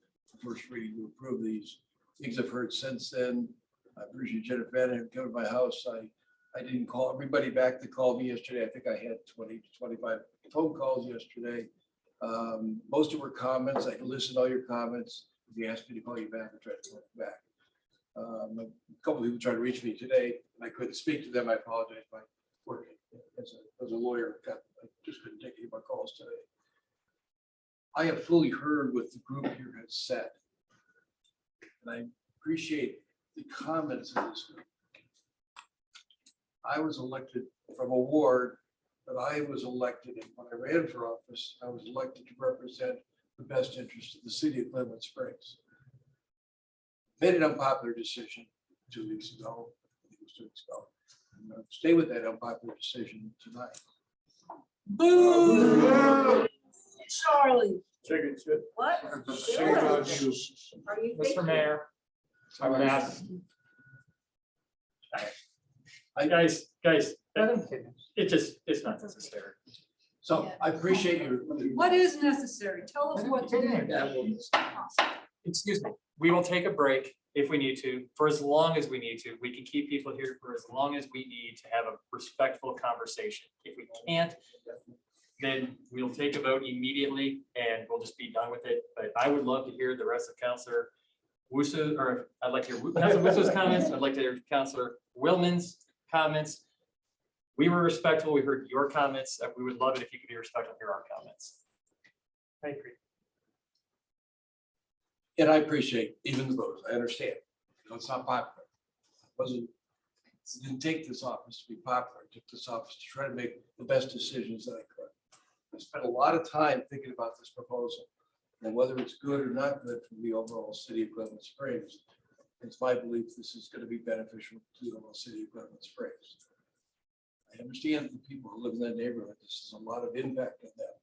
first reading to approve these. Things I've heard since then. I appreciate Jennifer Bannon coming to my house. I didn't call everybody back that called me yesterday. I think I had 20 to 25 phone calls yesterday. Most of her comments, I listened to all your comments. If you asked me to call you back, I tried to call you back. A couple of people tried to reach me today, and I couldn't speak to them. I apologize. My work as a lawyer, I just couldn't take any of my calls today. I have fully heard what the group here has said, and I appreciate the comments of this group. I was elected from a ward that I was elected in. When I ran for office, I was elected to represent the best interest of the city of Glenwood Springs. Made an unpopular decision 2 weeks ago. I think it was 2 weeks ago. I'm going to stay with that unpopular decision tonight. Boo! Charlie. Chicken shit. What? Are you Mr. Mayor, I'm gonna ask. Guys, it's not necessary. So I appreciate your. What is necessary? Tell us what to do. Excuse me, we will take a break if we need to, for as long as we need to. We can keep people here for as long as we need to have a respectful conversation. If we can't, then we'll take a vote immediately and we'll just be done with it. But I would love to hear the rest of Counselor Wusu, or I'd like to hear Counselor Wusu's comments. I'd like to hear Counselor Willman's comments. We were respectful. We heard your comments. We would love it if you could be respectful and hear our comments. I agree. And I appreciate even the votes. I understand. You know, it's not popular. Didn't take this office to be popular. I took this office to try to make the best decisions that I could. I spent a lot of time thinking about this proposal and whether it's good or not good for the overall city of Glenwood Springs. It's my belief this is going to be beneficial to the overall city of Glenwood Springs. I understand the people who live in that neighborhood. This is a lot of impact on them.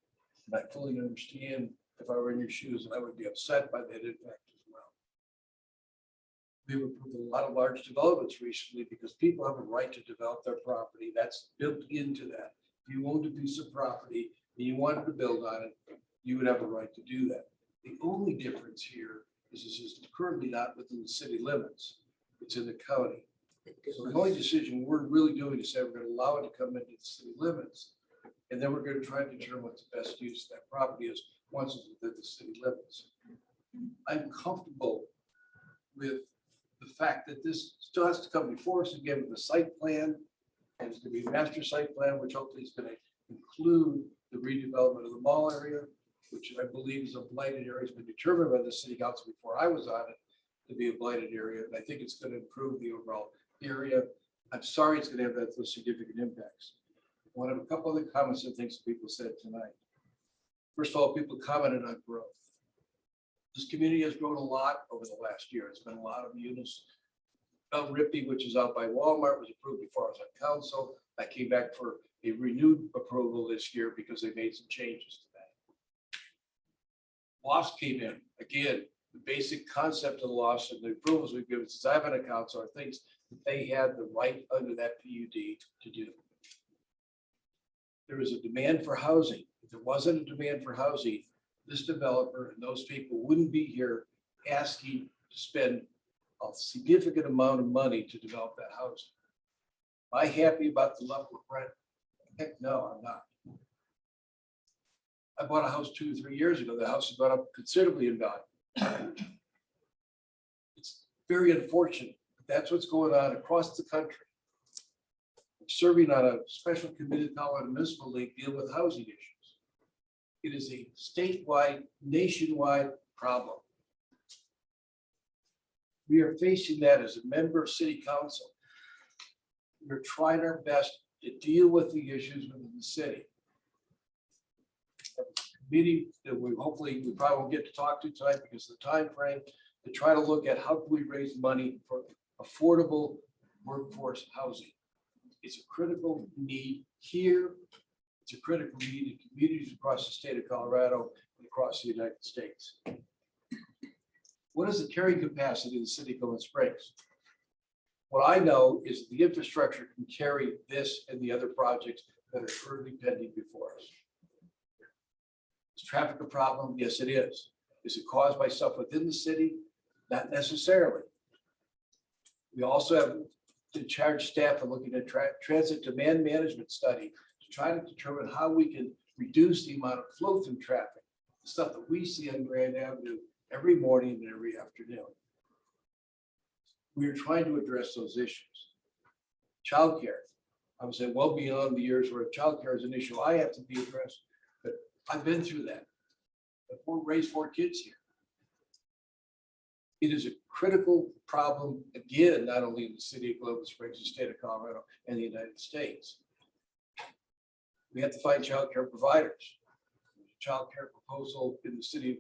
And I fully understand if I were in your shoes, and I would be upset by that impact as well. We've approved a lot of large developments recently because people have a right to develop their property. That's built into that. If you owned a piece of property and you wanted to build on it, you would have a right to do that. The only difference here is this is currently not within the city limits. It's in the county. So the only decision we're really doing is say we're going to allow it to come into the city limits. And then we're going to try to determine what the best use of that property is once it's within the city limits. I'm comfortable with the fact that this still has to come before us again with the site plan. And it's going to be a master site plan, which hopefully is going to include the redevelopment of the mall area, which I believe is a blighted area. It's been determined by the city council before I was on it to be a blighted area. And I think it's going to improve the overall area. I'm sorry it's going to have those significant impacts. I want to have a couple other comments and things people said tonight. First of all, people commented on growth. This community has grown a lot over the last year. It's been a lot of units. Mount Rippey, which is out by Walmart, was approved before I was on council. I came back for a renewed approval this year because they made some changes to that. Loss came in. Again, the basic concept of the loss and the approvals we've given since I've been a council are things that they had the right under that PUD to do. There is a demand for housing. If there wasn't a demand for housing, this developer and those people wouldn't be here asking to spend a significant amount of money to develop that housing. Am I happy about the level of rent? Heck no, I'm not. I bought a house 2 or 3 years ago. The house has gone up considerably in value. It's very unfortunate, but that's what's going on across the country. I'm serving on a special committee called the Municipal League deal with housing issues. It is a statewide, nationwide problem. We are facing that as a member of city council. We're trying our best to deal with the issues within the city. A committee that we probably won't get to talk to tonight because of the time frame, to try to look at how can we raise money for affordable workforce housing. It's a critical need here. It's a critical need in communities across the state of Colorado and across the United States. What is the carrying capacity of the city of Glenwood Springs? What I know is the infrastructure can carry this and the other projects that are currently pending before us. Is traffic a problem? Yes, it is. Is it caused by stuff within the city? Not necessarily. We also have to charge staff for looking at transit demand management study to try to determine how we can reduce the amount of flow through traffic, the stuff that we see on Grand Avenue every morning and every afternoon. We are trying to address those issues. Childcare. I would say well beyond the years where childcare is an issue I have to be addressed, but I've been through that. I've raised 4 kids here. It is a critical problem, again, not only in the city of Glenwood Springs, the state of Colorado, and the United States. We have to find childcare providers. There's a childcare proposal in the city,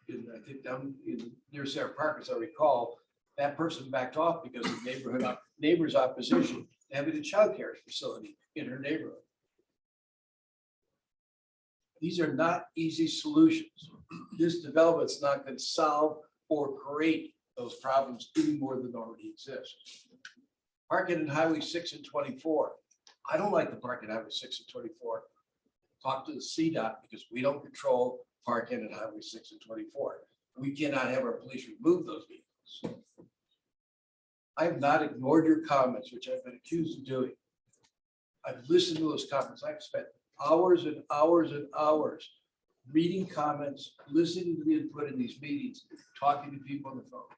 I think down near Sarah Park, as I recall. That person backed off because of neighbors' opposition to having a childcare facility in her neighborhood. These are not easy solutions. This development's not going to solve or create those problems any more than already exist. Parking in Highway 6 and 24. I don't like the parking on Highway 6 and 24. Talk to the CDOT because we don't control parking at Highway 6 and 24. We cannot have our police remove those vehicles. I have not ignored your comments, which I've been accused of doing. I've listened to those comments. I've spent hours and hours and hours reading comments, listening to the input in these meetings, talking to people on the phone.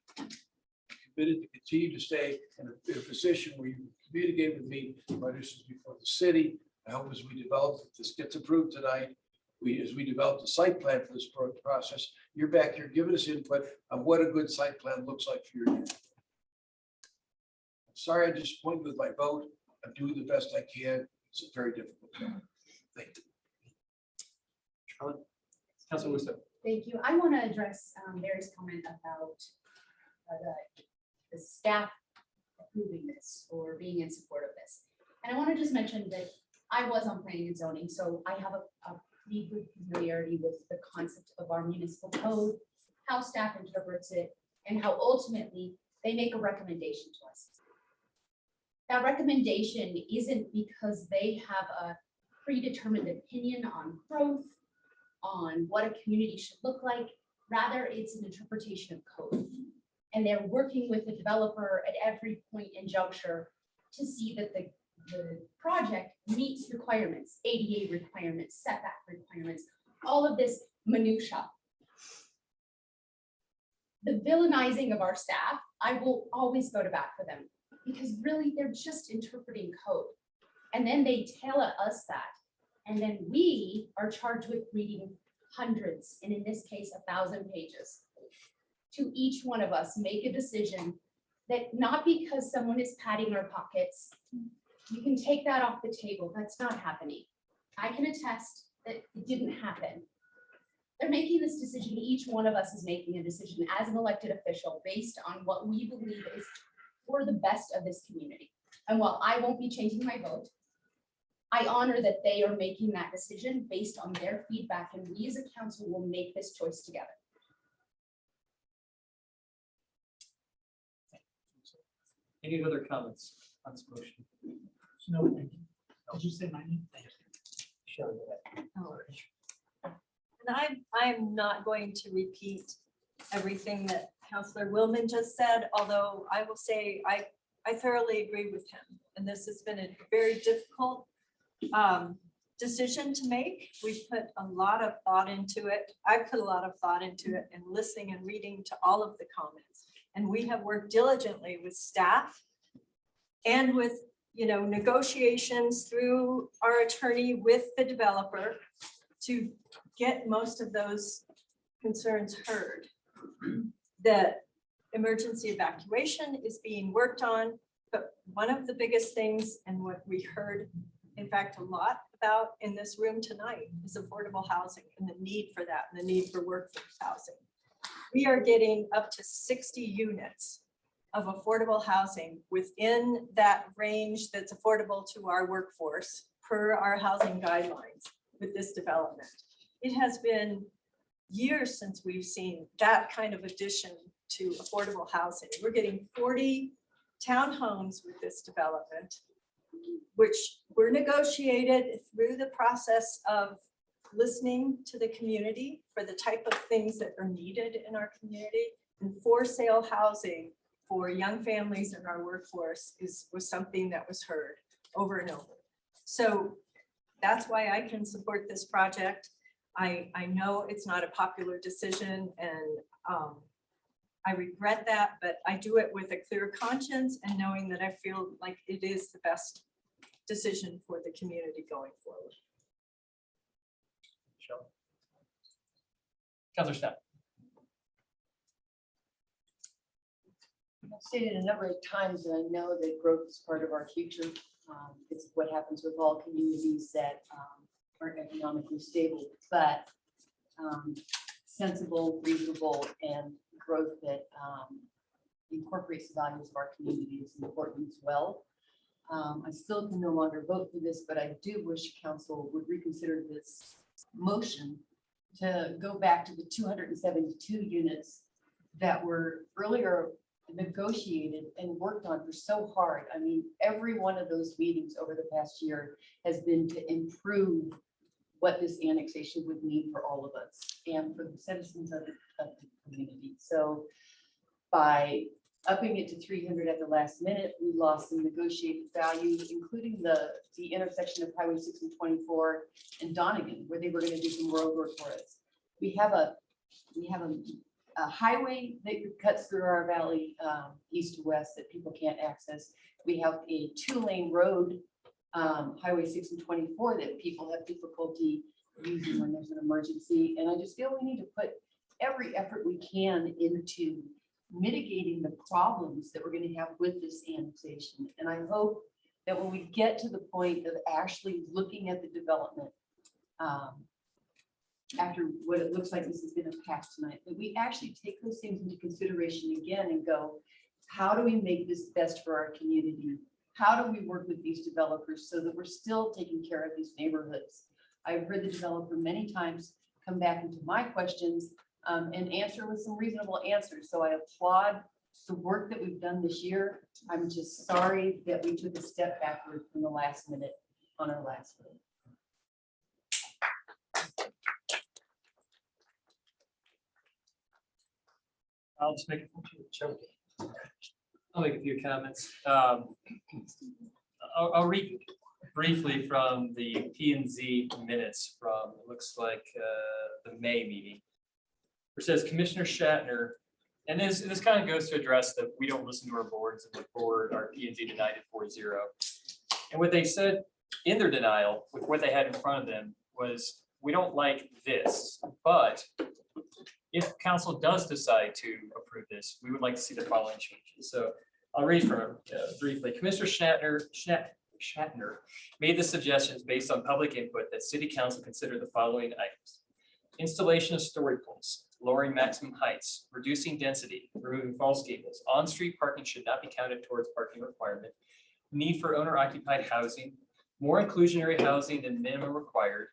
Committed to continue to stay in a position where you communicate with me about issues before the city. I hope as we develop, if this gets approved tonight, as we develop the site plan for this process, you're back here giving us input on what a good site plan looks like for your unit. I'm sorry I disappointed with my vote. I'm doing the best I can. It's a very difficult job. Thank you. Charlotte? Councilor Russo. Thank you. I want to address Mary's comment about the staff approving this or being in support of this. And I want to just mention that I was on planning and zoning, so I have a pretty good familiarity with the concept of our municipal code, how staff interprets it, and how ultimately they make a recommendation to us. That recommendation isn't because they have a predetermined opinion on growth, on what a community should look like. Rather, it's an interpretation of code. And they're working with the developer at every point and juncture to see that the project meets requirements, ADA requirements, setback requirements, all of this minutia. The villainizing of our staff, I will always go to bat for them because really they're just interpreting code. And then they tell us that. And then we are charged with reading hundreds, and in this case, 1,000 pages. To each one of us make a decision that not because someone is padding our pockets, you can take that off the table. That's not happening. I can attest that it didn't happen. They're making this decision. Each one of us is making a decision as an elected official based on what we believe is for the best of this community. And while I won't be changing my vote, I honor that they are making that decision based on their feedback, and we as a council will make this choice together. Any other comments on this motion? No, thank you. Did you say my name? And I'm not going to repeat everything that Councillor Willman just said, although I will say I thoroughly agree with him. And this has been a very difficult decision to make. We've put a lot of thought into it. I put a lot of thought into it and listening and reading to all of the comments. And we have worked diligently with staff and with, you know, negotiations through our attorney with the developer to get most of those concerns heard. The emergency evacuation is being worked on, but one of the biggest things and what we heard, in fact, a lot about in this room tonight is affordable housing and the need for that and the need for workforce housing. We are getting up to 60 units of affordable housing within that range that's affordable to our workforce per our housing guidelines with this development. It has been years since we've seen that kind of addition to affordable housing. We're getting 40 townhomes with this development, which were negotiated through the process of listening to the community for the type of things that are needed in our community. And for sale housing for young families in our workforce was something that was heard over and over. So that's why I can support this project. I know it's not a popular decision, and I regret that, but I do it with a clear conscience and knowing that I feel like it is the best decision for the community going forward. Councilor Stepp. I've stated a number of times that I know that growth is part of our future. It's what happens with all communities that aren't economically stable, but sensible, reasonable, and growth that incorporates the values of our community is important as well. I still can no longer vote for this, but I do wish council would reconsider this motion to go back to the 272 units that were earlier negotiated and worked on for so hard. I mean, every one of those meetings over the past year has been to improve what this annexation would mean for all of us and for the citizens of the community. So by upping it to 300 at the last minute. We lost some negotiated value, including the intersection of Highway 6 and 24 and Donegan, where they were going to do some road work for us. We have a highway that cuts through our valley east to west that people can't access. We have a 2-lane road, Highway 6 and 24, that people have difficulty using when there's an emergency. And I just feel we need to put every effort we can into mitigating the problems that we're going to have with this annexation. And I hope that when we get to the point of actually looking at the development, after what it looks like this is going to pass tonight, that we actually take those things into consideration again and go, how do we make this best for our community? How do we work with these developers so that we're still taking care of these neighborhoods? I've heard the developer many times come back into my questions and answer with some reasonable answers. So I applaud the work that we've done this year. I'm just sorry that we took a step backward from the last minute on our last vote. I'll just make a few comments. I'll read briefly from the P&Z minutes from, it looks like the May meeting. It says Commissioner Shatner, and this kind of goes to address that we don't listen to our boards, and the board, our P&Z denied it 4-0. And what they said in their denial with what they had in front of them was, we don't like this, but if council does decide to approve this, we would like to see the following changes. So I'll read from it briefly. Commissioner Shatner made the suggestions based on public input that city council consider the following items: installation of story poles, lowering maximum heights, reducing density, removing false gables, on-street parking should not be counted towards parking requirement, need for owner-occupied housing, more inclusionary housing than minimum required,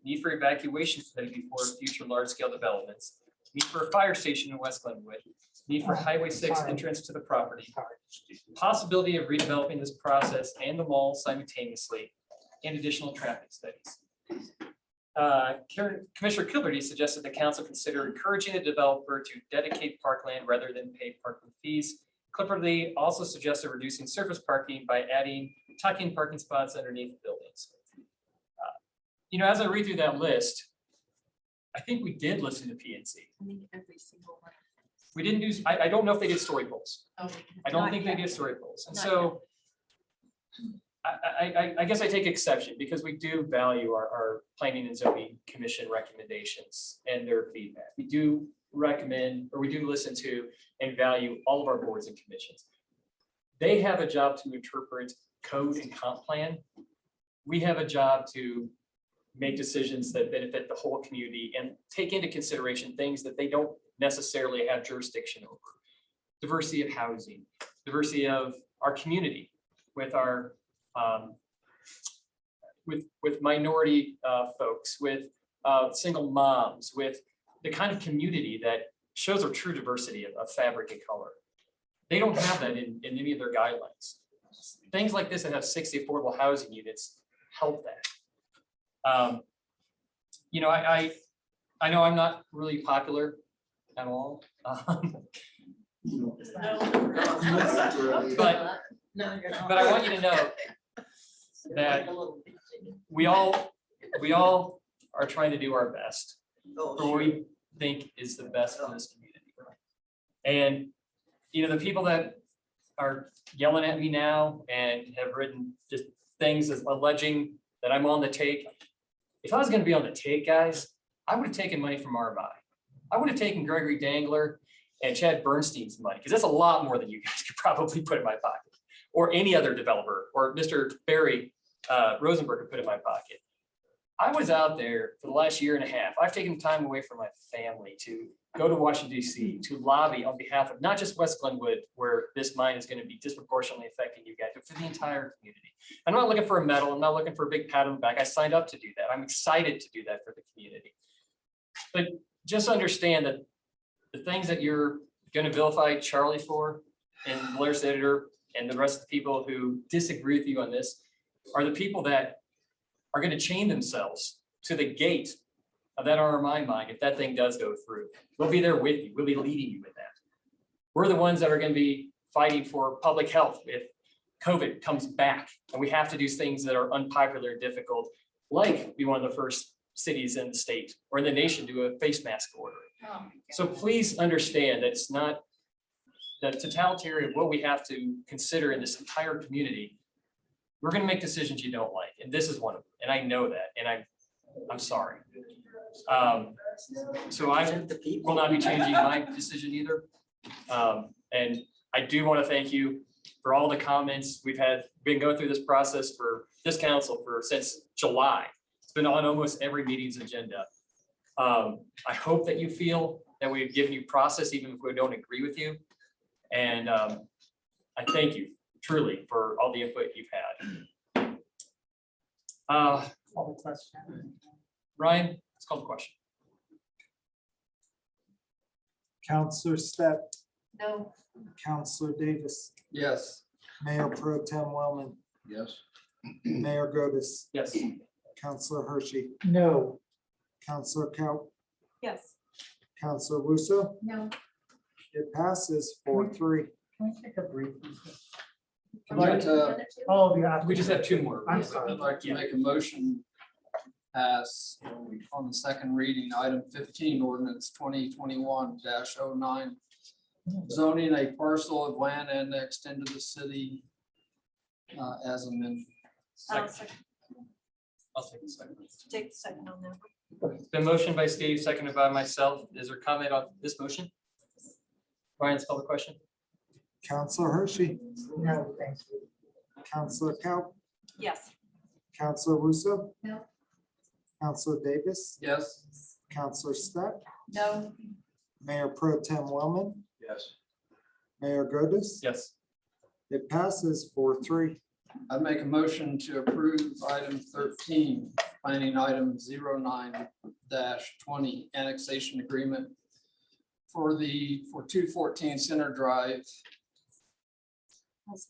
need for evacuation study before future large-scale developments, need for a fire station in West Glenwood, need for Highway 6 entrance to the property, possibility of redeveloping this process and the mall simultaneously, and additional traffic studies. Commissioner Kilberty suggested the council consider encouraging the developer to dedicate parkland rather than pay parking fees. Kilberty also suggested reducing surface parking by adding tuck-in parking spots underneath buildings. As I read through that list, I think we did listen to PNC. I think every single one. We didn't do, I don't know if they did story polls. Oh, I don't not think yet. they did story polls. And Not so I guess I take exception because we do value our planning and zoning commission recommendations and their feedback. We do recommend, or we do listen to and value all of our boards and commissions. They have a job to interpret code and comp plan. We have a job to make decisions that benefit the whole community and take into consideration things that they don't necessarily have jurisdiction over. Diversity of housing, diversity of our community with our with minority folks, with single moms, with the kind of community that shows a true diversity of fabric and color. They don't have that in any of their guidelines. Things like this that have 60 affordable housing units help that. I know I'm not really popular at all. But I want you to know that we all are trying to do our best for what we think is the best for this community. And the people that are yelling at me now and have written just things as alleging that I'm on the take. If I was going to be on the take, guys, I would have taken money from RMI. I would have taken Gregory Dangler and Chad Bernstein's money, because that's a lot more than you guys could probably put in my pocket, or any other developer, or Mr. Barry Rosenberg could put in my pocket. I was out there for the last year and a half. I've taken time away from my family to go to Washington, D.C., to lobby on behalf of not just West Glenwood, where this mine is going to be disproportionately affecting you guys, but for the entire community. I'm not looking for a medal. I'm not looking for a big pat on the back. I signed up to do that. I'm excited to do that for the community. But just understand that the things that you're going to vilify Charlie for, and Blair's editor, and the rest of the people who disagree with you on this, are the people that are going to chain themselves to the gate of that RMI mine if that thing does go through. We'll be there with you. We'll be leading you with that. We're the ones that are going to be fighting for public health if COVID comes back and we have to do things that are unpopular and difficult, like be one of the first cities in the state or in the nation to do a face mask order. So please understand that it's not the totality of what we have to consider in this entire community. We're going to make decisions you don't like, and this is one of them. And I know that, and I'm sorry. So I will not be changing my decision either. And I do want to thank you for all the comments. We've been going through this process for this council since July. It's been on almost every meeting's agenda. I hope that you feel that we've given you process, even if we don't agree with you. And I thank you truly for all the input you've had. Call the question. Ryan, let's call the question. Counselor Stepp, No. Counselor Davis, Yes. Mayor Pro Tem Wellman, Yes. Mayor Gobus, Yes. Counselor Hershey, No. Counselor Kaut, Yes. Counselor Russo. No. It passes 4-3. Can I take a brief? I'd like to, Oh, yeah. We just have two more. I'm sorry. I'd like to make a motion pass on the second reading, item 15, ordinance 2021-09, zoning a parcel of land annexed into the city as amended. I'll second- I'll take the second. Take the second on that. It's been motioned by Steve, seconded by myself. Is there comment on this motion? Ryan, let's call the question. Counselor Hershey, No, thank you. Counselor Kaut, Yes. Counselor Russo. No. Counselor Davis, Yes. Counselor Stepp, No. Mayor Pro Tem Wellman, Yes. Mayor Gobus. Yes. It passes 4-3. I'd make a motion to approve item 13, planning item 09-20, annexation agreement for 214 Center Drive.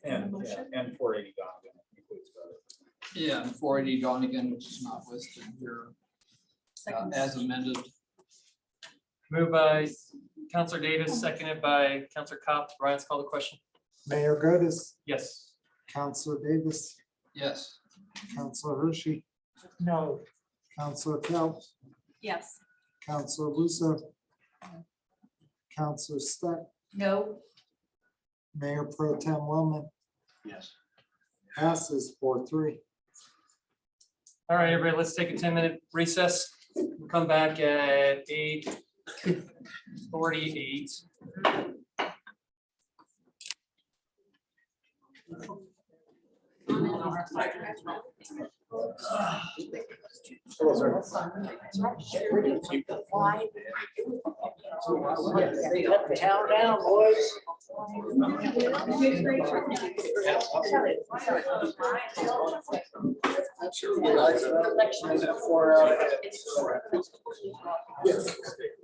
And 480 Donovan includes both. Yeah, and 480 Donegan, which is not listed here as amended. Moved by Counselor Davis, seconded by Counselor Copp. Ryan, let's call the question. Mayor Gobus, Yes. Counselor Davis, Yes. Counselor Hershey, No. Counselor Kaut, Yes. Counselor Russo, Counselor Stepp, No. Mayor Pro Tem Wellman, Yes. passes 4-3. All right, everybody, let's take a 10-minute recess. We'll come back at 8:48. Town down, boys.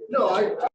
No, I.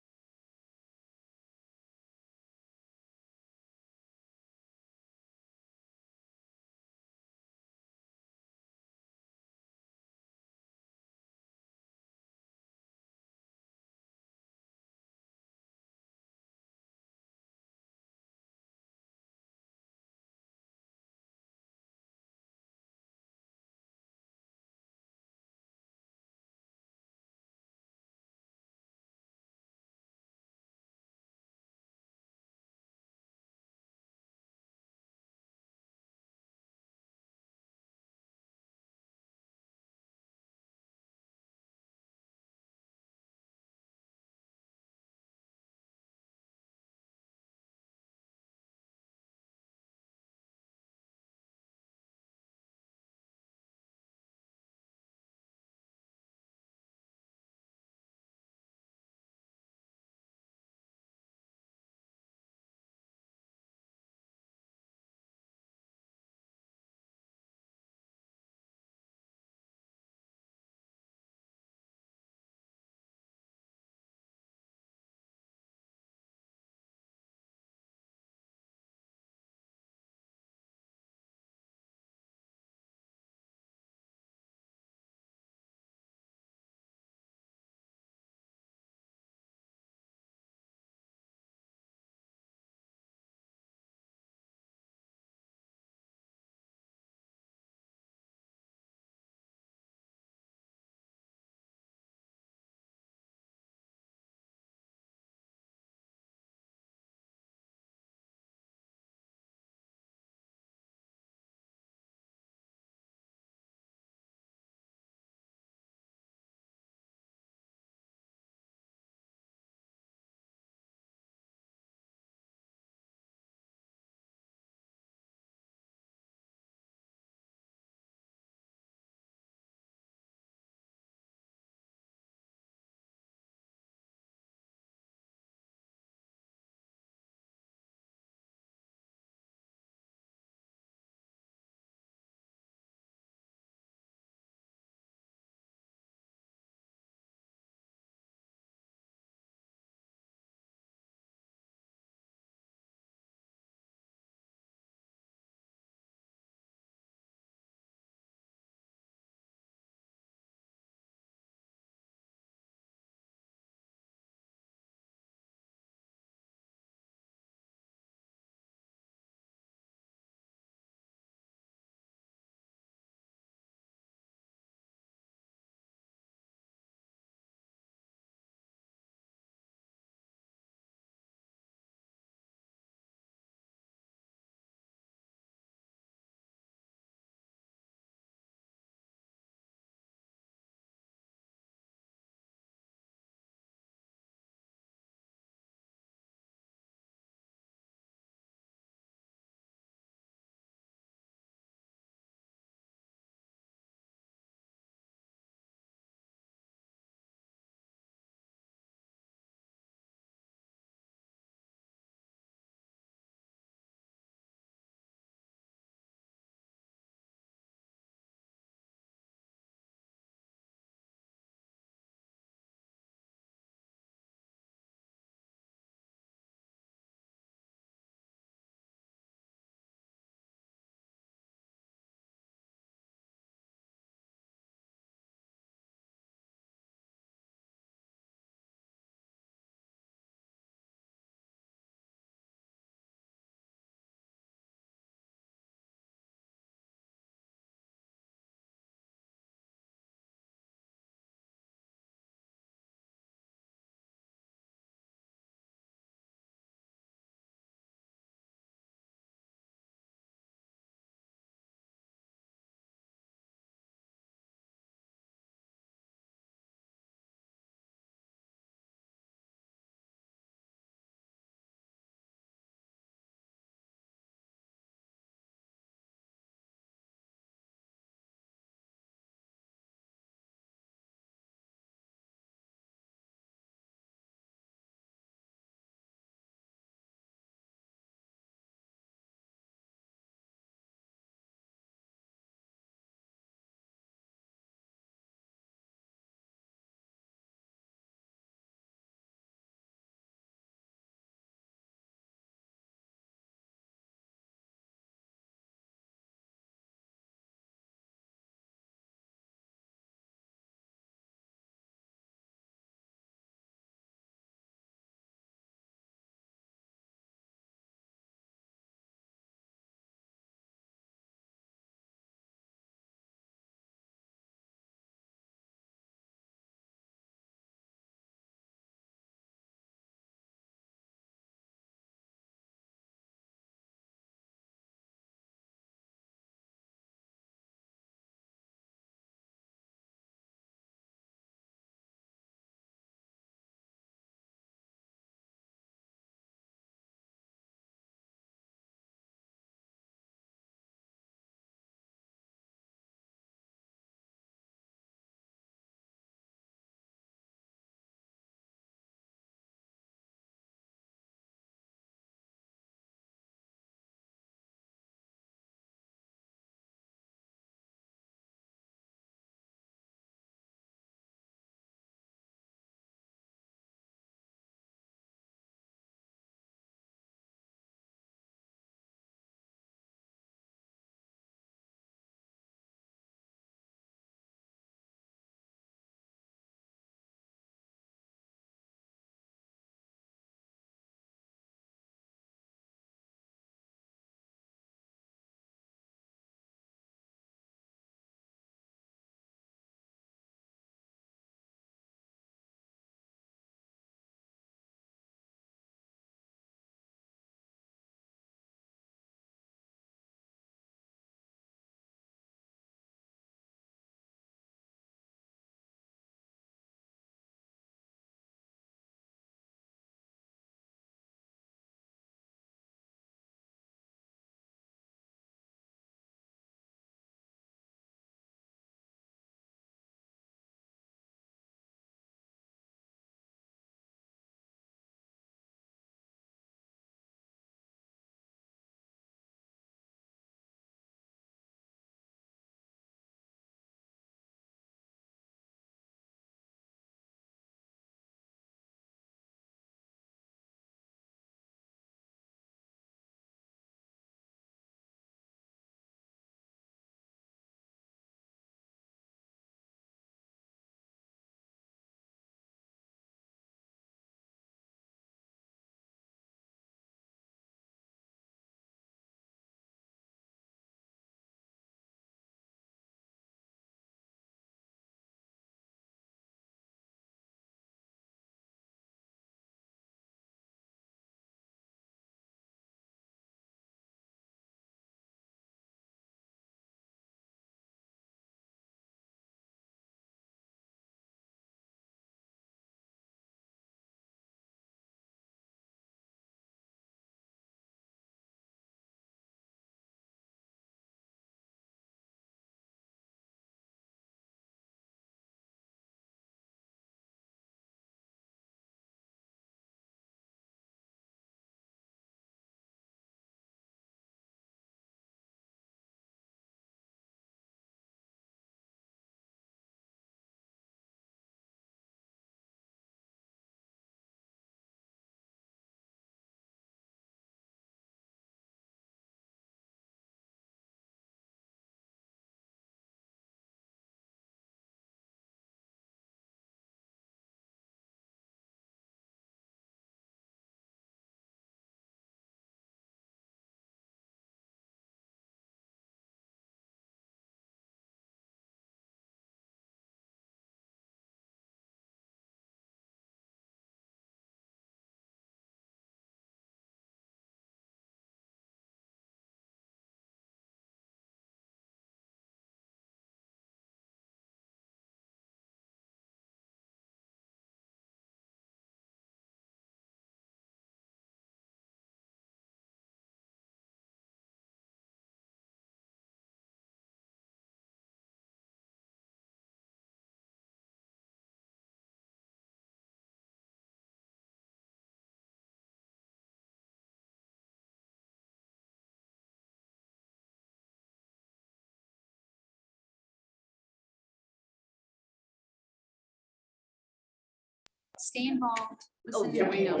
stay involved. Oh, listen, yeah, I know.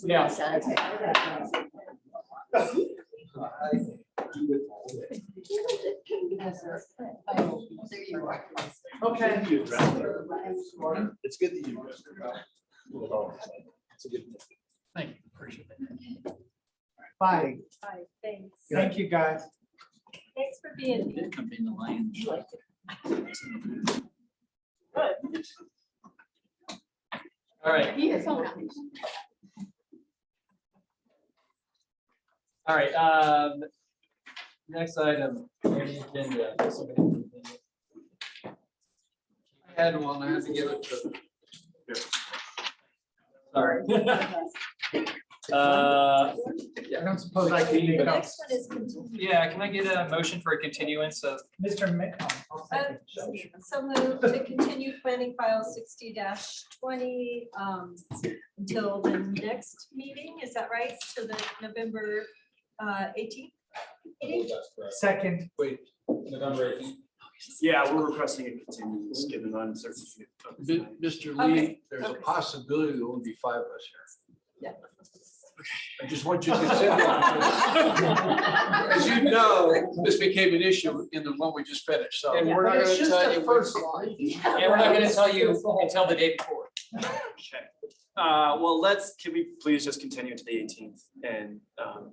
Yeah. There you are. Okay. It's good that you. It's a good. Thank you. Appreciate it. Bye. Hi, thanks. Thank you, guys. Thanks for being here. All right. He is home now. All right, next item, on the agenda. I had one, I had to give it to. Sorry. I don't suppose I can make The up. next one is continued. Yeah, can I get a motion for a continuance of, Mr. I'll second. So moved to continue planning file 60-20 until the next meeting, is that right? To the November 18th meeting? Second. Wait, November 18th. Yeah, we're requesting a continuance given uncertainty. Mr. Okay, Lee, there's a okay. possibility there will only be 5 of us here. Yeah. I just want you to consider that. As you know, this became an issue in the one we just finished, so. and we're not It's gonna just tell the you, first line. and we're not gonna tell you until the day before. Okay. Well, can we please just continue to the 18th and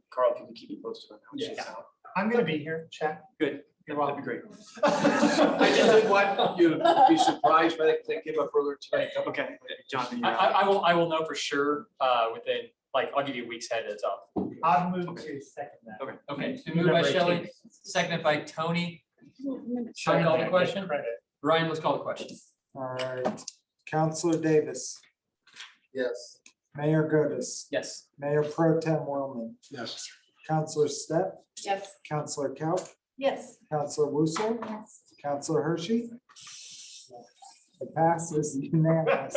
Carl, if you can keep me posted on how it shakes out. I'm gonna be here, Chad. Good. You're That'd welcome. be great. I just didn't want you to be surprised by that, they came up earlier tonight. Okay, Jonathan. I will know for sure, within, like, I'll give you a week's heads up. I'll move to second that. Okay. Okay, so moved by Shelley, seconded by Tony. Should I call the question? Ryan, let's call the question. All right. Counselor Davis, Yes. Mayor Godus, Yes. Mayor Pro Tem Wellman, Yes. Counselor Stepp, Yes. Counselor Couch, Yes. Counselor Wusso, Counselor Hershey. The pass is unanimous.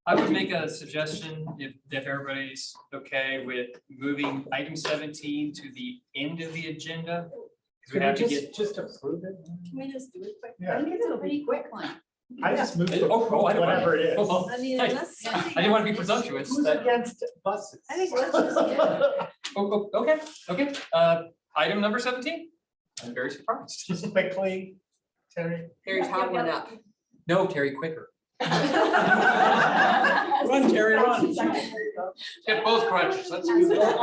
I would make a suggestion, if everybody's okay with moving item 17 to the end of the agenda. 'Cause we have to get. Just approve it. Can we just do it quick? Yeah. I think it's a pretty quick one. I just moved to Oh, approve I don't want- whatever it is. I mean, unless. I didn't want to be presumptuous. Who's that- against buses? I think let's just get it. Okay. Item number 17. I'm very surprised. Just quickly, Terry. Terry's hot one up. No, Terry, quicker. Run, Terry, run. Get both crunches, let's do I that.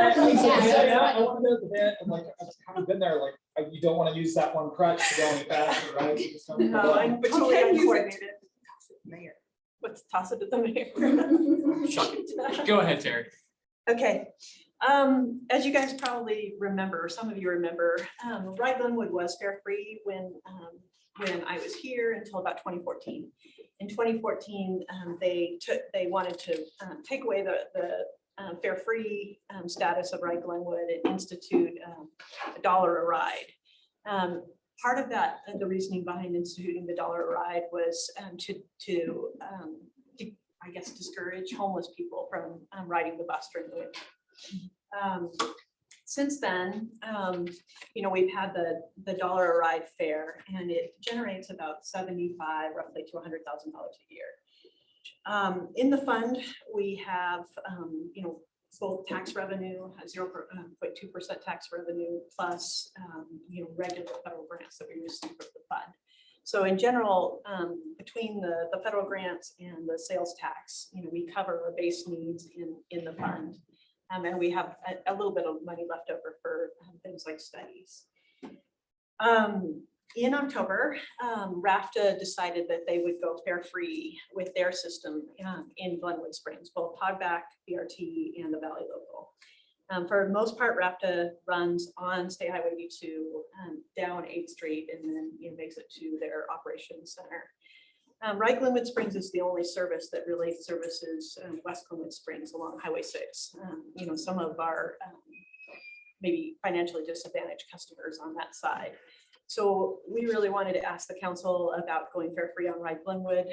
want to go to the bed, I'm like, I haven't been there, like, you don't want to use that one crutch to go any faster, right? You just don't- No, I'm But you totally can use it. uncoordinated. Mayor. Let's toss it at the mayor. Go ahead, Terry. Okay, as you guys probably remember, some of you remember, Ride Glenwood was fare free when I was here until about 2014. In 2014, they wanted to take away the fare free status of Ride Glenwood and institute $1 a ride. Part of that, the reasoning behind instituting the $1 a ride was to I guess, discourage homeless people from riding the bus during the winter. Since then, we've had the $1 a ride fare, and it generates about $75,000 roughly to $100,000 a year. In the fund, we have, both tax revenue, 0.2% tax revenue, plus, regular federal grants that we receive from the fund. So in general, between the federal grants and the sales tax, we cover our base needs in the fund. And we have a little bit of money left over for things like studies. In October, RAFTA decided that they would go fare free with their system in Glenwood Springs, both Hogback, BRT, and the Valley Local. For the most part, RAFTA runs on State Highway 82 down 8th Street and then makes it to their operations center. Right Glenwood Springs is the only service that really services West Glenwood Springs along Highway 6. Some of our maybe financially disadvantaged customers on that side. So we really wanted to ask the council about going fare free on Ride Glenwood,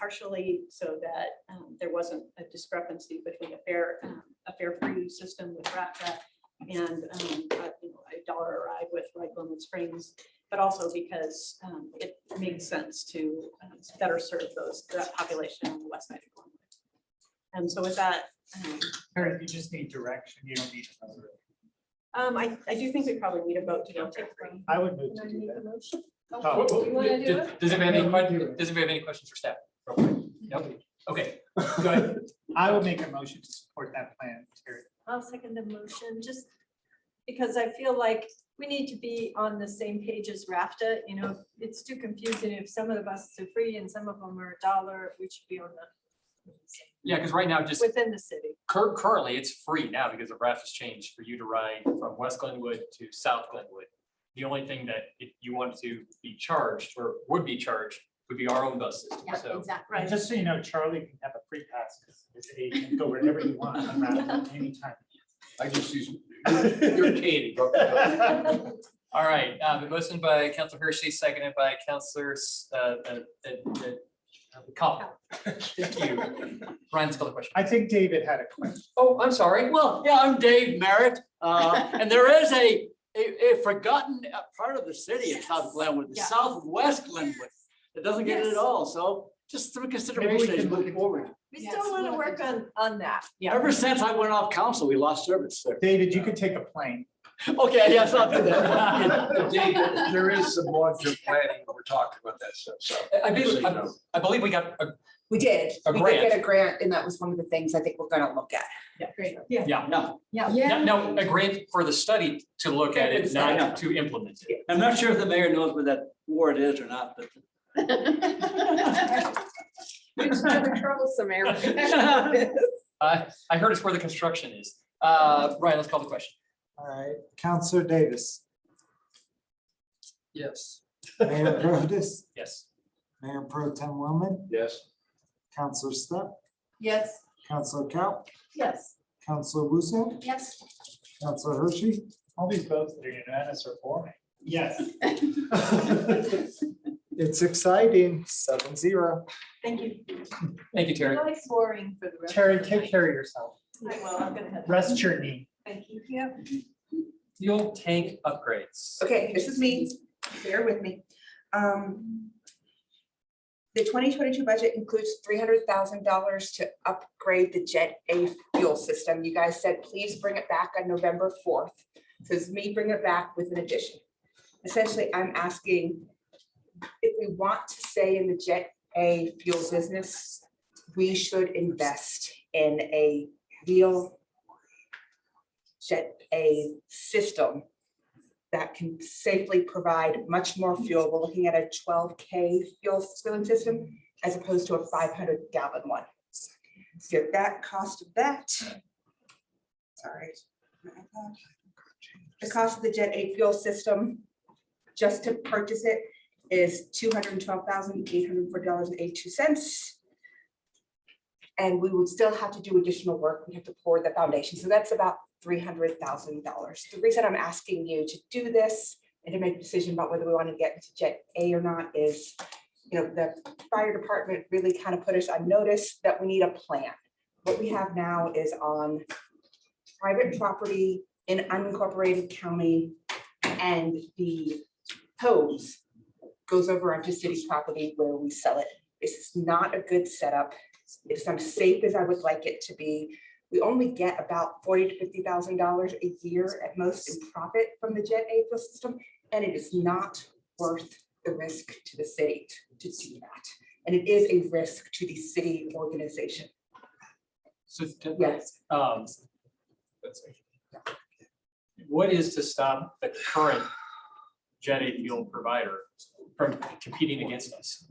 partially so that there wasn't a discrepancy between a fare free system with RAFTA and $1 a ride with Ride Glenwood Springs, but also because it makes sense to better serve that population on the west side of Glenwood. And so with that, Karen, you just need direction. You don't need another. I do think we probably need a vote to go take. I would move to do that. Whoa, whoa, You wanna do it? Does anybody have any No, you do questions? it. Does anybody have any questions for staff? Nope. Okay, go ahead. I will make a motion to support that plan, Terry. I'll second the motion, just because I feel like we need to be on the same page as RAFTA. You know, it's too confusing if some of the buses are free and some of them are $1. We should be on the Yeah, because right now, just within the city. currently, it's free now because the RAF has changed for you to ride from West Glenwood to South Glenwood. The only thing that if you want to be charged or would be charged would be our own bus system. Yeah, So exactly. And just so you know, Charlie can have a free pass because he can go wherever you want around anytime. I just use, you're kidding. all right, the motion by Councilor Hershey, seconded by Councilor Cop. Thank you. Ryan's got a question. I think David had a question. Oh, I'm sorry. Well, yeah, I'm Dave Merritt. And there is a forgotten part of the city of South Glenwood, the southwest Glenwood. It doesn't get it at all. So just some consideration as we move forward. We still want to work on that. Ever since I went off council, we lost service there. David, you could take a plane. Okay, yes, I'll do that. Dave, there is some long-term planning, we're talking about that stuff, so. I believe we got a We did. A We did grant. get a grant, and that was one of the things I think we're gonna look at. Yeah, great. Yeah. No, No, a grant for the study to look at it, not to implement it. I'm not sure if the mayor knows where that ward is or not, but. It's rather troublesome area. I heard it's where the construction is. Ryan, let's call the question. All right, Counselor Davis, Yes. Mayor Protus, Yes. Mayor Pro Tem Wellman, Yes. Counselor Stepp, Yes. Counselor Cal, Yes. Counselor Russo, Yes. Counselor Hershey. All these votes that are unanimous are for me. Yes. It's exciting, 7-0. Thank you. Thank you, Terry. Really boring for the rest. Terry, of the take night. care of yourself. I will, I'm gonna head. Rest your knee. Thank you. Yeah. Fuel tank upgrades. Okay, this is me. Bear with me. The 2022 budget includes $300,000 to upgrade the Jet A fuel system. You guys said, please bring it back on November 4th. So it's me bring it back with an addition. Essentially, I'm asking if we want to stay in the Jet A fuel business, we should invest in a real Jet A system that can safely provide much more fuel. We're looking at a 12K fuel filling system as opposed to a 500-gallon one. So that cost of that. Sorry. The cost of the Jet A fuel system, just to purchase it, is $212,804.82. And we would still have to do additional work. We have to pour the foundation. So that's about $300,000. The reason I'm asking you to do this and to make a decision about whether we want to get into Jet A or not is, you know, the fire department really kind of put us on notice that we need a plan. What we have now is on private property in unincorporated county, and the hose goes over onto city property where we sell it. This is not a good setup. It's not as safe as I would like it to be. We only get about $40,000 to $50,000 a year at most in profit from the Jet A fuel system, and it is not worth the risk to the city to do that. And it is a risk to the city organization. So, Yes. what is to stop the current Jet A fuel provider from competing against us?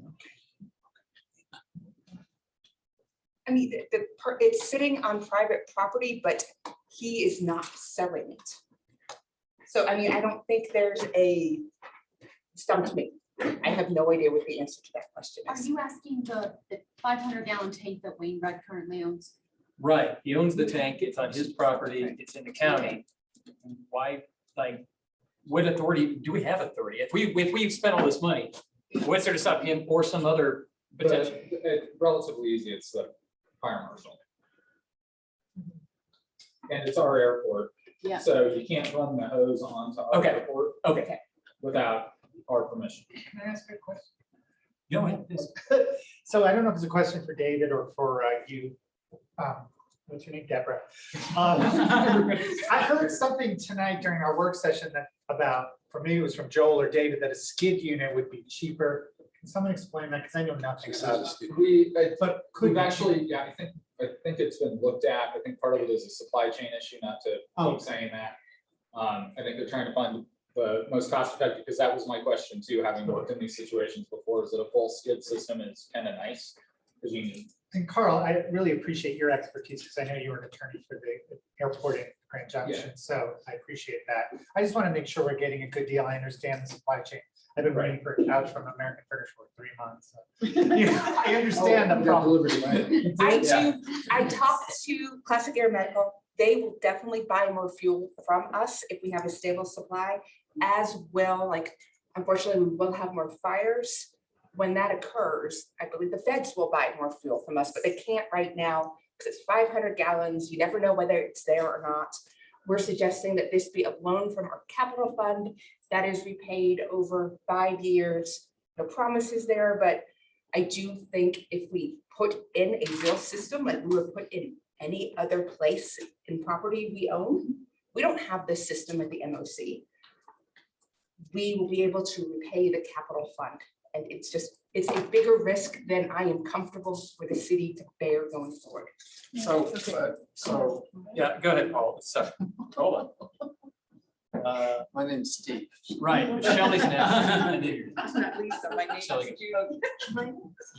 I mean, it's sitting on private property, but he is not selling it. So, I mean, I don't think there's a stumped me. I have no idea what the answer to that question Are is. you asking the 500-gallon tank that Wayne Red currently owns? Right, he owns the tank, it's on his property, it's in the county. Why, like, what authority, do we have authority? If we spent all this money, what's there to stop him or some other potential? It's relatively easy. It's the fire marshal. And it's our airport. Yeah. So you can't run the hose onto our Okay. airport Okay. without our permission. Can I ask a question? Go ahead. So I don't know if it's a question for David or for you. What's your name, Deborah? I heard something tonight during our work session that about, for me, it was from Joel or David, that a skid unit would be cheaper. Can someone explain that? Because I know nothing about it. But could We've actually, yeah, I think it's been looked at. I think part of it is a supply chain issue, not to keep saying that. I think they're trying to find the most cost effective, because that was my question too, having worked in these situations before, is that a full skid system is kind of nice. Because you need. And Carl, I really appreciate your expertise because I know you were an attorney for the airport in Grand Junction. So I appreciate that. I just want to make sure we're getting a good deal. I understand the supply chain. I've been waiting for a couch from American Furniture for 3 months. So. Yeah, I understand the problem. I talked to Classic Air Medical. They will definitely buy more fuel from us if we have a stable supply, as well. Like, unfortunately, we will have more fires. When that occurs, I believe the feds will buy more fuel from us, but they can't right now because it's 500 gallons. You never know whether it's there or not. We're suggesting that this be a loan from our capital fund that is repaid over 5 years. No promises there, but I do think if we put in a real system like we would put in any other place in property we own, we don't have this system at the MOC. We will be able to repay the capital fund. And it's a bigger risk than I am comfortable for the city to bear going forward. So, yeah, go ahead, Paul. So, hold on. My name's Steve. Right, Shelley's next. That's not Lisa, my name Shelley. is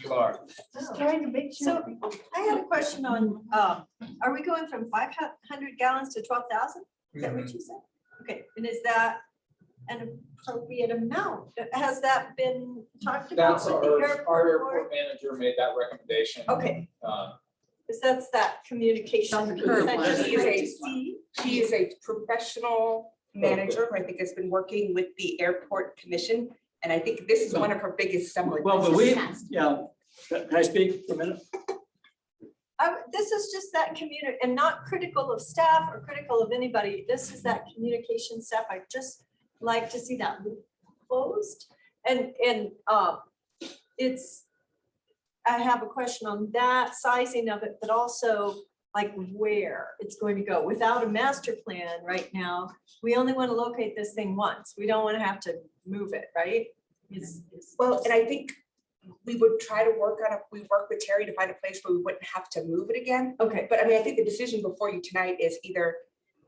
You are. Just trying to make sure. So I had a question on, are we going from 500 gallons to 12,000? Is that what you said? Okay, and is that an appropriate amount? Has that been talked about? That's with the our airport manager made that recommendation. Okay. Because that's that communication. She is a professional manager who I think has been working with the airport commission. And I think this is one of her biggest selling. Well, but can I speak for a minute? This is just that community, and not critical of staff or critical of anybody. This is that communication staff. I just like to see that loop closed. And it's, I have a question on that sizing of it, but also like where it's going to go. Without a master plan right now, we only want to locate this thing once. We don't want to have to move it, right? Well, and I think we would try to work on it. We work with Terry to find a place where we wouldn't have to move it again. Okay. But I mean, I think the decision before you tonight is either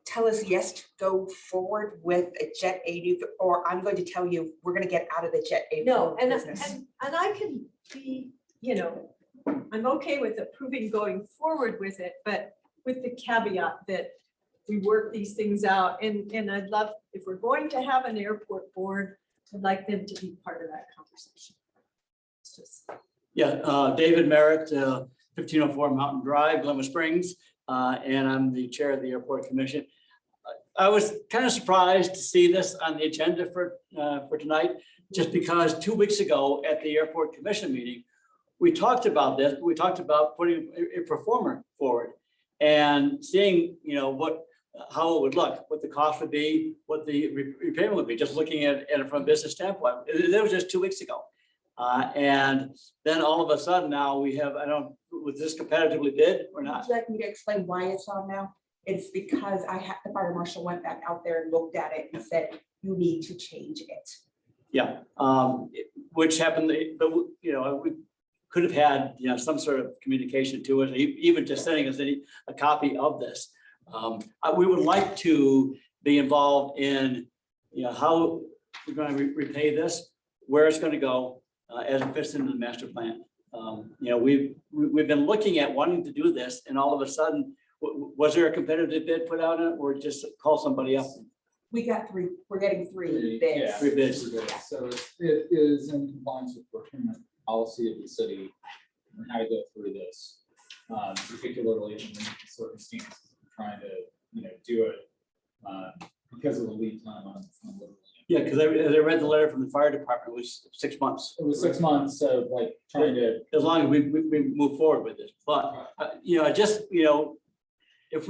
tell us yes to go forward with a Jet A, or I'm going to tell you we're going to get out of the Jet A business. And I can be, I'm okay with approving going forward with it, but with the caveat that we work these things out. And I'd love, if we're going to have an airport board, I'd like them to be part of that conversation. It's just. Yeah, David Merritt, 1504 Mountain Drive, Glenwood Springs, and I'm the chair of the Airport Commission. I was kind of surprised to see this on the agenda for tonight, just because 2 weeks ago at the Airport Commission meeting, we talked about this. We talked about putting a performer forward and seeing, how it would look, what the cost would be, what the repayment would be, just looking at it from a business standpoint. It was just 2 weeks ago. And then all of a sudden now we have, was this competitively bid or not? Would you like me to explain why it's on now? It's because the fire marshal went back out there and looked at it and said, you need to change it. Yeah, which happened, but we could have had, some sort of communication to us, even just sending us a copy of this. We would like to be involved in, how we're going to repay this, where it's going to go, as it fits into the master plan. We've been looking at wanting to do this, and all of a sudden, was there a competitive bid put out on it, or just call somebody up? We got 3. We're getting 3 bids. Yeah, 3 bids. So it is in compliance with procurement policy of the city and how to go through this, particularly in the circumstances of trying to, do it because of the lead time on Yeah, because I read the letter from the fire department, it was 6 months. It was 6 months of trying to. As long as we move forward with this, but if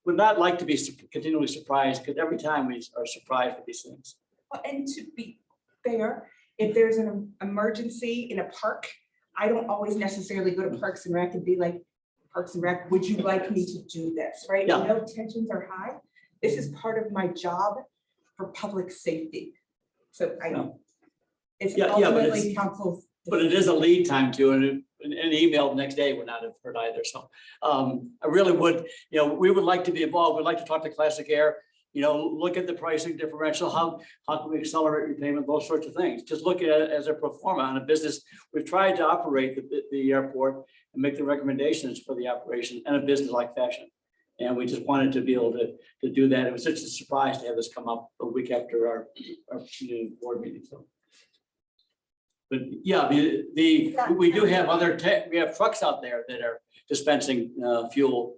would not like to be continually surprised, because every time we are surprised with these things. And to be fair, if there's an emergency in a park, I don't always necessarily go to Parks and Rec and be like, Parks and Rec, would you like me to do this, right? Yeah. I know tensions are high. This is part of my job for public safety. So Yeah. it's Yeah, but ultimately council's. But it is a lead time too, and an email the next day would not have heard either. So I really would, we would like to be involved. We'd like to talk to Classic Air, look at the pricing differential, how can we accelerate repayment, those sorts of things. Just look at it as a pro forma on a business. We've tried to operate the airport and make the recommendations for the operation in a business-like fashion. And we just wanted to be able to do that. It was such a surprise to have this come up a week after our board meeting. So. But yeah, we do have we have trucks out there that are dispensing fuel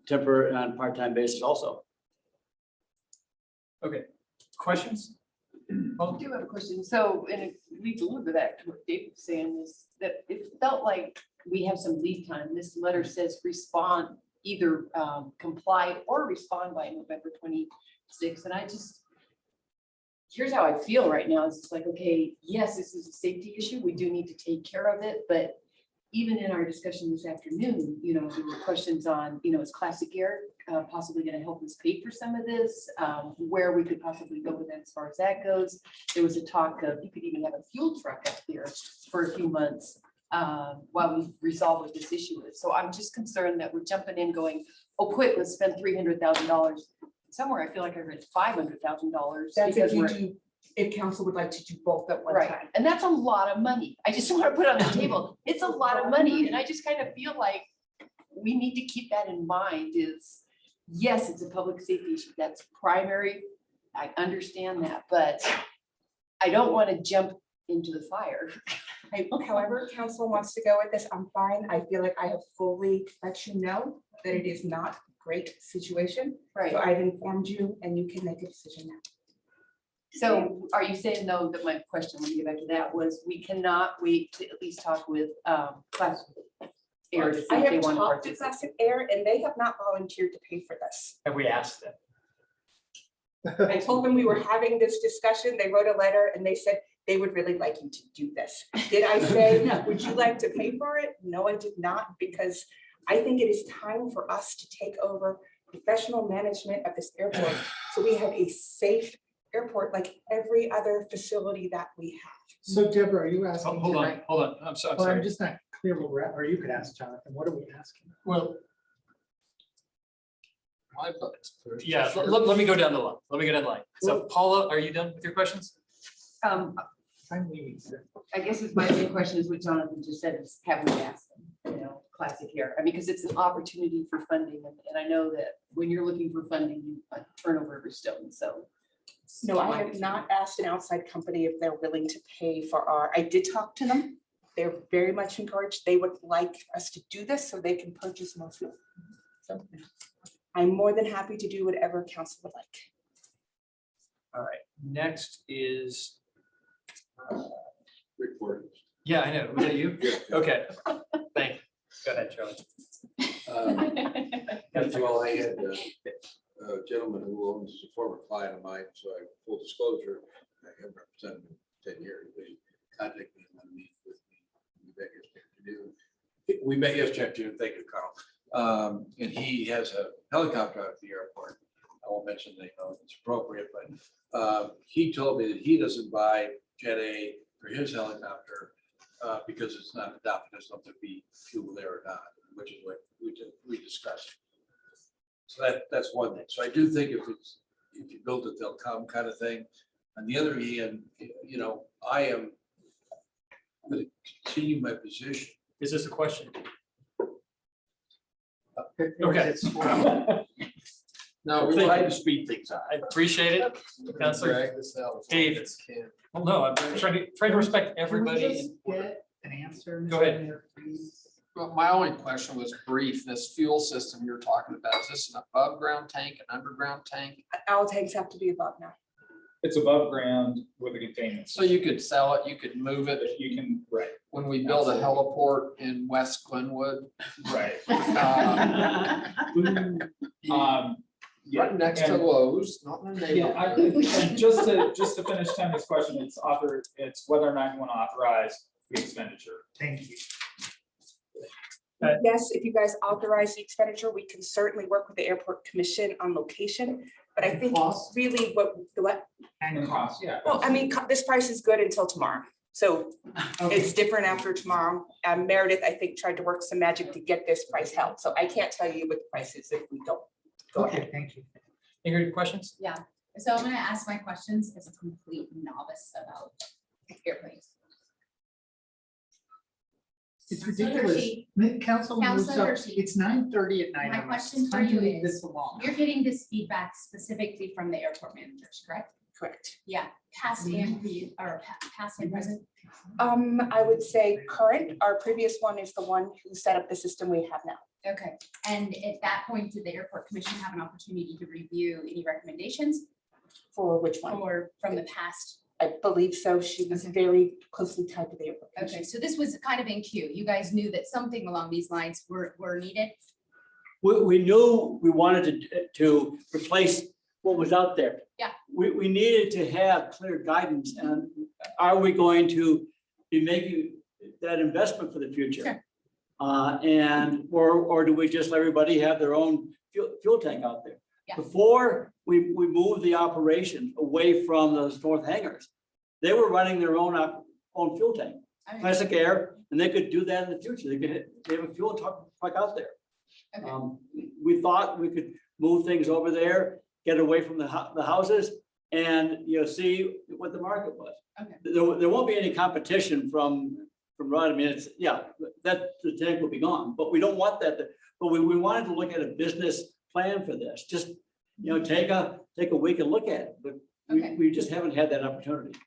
temporary on part-time basis also. Okay, questions? I do have a question. So, and it leads a little bit back to what Dave was saying, is that it felt like we have some lead time. This letter says respond, either comply or respond by November 26th. And here's how I feel right now. It's like, okay, yes, this is a safety issue. We do need to take care of it. But even in our discussion this afternoon, there were questions on, is Classic Air possibly going to help us pay for some of this? Where we could possibly go with that as far as that goes. There was a talk of, you could even have a fuel truck up there for a few months while we resolve what this issue is. So I'm just concerned that we're jumping in going, oh, quick, let's spend $300,000. Somewhere I feel like I read $500,000. That's if council would like to do both at one Right, time. and that's a lot of money. I just want to put it on the table. It's a lot of money, and I just kind of feel like we need to keep that in mind. Is yes, it's a public safety issue. That's primary. I understand that, but I don't want to jump into the fire. However, council wants to go with this, I'm fine. I feel like I have fully let you know that it is not a great situation. Right. So I've informed you and you can make a decision now. So are you saying though that my question, when you get back to that, was we cannot wait to at least talk with Classic Air to see I if they have want to talked to participate? Classic Air and they have not volunteered to pay for this. Have we asked them? I told them we were having this discussion. They wrote a letter and they said they would really like you to do this. Did I say, would you like to pay for it? No, I did not, because I think it is time for us to take over professional management of this airport. So we have a safe airport like every other facility that we have. So Deborah, are you asking? Hold on, tonight- hold on. I'm sorry. Well, I'm just not clear what we're at, or you could ask Jonathan, what are we asking? Well, My vote's first. yeah, let me go down the line. Let me go down the line. So Paula, are you done with your questions? I'm leaving, sir. I guess it's my main question is what Jonathan just said is, have we asked them, Classic Air? I mean, because it's an opportunity for funding, and I know that when you're looking for funding, you turn over every stone, so. No, I have not asked an outside company if they're willing to pay for I did talk to them. They're very much encouraged. They would like us to do this so they can purchase more fuel. So I'm more than happy to do whatever council would like. All right, next is. Report. Yeah, I know. Was that you? Okay. Thank you. Go ahead, Charlie. First of all, I had a gentleman who owns a former client of mine, so I, full disclosure, I have represented him 10 years. They contacted me and wanted to meet with me. We met yesterday afternoon. We met yesterday afternoon. Thank you, Carl. And he has a helicopter out at the airport. I won't mention the name if it's appropriate, but he told me that he doesn't buy Jet A for his helicopter because it's not adopted. There's not to be fuel there or not, which is what we discussed. So that's one thing. So I do think if you build it, they'll come kind of thing. On the other hand, I am going to continue my position. Is this a question? Okay. No, we Trying like to speed things up. I appreciate it. Counselor drag this out. as long David. as we can. Well, no, I'm trying to respect everybody. Can we just get an answer? Go ahead. Mr. Mayor, please? Well, my only question was brief. This fuel system you're talking about, is this an above ground tank, an underground tank? All tanks have to be above now. It's above ground with a containment. So you could sell it, you could move it. You can, right, When we build a heliport in West Glenwood, right. Yeah, right next to and- Lowe's, not in the Yeah, I neighborhood. think, and just to finish Tammy's question, it's whether or not you want to authorize the expenditure. Thank you. Yes, if you guys authorize the expenditure, we can certainly work with the airport commission on location. But I think really what? And cost, yeah. Well, I mean, this price is good until tomorrow. So it's different after tomorrow. Meredith, I think, tried to work some magic to get this price held. So I can't tell you what the price is if we don't. Go ahead. Thank you. Ingrid, questions? Yeah, so I'm gonna ask my questions as a complete novice about airplanes. It's ridiculous. Councilman Counselor Russo, Hershey. it's 9:30 at night. My I'm question for trying to you leave is, this alone. you're getting this feedback specifically from the airport managers, correct? Correct. Yeah, past and past and present. I would say current. Our previous one is the one who set up the system we have now. Okay, and at that point, did the airport commission have an opportunity to review any recommendations? For which one? Or from the past? I believe so. She was very closely tied to the airport. Okay, so this was kind of in queue. You guys knew that something along these lines were needed? We knew we wanted to replace what was out there. Yeah. We needed to have clear guidance, and are we going to be making that investment for the future? Sure. Or do we just let everybody have their own fuel tank out there? Yeah. Before we moved the operation away from those north hangars, they were running their own fuel tank, Okay. classic air, and they could do that in the future. They have a fuel truck out there. Okay. We thought we could move things over there, get away from the houses, and see what the market was. Okay. There won't be any competition from Rod. I mean, it's that the tank will be gone, but we don't want that. But we wanted to look at a business plan for this. Just take a week and look at it. But we just haven't had that opportunity.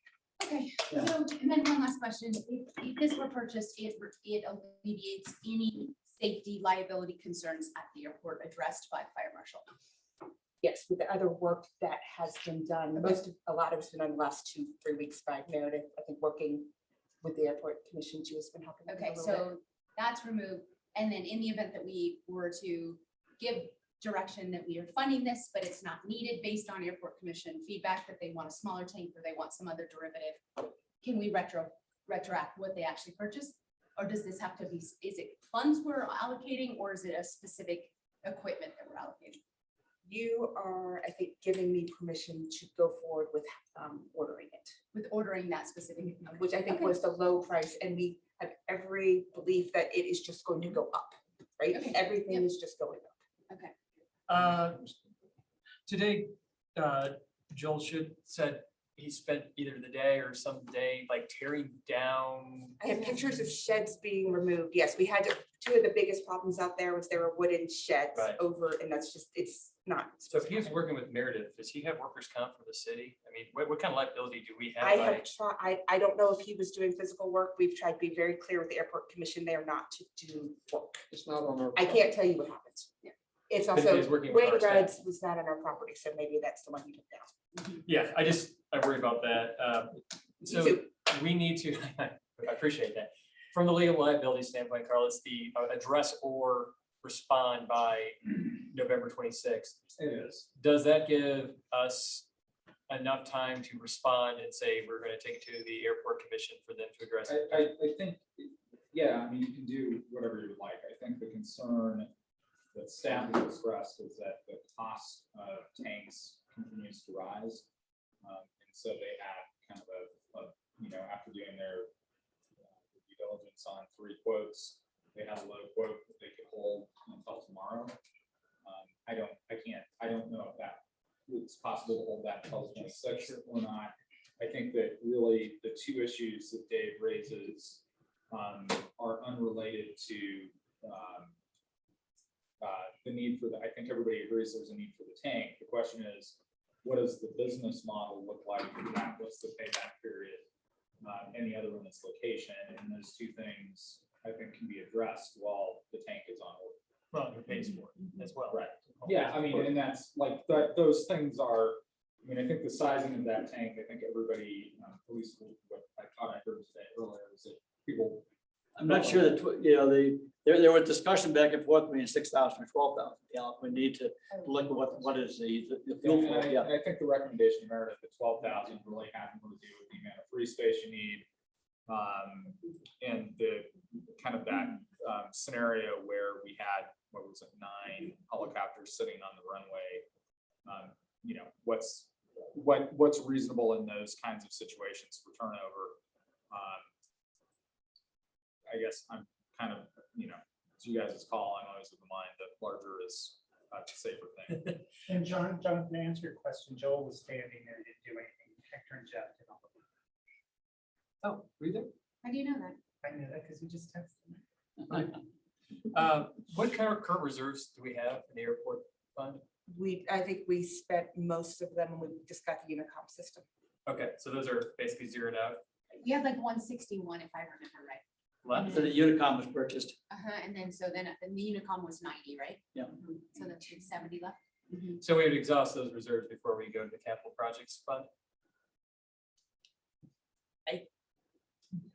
Okay, Yeah. so, and then one last question, if this were purchased, it alleviates any safety liability concerns at the airport addressed by fire marshal? Yes, with the other work that has been done, a lot of it's been done the last 2-3 weeks by Meredith, I think, working with the airport commission. She has been helping. Okay, so that's removed, and then in the event that we were to give direction that we are funding this, but it's not needed based on airport commission feedback that they want a smaller tank or they want some other derivative, can we retroact what they actually purchased? Or does this have to be, is it funds we're allocating, or is it a specific equipment that we're allocating? You are, I think, giving me permission to go forward with ordering it. With ordering that specific, Which I think Okay. was the low price, and we have every belief that it is just going to go up, right? Okay. Everything is just going up. Okay. Today, Joel said he spent either the day or some day like tearing down. I have pictures of sheds being removed. Yes, we had two of the biggest problems out there was there were wooden sheds Right. over, and that's just, it's not. So if he was working with Meredith, does he have workers' comp for the city? I mean, what kind of liability do we have? I by- have tried, I don't know if he was doing physical work. We've tried to be very clear with the airport commission. They are not to do work. It's not on our. I can't tell you what happens. Yeah. It's But if also, he's working with Wade our staff. Reds was not on our property, so maybe that's the one you took down. Yeah, I worry about that. So too. we need to, I appreciate that. From the legal liability standpoint, Carl, it's the address or respond by November 26th. It is. Does that give us enough time to respond and say, we're going to take it to the airport commission for them to address it? I think, yeah, I mean, you can do whatever you like. I think the concern that staff has expressed is that the cost of tanks continues to rise. And so they had kind of after doing their due diligence on 3 quotes, they had a low quote that they could hold until tomorrow. I don't know if it's possible to hold that until the 26th or not. I think that really the 2 issues that Dave raises are unrelated to the need for I think everybody agrees there's a need for the tank. The question is, what does the business model look like for that? What's the payback period? And the other one is location. And those 2 things I think can be addressed while the tank is on order. Well, it pays for it as well. Right. Yeah, I mean, and that's like those things are, I mean, I think the sizing of that tank, I think everybody, at least what I thought I heard today earlier is that people. I'm not sure that, there was discussion back and forth between 6,000 or 12,000 gallons. We need to look at what is the fuel Yeah, flow. and I think the recommendation of Meredith at 12,000 really having to do with the amount of free space you need. And the kind of that scenario where we had, what was it, 9 helicopters sitting on the runway. You know, what's reasonable in those kinds of situations for turnover? I guess I'm kind of, you know, it's you guys' call. I'm always of the mind that larger is a safer thing. And John, to answer your question, Joel was standing there, didn't do anything. Hector and Jeff did all the work. Oh, were you there? How do you know that? I knew that because we just texted me. What kind of current reserves do we have in the airport fund? I think we spent most of them when we just got the Unicom system. Okay, so those are basically zeroed out. You had like 161, if I remember right. So the Unicom was purchased. And then the Unicom was 90, right? Yeah. So that's 70 left. So we would exhaust those reserves before we go to the capital projects fund?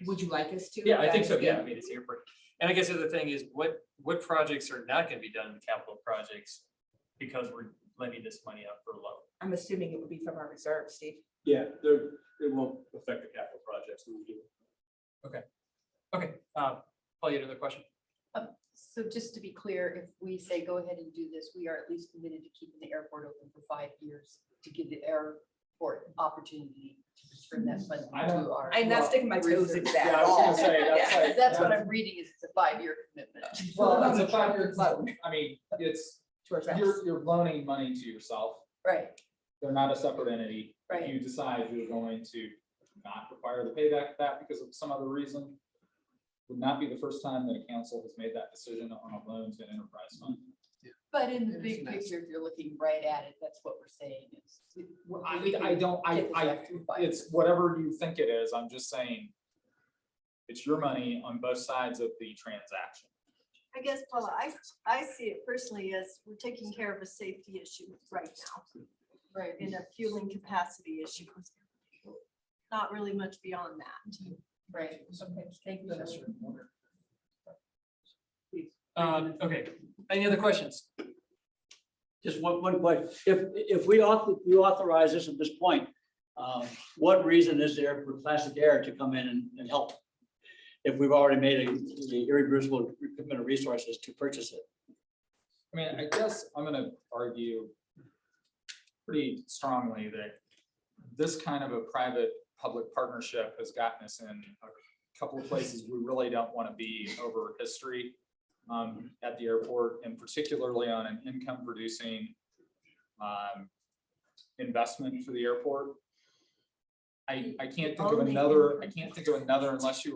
Would you like us to? Yeah, I think so. Yeah, I mean, it's airport. And I guess the other thing is what projects are not going to be done in capital projects because we're lending this money out for loan? I'm assuming it would be from our reserve, Steve. Yeah, it won't affect the capital projects. Okay. Okay. Paul, you had another question? So just to be clear, if we say go ahead and do this, we are at least committed to keeping the airport open for 5 years to give the airport opportunity to return that funding to our. I'm not sticking my toes in that at I was all. gonna say, that's like- That's what I'm reading is it's a 5-year commitment. Well, it's a 5-year, I mean, it's, To address. you're loaning money to yourself. Right, They're not a separate entity. Right. If you decide you're going to not require the payback of that because of some other reason, would not be the first time that a council has made that decision on a loan to an enterprise fund. but in the big picture, if you're looking right at it, that's what we're saying is. It's whatever you think it is. I'm just saying it's your money on both sides of the transaction. I guess, Paula, I see it personally as we're taking care of a safety issue right now. Right. In a fueling capacity issue. Not really much beyond that. Right, okay, thank you. Okay, any other questions? Just one question. If we authorize this at this point, what reason is there for Classic Air to come in and help? If we've already made a irreversible commitment of resources to purchase it. I mean, I guess I'm gonna argue pretty strongly that this kind of a private-public partnership has gotten us in a couple of places we really don't want to be over history at the airport, and particularly on an income-producing investment for the airport. I can't think of another. I can't think of another unless you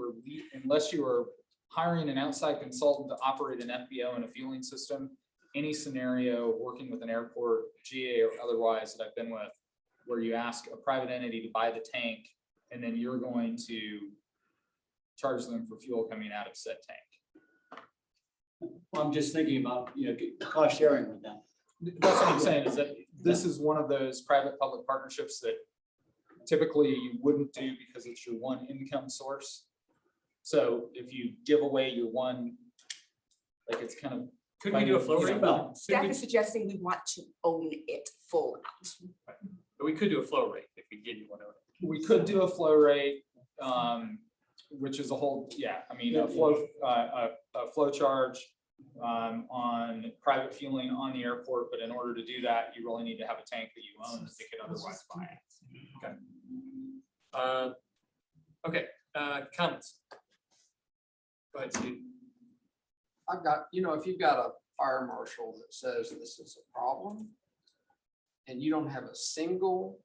were hiring an outside consultant to operate an FBO and a fueling system. Any scenario working with an airport, GA or otherwise, that I've been with, where you ask a private entity to buy the tank, and then you're going to charge them for fuel coming out of said tank. I'm just thinking about, cost sharing with them. That's what I'm saying, is that this is one of those private-public partnerships that typically you wouldn't do because it's your one income source. So if you give away your one, like it's kind of. Could we do a flow rate? Staff is suggesting we want to own it full out. But we could do a flow rate if we did want to. We could do a flow rate, which is a whole, I mean, a flow charge on private fueling on the airport, but in order to do that, you really need to have a tank that you own that they could otherwise buy. Okay. Comments? Go ahead, Steve. I've got, if you've got a fire marshal that says this is a problem and you don't have a single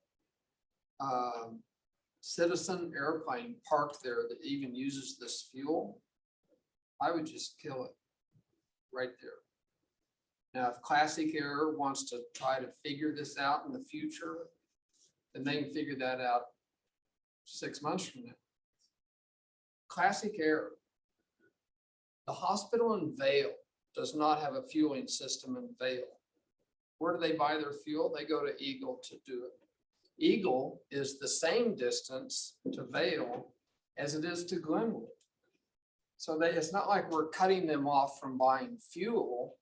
citizen airplane parked there that even uses this fuel, I would just kill it right there. Now, if Classic Air wants to try to figure this out in the future, then they can figure that out 6 months from now. Classic Air, the hospital in Vail does not have a fueling system in Vail. Where do they buy their fuel? They go to Eagle to do it. Eagle is the same distance to Vail as it is to Glenwood. So it's not like we're cutting them off from buying fuel.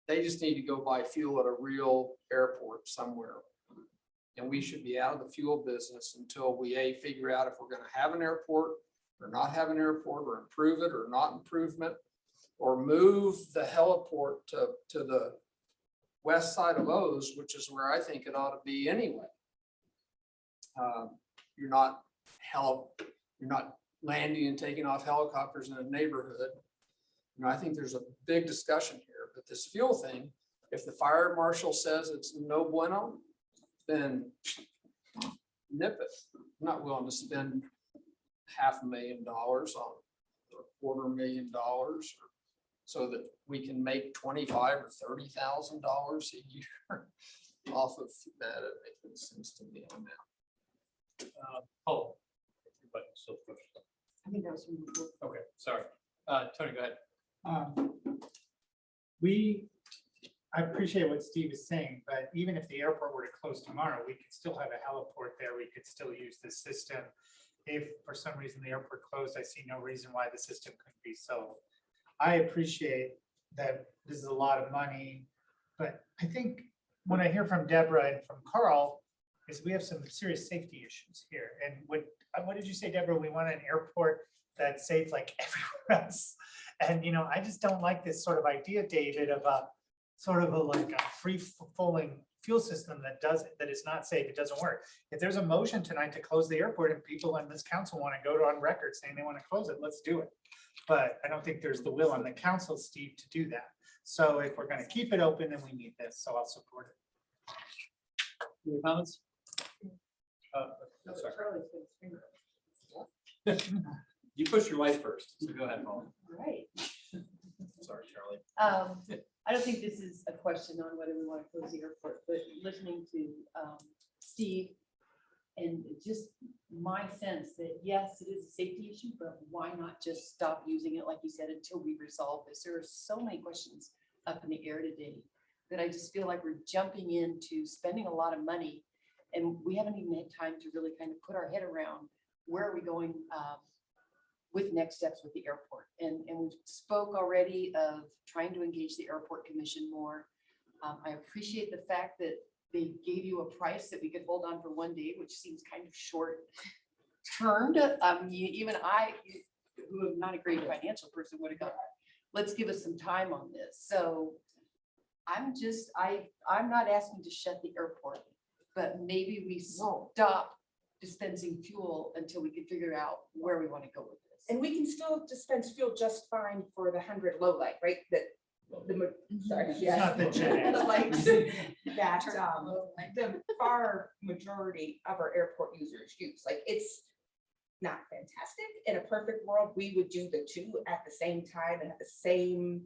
They just need to go buy fuel at a real airport somewhere. And we should be out of the fuel business until we figure out if we're going to have an airport or not have an airport, or improve it or not improvement. or move the heliport to the west side of O's, which is where I think it ought to be anyway. You're not landing and taking off helicopters in a neighborhood. I think there's a big discussion here, but this fuel thing, if the fire marshal says it's no bueno, then nip it. I'm not willing to spend $500,000 on or $250,000 so that we can make $25,000 or $30,000 a year off of that. It makes sense to me on that. Oh. But still push. I think that was from before. Okay, sorry. Tony, go ahead. I appreciate what Steve is saying, but even if the airport were to close tomorrow, we could still have a heliport there. We could still use the system. If for some reason the airport closed, I see no reason why the system couldn't be sold. I appreciate that this is a lot of money, but I think what I hear from Deborah and from Carl is we have some serious safety issues here. And what did you say, Deborah? We want an airport that's safe like everywhere else. And, you know, I just don't like this sort of idea, David, of a sort of like a free-falling fuel system that is not safe. It doesn't work. If there's a motion tonight to close the airport and people in this council want to go on record saying they want to close it, let's do it. But I don't think there's the will on the council, Steve, to do that. So if we're going to keep it open, then we need this. So I'll support it. Any comments? You push your wife first, so go ahead, Paul. Right. Sorry, Charlie. I don't think this is a question on whether we want to close the airport, but listening to Steve and just my sense that yes, it is a safety issue, but why not just stop using it, like you said, until we resolve this? There are so many questions up in the air today that I just feel like we're jumping into spending a lot of money and we haven't even had time to really kind of put our head around where are we going with next steps with the airport. And we spoke already of trying to engage the airport commission more. I appreciate the fact that they gave you a price that we could hold on for one day, which seems kind of short termed. Even I, who am not a great financial person, would have gone, let's give us some time on this. So I'm not asking to shut the airport, but maybe we stop dispensing fuel until we can figure out where we want to go with this. And we can still dispense fuel just fine for the 100 low light, right? Sorry, It's not the Gen X. like that the far majority of our airport users use. Like it's not fantastic. In a perfect world, we would do the two at the same time and have the same,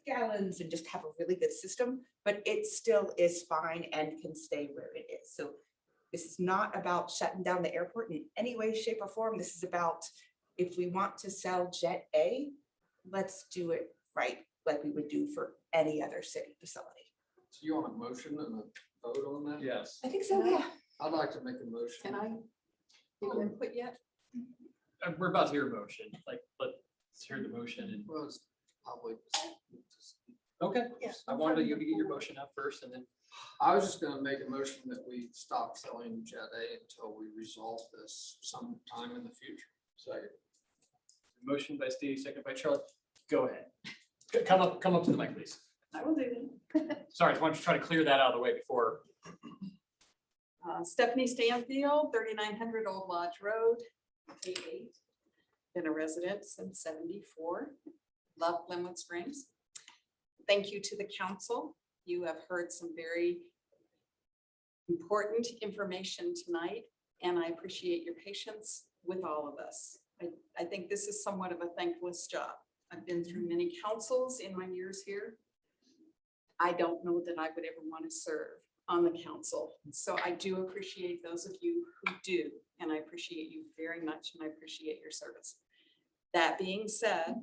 gallons and just have a really good system. But it still is fine and can stay where it is. So this is not about shutting down the airport in any way, shape, or form. This is about if we want to sell Jet A, let's do it right, like we would do for any other city facility. So you want a motion and a vote on that? Yes. I think so, yeah. I'd like to make a motion. Can I give input yet? We're about to hear a motion. Let's hear the motion. And Well, it's probably. okay. Yeah. I wanted you to get your motion up first, and then I was just gonna make a motion that we stop selling Jet A until we resolve this sometime in the future. Second. motion by Steve, second by Charlie. Go ahead. Come up to the mic, please. I will do that. Sorry, I wanted to try to clear that out of the way before. Stephanie Stanfield, 3900 Old Lodge Road, K8. Been a resident since 74. Love Glenwood Springs. Thank you to the council. You have heard some very important information tonight, and I appreciate your patience with all of us. I think this is somewhat of a thankless job. I've been through many councils in my years here. I don't know that I would ever want to serve on the council. So I do appreciate those of you who do, and I appreciate you very much, and I appreciate your service. That being said,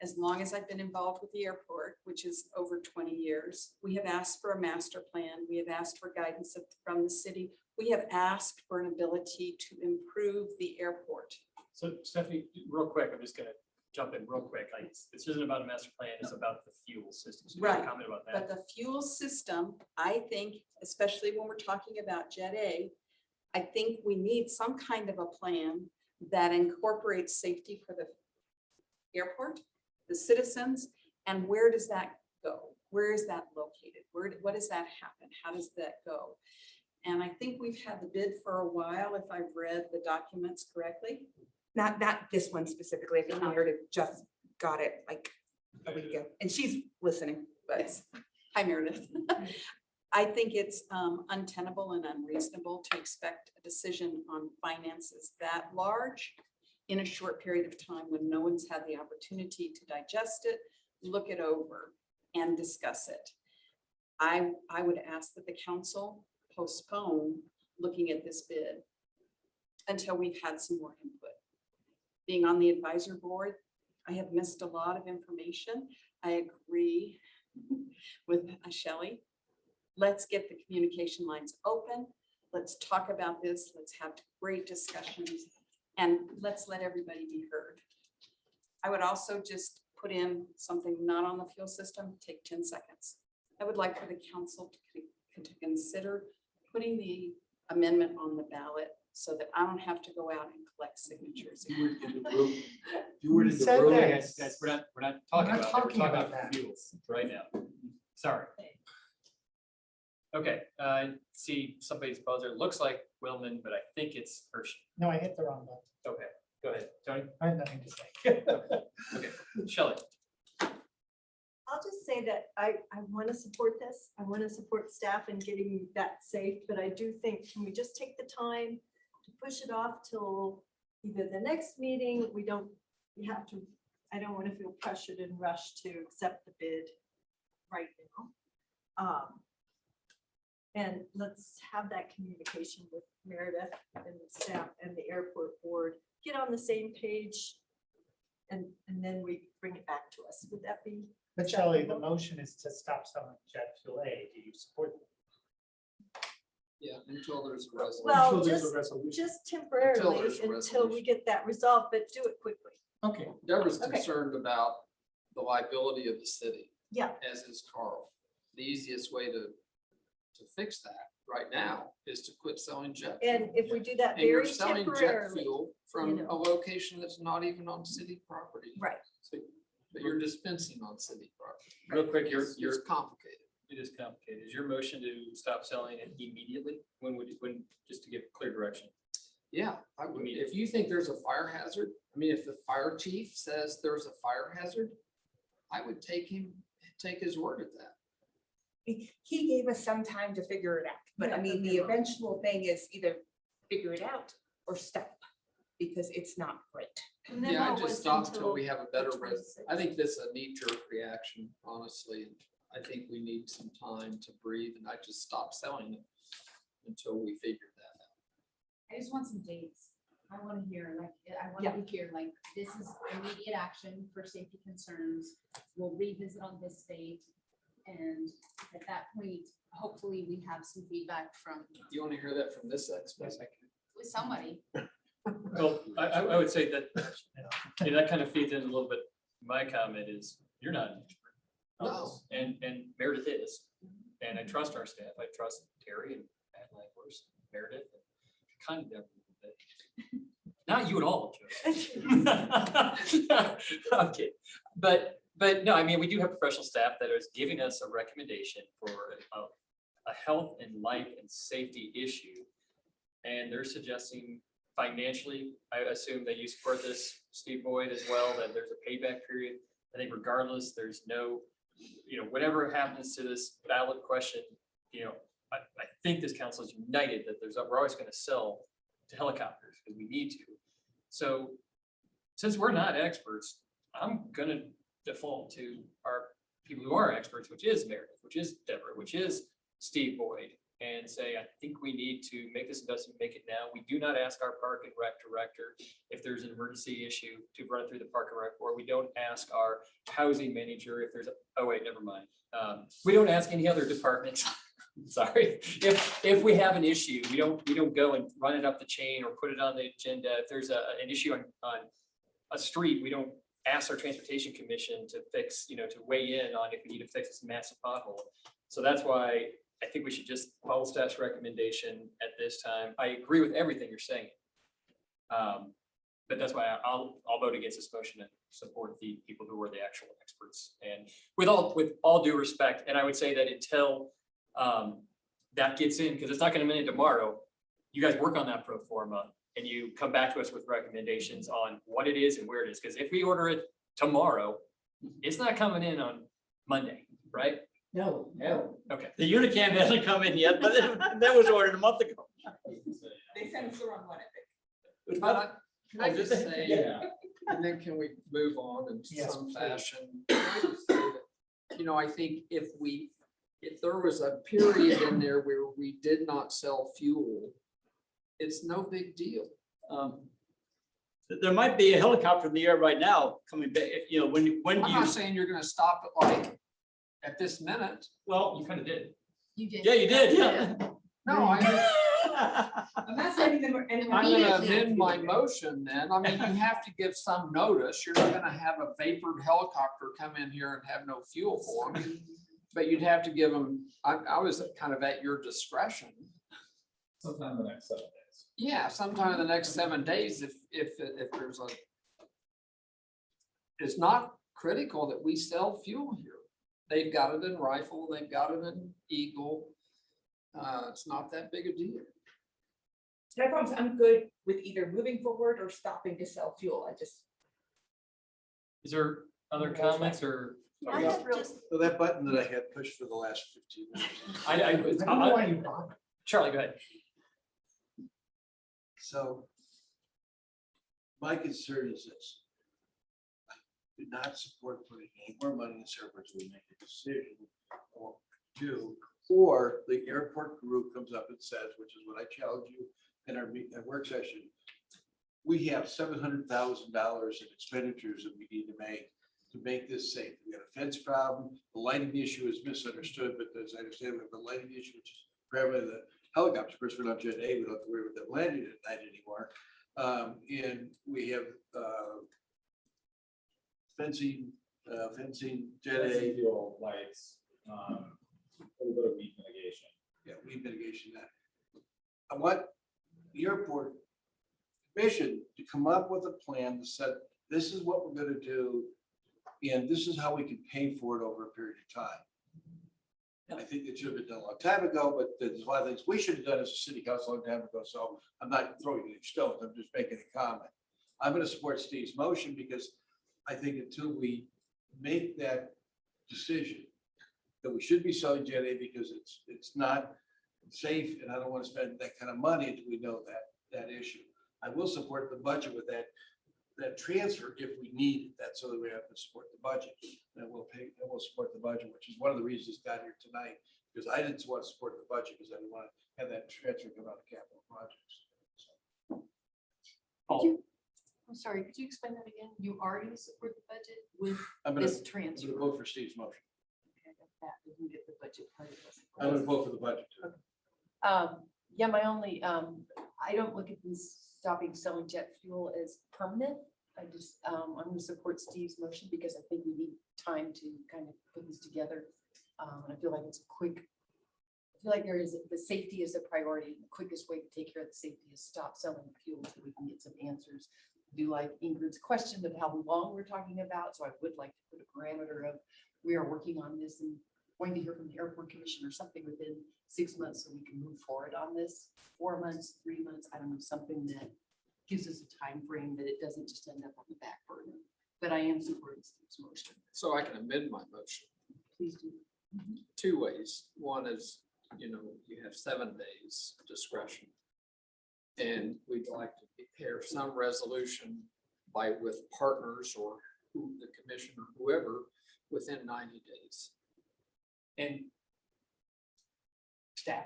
as long as I've been involved with the airport, which is over 20 years, we have asked for a master plan. We have asked for guidance from the city. We have asked for an ability to improve the airport. So Stephanie, real quick, I'm just gonna jump in real quick. This isn't about a master plan, it's about the fuel system. So you can Right. comment about But that. the fuel system, I think, especially when we're talking about Jet A, I think we need some kind of a plan that incorporates safety for the airport the citizens, and where does that go? Where is that located? What does that happen? How does that go? And I think we've had the bid for a while, if I've read the documents correctly. Not this one specifically. I think Meredith just got it like a week ago, and she's listening, but hi Meredith. I think it's untenable and unreasonable to expect a decision on finances that large in a short period of time when no one's had the opportunity to digest it, look it over, and discuss it. I would ask that the council postpone looking at this bid until we've had some more input. Being on the advisor board, I have missed a lot of information. I agree with Shelley. Let's get the communication lines open. Let's talk about this. Let's have great discussions and let's let everybody be heard. I would also just put in something not on the fuel system, take 10 seconds. I would like for the council to consider putting the amendment on the ballot so that I don't have to go out and collect signatures. You were in the said room. that. Guys, we're not talking We're not about that. We're talking talking about about that. fuels right now. Sorry. Okay, I see somebody's buzzer. Looks like Willman, but I think it's Hershey. No, I hit the wrong button. Okay, go ahead, Tony. I have nothing to say. Okay, Shelley. I'll just say that I want to support this. I want to support staff in getting that safe, but I do think, can we just take the time to push it off till either the next meeting? We have to, I don't want to feel pressured and rushed to accept the bid right now. And let's have that communication with Meredith and the staff and the airport board, get on the same page, and then we bring it back to us. Would that be? But Shelley, the motion is to stop selling jet fuel A. Do you support that? Yeah, until there's a resolution. Well, Until there's a just resolution. temporarily there's a until we get that resolved, but do it quickly. Okay. Deborah's Okay. concerned about the liability of the city, Yeah, as is Carl. The easiest way to fix that right now is to quit selling jet. fuel. and if we do that And you're very selling jet temporarily, fuel from you know. a location that's not even on city property. right. So, but you're dispensing on city property. Real quick, It's complicated. it is complicated. Is your motion to stop selling it immediately? When, just to give clear direction? Yeah, I would. If you think there's a fire hazard, I mean, if the fire chief says there's a fire hazard, I would take his word at that. He gave us some time to figure it out, but I mean, the eventual thing is either figure it out or stop, because it's not great. Yeah, I just stop until we have a better I think this is a knee jerk reaction, honestly. I think we need some time to breathe and I just stop selling it until we figure that out. I just want some dates. I want to hear, like, I want to hear, like, this is immediate action for safety concerns. We'll revisit on this date. And at that point, hopefully we have some feedback from You want to hear that from this expert? with somebody. Well, I would say that, that kind of feeds in a little bit. My comment is, you're not an expert on this, and Meredith is. And I trust our staff. I trust Terry and Pat Langworth, Meredith, and kind of Deborah a little bit. Not you at all, Joe. Okay, but no, I mean, we do have professional staff that is giving us a recommendation for a health and life and safety issue. And they're suggesting financially, I assume that you support this, Steve Boyd, as well, that there's a payback period. I think regardless, there's no, whatever happens to this ballot question, I think this council is united that we're always going to sell to helicopters because we need to. So since we're not experts, I'm going to default to our people who are experts, which is Meredith, which is Deborah, which is Steve Boyd, and say, I think we need to make this investment, make it now. We do not ask our park and rec director if there's an emergency issue to run through the park and rec board. We don't ask our housing manager if there's oh wait, never mind. We don't ask any other departments. Sorry, if we have an issue, we don't go and run it up the chain or put it on the agenda. If there's an issue on a street, we don't ask our transportation commission to fix, to weigh in on if we need to fix this massive pothole. So that's why I think we should just follow staff's recommendation at this time. I agree with everything you're saying. But But that's why I'll vote against this motion and support the people who are the actual experts. And with all due respect, and I would say that until that gets in, because it's not gonna be in tomorrow, you guys work on that pro forma and you come back to us with recommendations on what it is and where it is. Because if we order it tomorrow, it's not coming in on Monday, right? No, no. Okay. The Unicam hasn't come in yet, but that was ordered a month ago. They sent us the wrong one, I think. Can I just say, Yeah. and then can we move on in Yes, some please. fashion? Can I just say that, you know, I think if there was a period in there where we did not sell fuel, it's no big deal. There might be a helicopter in the air right now coming back, you know, when I'm you, not saying you're gonna stop it like at this minute. Well, you kind of did. You did. yeah, you did, yeah. No, I'm not sending them any more. I'm gonna immediately. amend my motion then. I mean, you have to give some notice. You're not gonna have a vapored helicopter come in here and have no fuel for them. But you'd have to give them, I was kind of at your discretion. Sometime in the next 7 days. Yeah, sometime in the next 7 days, if there's a. It's not critical that we sell fuel here. They've got it in Rifle, they've got it in Eagle. It's not that big a deal. I promise I'm good with either moving forward or stopping to sell fuel. I just. Is there other comments or? I have just, So that button that I had pushed for the last 15 minutes. I don't know why you brought Charlie, go ahead. So my concern is this. I do not support putting any more money in servers. We make a decision or two, or the airport group comes up and says, which is what I challenge you in our work session. We have $700,000 in expenditures that we need to make this safe. We got a fence problem. The lighting issue is misunderstood, but as I understand, we have the lighting issue, which is primarily the helicopters. Of course, we're not Jet A. We don't have to worry about them landing at night anymore. And we have fencing, Jet A. Fuel, lights, a little bit of weed mitigation. Yeah, weed mitigation that. I want the airport commission to come up with a plan that said, this is what we're gonna do, and this is how we can pay for it over a period of time. And I think it should have been done a long time ago, but there's a lot of things we should have done as a city council a long time ago, so I'm not throwing any stones, I'm just making a comment. I'm gonna support Steve's motion because I think until we make that decision that we should be selling Jet A because it's not safe, and I don't want to spend that kind of money until we know that issue. I will support the budget with that transfer if we need it. That's the only way I can support the budget. And we'll support the budget, which is one of the reasons I got here tonight, because I didn't want to support the budget because I didn't want to have that transfer come out of capital projects. I'm sorry, could you explain that again? You are going to support the budget with I'm gonna, this I'm transfer? gonna vote for Steve's motion. That doesn't get the budget part of this. I'm gonna vote for the budget too. Yeah, my only, I don't look at this stopping selling jet fuel as permanent. I just, I'm gonna support Steve's motion because I think we need time to kind of put this together. And I feel like it's a quick, I feel like the safety is a priority. The quickest way to take care of the safety is stop selling fuel until we can get some answers. I do like Ingrid's question of how long we're talking about, so I would like to put a parameter of, we are working on this and going to hear from the airport commission or something within 6 months so we can move forward on this. 4 months, 3 months, I don't know, something that gives us a time frame that it doesn't just end up on the back burner. But I am supporting Steve's motion. So I can amend my motion Please do. 2 ways. One is, you know, you have 7 days discretion. And we'd like to prepare some resolution with partners or the commission or whoever within 90 days. And staff.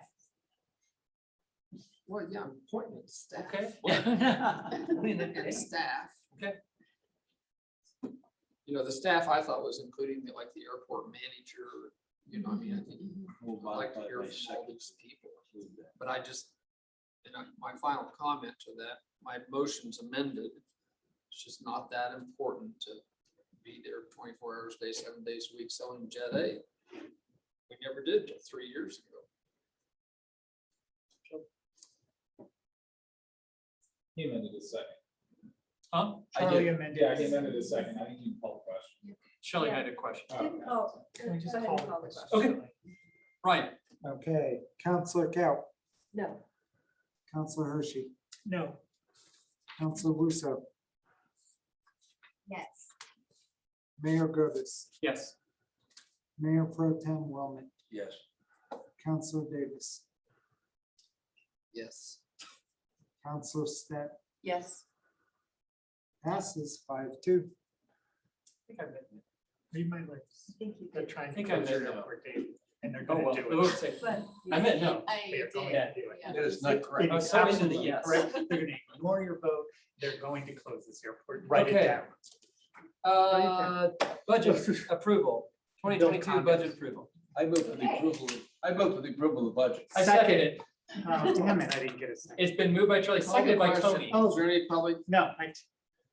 Well, yeah, I'm pointing at staff. Okay. And staff. Okay. You know, the staff I thought was including the airport manager, you know, I mean, I think I'd like to hear from all these people. But I just, my final comment to that, my motion's amended. It's just not that important to be there 24 hours a day, 7 days a week selling Jet A. We never did till 3 years ago. He amended his second. Huh? I Charlie did. amended. Yeah, he amended his second. I think you can call the question. Shelley had a question. Oh, Can we just go ahead call and the call the question? Okay. Ryan, Okay, Counselor Cow, No. Counselor Hershey, No. Counselor Russo, Yes. Mayor Gurvis, yes. Mayor Pro Tem Wellman, Yes. Counselor Davis, Yes. Counselor Stepp, Yes. passes 5-2. Read my lips. Think you They're did. trying to think I close your meant no. airport date, and they're Oh, gonna well, do the vote it. say, But I meant no. They are going did. to do it. That is not correct. I It's was so into the absolutely yes. correct. They're gonna ignore your vote. They're going to close this airport. Write it Okay. down. Budget approval, 2022 budget approval. I move for the approval. I move for the approval of the budget. I second it. Oh, damn it, I didn't get a second. It's been moved by Charlie, seconded by Tony. Is there any public? No,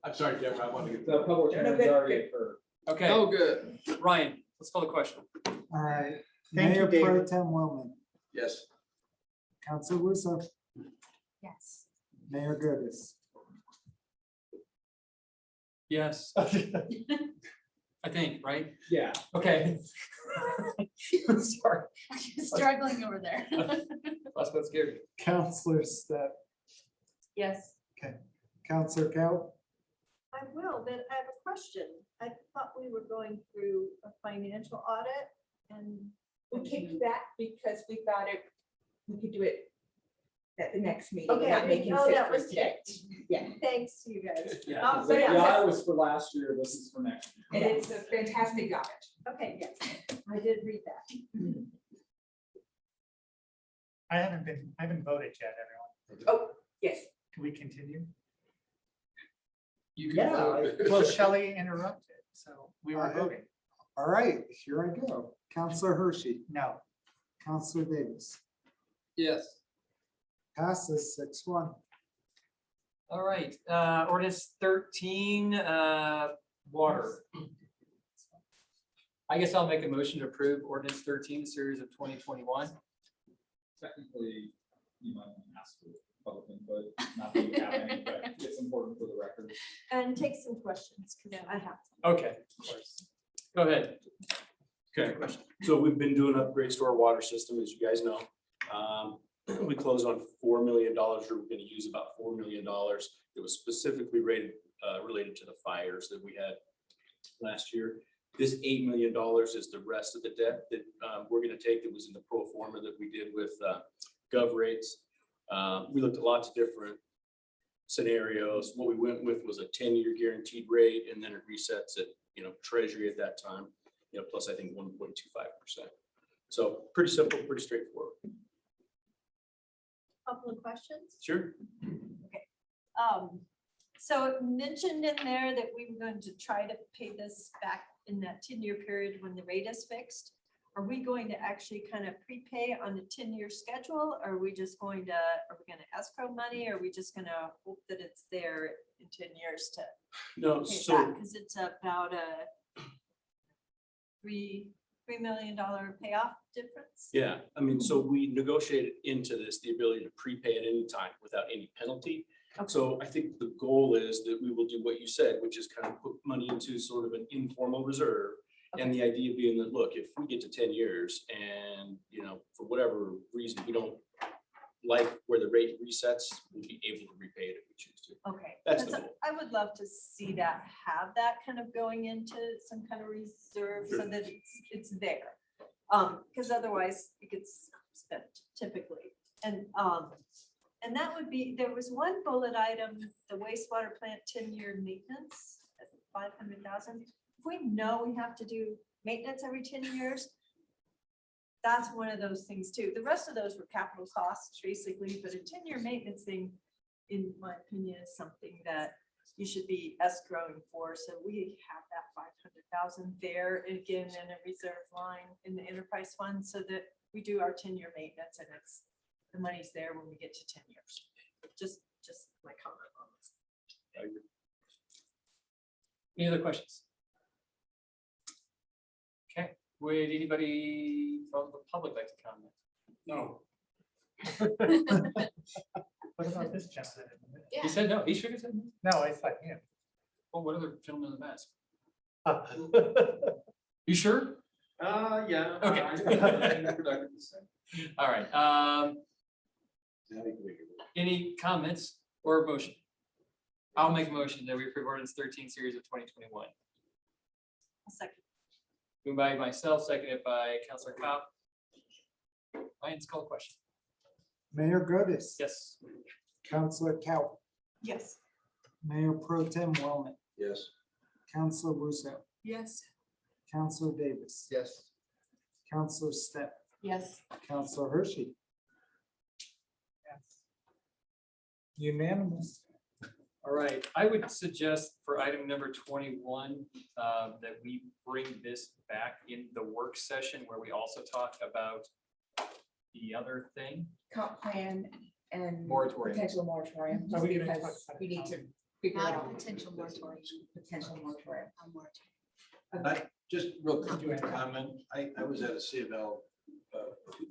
I'm sorry, Deborah, I want to get. The public No, hearing good, has already good. occurred. Okay, Oh, good. Ryan, let's call the question. All right, Thank you, Mayor Pro David. Tem Wellman, Yes. Counselor Russo, Yes. Mayor Gurvis, Yes. I think, right? Yeah. Okay. Sorry. Struggling over there. That's what scared me. Counselor Stepp, Yes. Counselor Cow, I will, but I have a question. I thought we were going through a financial audit and. We kicked that because we thought we could do it at the next meeting. Okay, not making oh, that sense was for today. today. Yeah, Thanks, you guys. Yeah, Um, the but yeah, audit was for last year. This is for next year. and it's a fantastic audit. Okay, yes, I did read that. I haven't voted yet, everyone. Oh, yes. Can we continue? You can Yeah. vote. Well, Shelley interrupted, so we were voting. all right, here I go. Counselor Hershey, No. Counselor Davis, Yes. passes 6-1. All right, ordinance 13, water. I guess I'll make a motion to approve ordinance 13, series of 2021. Technically, you might want to ask for public input, not that you have any, but it's important for the record. And take some questions, because I have. Okay, of course. Go ahead. Okay, so we've been doing upgrades to our water system, as you guys know. We closed on $4 million, or we're gonna use about $4 million. It was specifically related to the fires that we had last year. This $8 million is the rest of the debt that we're gonna take that was in the pro forma that we did with gov rates. We looked at lots of different scenarios. What we went with was a 10-year guaranteed rate, and then it resets at, treasury at that time, plus I think 1.25%. So pretty simple, pretty straightforward. Couple of questions. Sure. So it mentioned in there that we were going to try to pay this back in that 10-year period when the rate is fixed. Are we going to actually kind of prepay on the 10-year schedule? Or are we just going to, are we gonna escrow money? Or are we just gonna hope that it's there in 10 years to No, pay it so back? Because it's about a $3 million payoff difference. yeah, I mean, so we negotiated into this the ability to prepay at any time without any penalty. So I think the goal is that we will do what you said, which is kind of put money into sort of an informal reserve. And the idea being that, look, if we get to 10 years and, for whatever reason, we don't like where the rate resets, we'll be able to repay it if we choose to. Okay. That's the goal. I would love to see that, have that kind of going into some kind of reserve so Sure. that it's there. Because otherwise it gets spent typically. And that would be, there was one bullet item, the wastewater plant 10-year maintenance at 500,000. If we know we have to do maintenance every 10 years, that's one of those things too. The rest of those were capital costs basically, but a 10-year maintenance thing, in my opinion, is something that you should be escrowing for. So we have that 500,000 there again in a reserve line in the enterprise fund so that we do our 10-year maintenance and the money's there when we get to 10 years. Just my comment on this. I agree. Any other questions? Okay, would anybody from the public like to comment? No. What about this gentleman? He said no, he shook his head. No, I thought him. Well, what other gentleman in the mask? Uh, You sure? Yeah. Okay. All right, any comments or motion? I'll make a motion that we approve ordinance 13 series of 2021. Second. Moved by myself, seconded by Counselor Cop. Ryan's call question. Mayor Godis. Yes. Counselor Cow. Yes. Mayor Pro Tem Wellman. Yes. Counselor Russo. Yes. Counselor Davis. Yes. Counselor Stepp. Yes. Counselor Hershey. Unanimous. All right, I would suggest for item number 21, that we bring this back in the work session where we also talk about the other thing. Comp plan and Moratorium. potential moratorium, Are just we gonna talk because about we it need now? to figure Not out potential moratorium. potential moratorium. Just real quick comment, I was at a C of L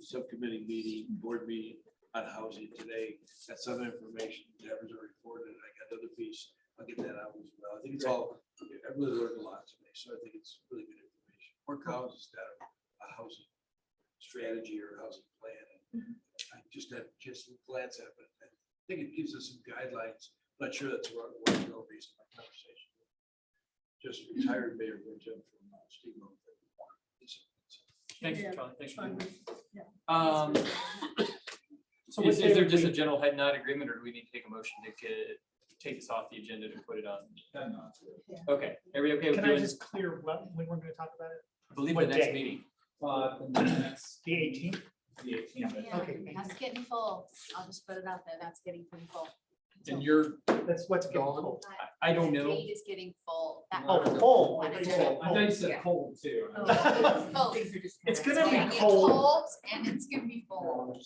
subcommittee meeting, board meeting on housing today. Got some information, Deborah's already reported, I got another piece, I'll get that out as well. I think it's all, I really learned a lot today, so I think it's really good information. Work houses that a housing strategy or housing plan. And I just had just a glance at it, I think it gives us some guidelines. I'm not sure that's the right way to go based on my conversation. Just retired Mayor Pro Tem from Steve. Thanks, Charlie. Thanks for being here. So Is what day there would just a we- general head nod agreement, or do we need to take a motion to take this off the agenda to put it on? Okay, are we okay with Can I doing, just clear what, when we're gonna talk about it? I believe what the next day? meeting? The 18th? The 18th. Yeah, Okay, thank that's getting full. I'll just put it out there. That's getting pretty full. And you're, That's what's getting cold. I don't That know. date is getting full. That- Oh, full. That is I getting thought you said cold too. full. Full. It's gonna gonna be get cold, And it's gonna be full.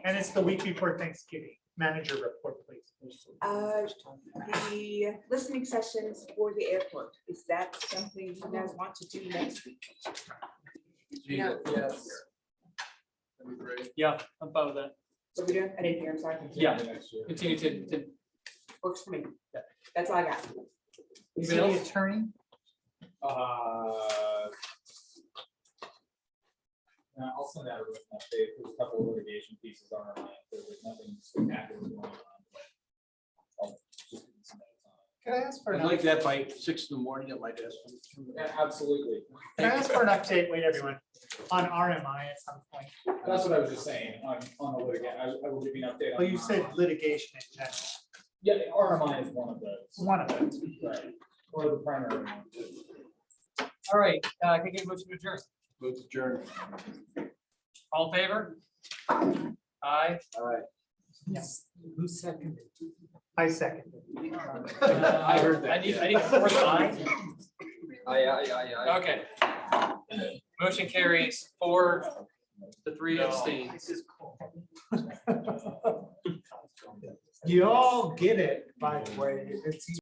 and it's the week before Thanksgiving. Manager report, please. The listening sessions for the airport, is that something you guys want to do next week? Yes. That'd be great. Yeah, I'm fine with that. What we doing? I didn't hear, I'm sorry. Yeah, continue to, Works for me. That's all I got. anybody City else? attorney? I'll send out a written update. There's a couple of litigation pieces on our mind. There's nothing spectacular going on. but I'll just give you some notes on it. Can I ask for I'd an like update? that by 6 in the morning at my desk. Yeah, absolutely. Can I ask for an update, wait, everyone, on RMI at some point? That's what I was just saying on the litigation. I will give you an update. Well, on you said RMI. litigation in general. Yeah, RMI is one of those. One of them. Right. Or the primary one. All right, can I get a motion to adjourn? Move to adjourn. All in favor? Aye. All right. Yes. Who seconded? I seconded. I heard that. I need a fourth eye. Aye. Okay. Motion carries 4-3 abstains. You all get it, by the way. It's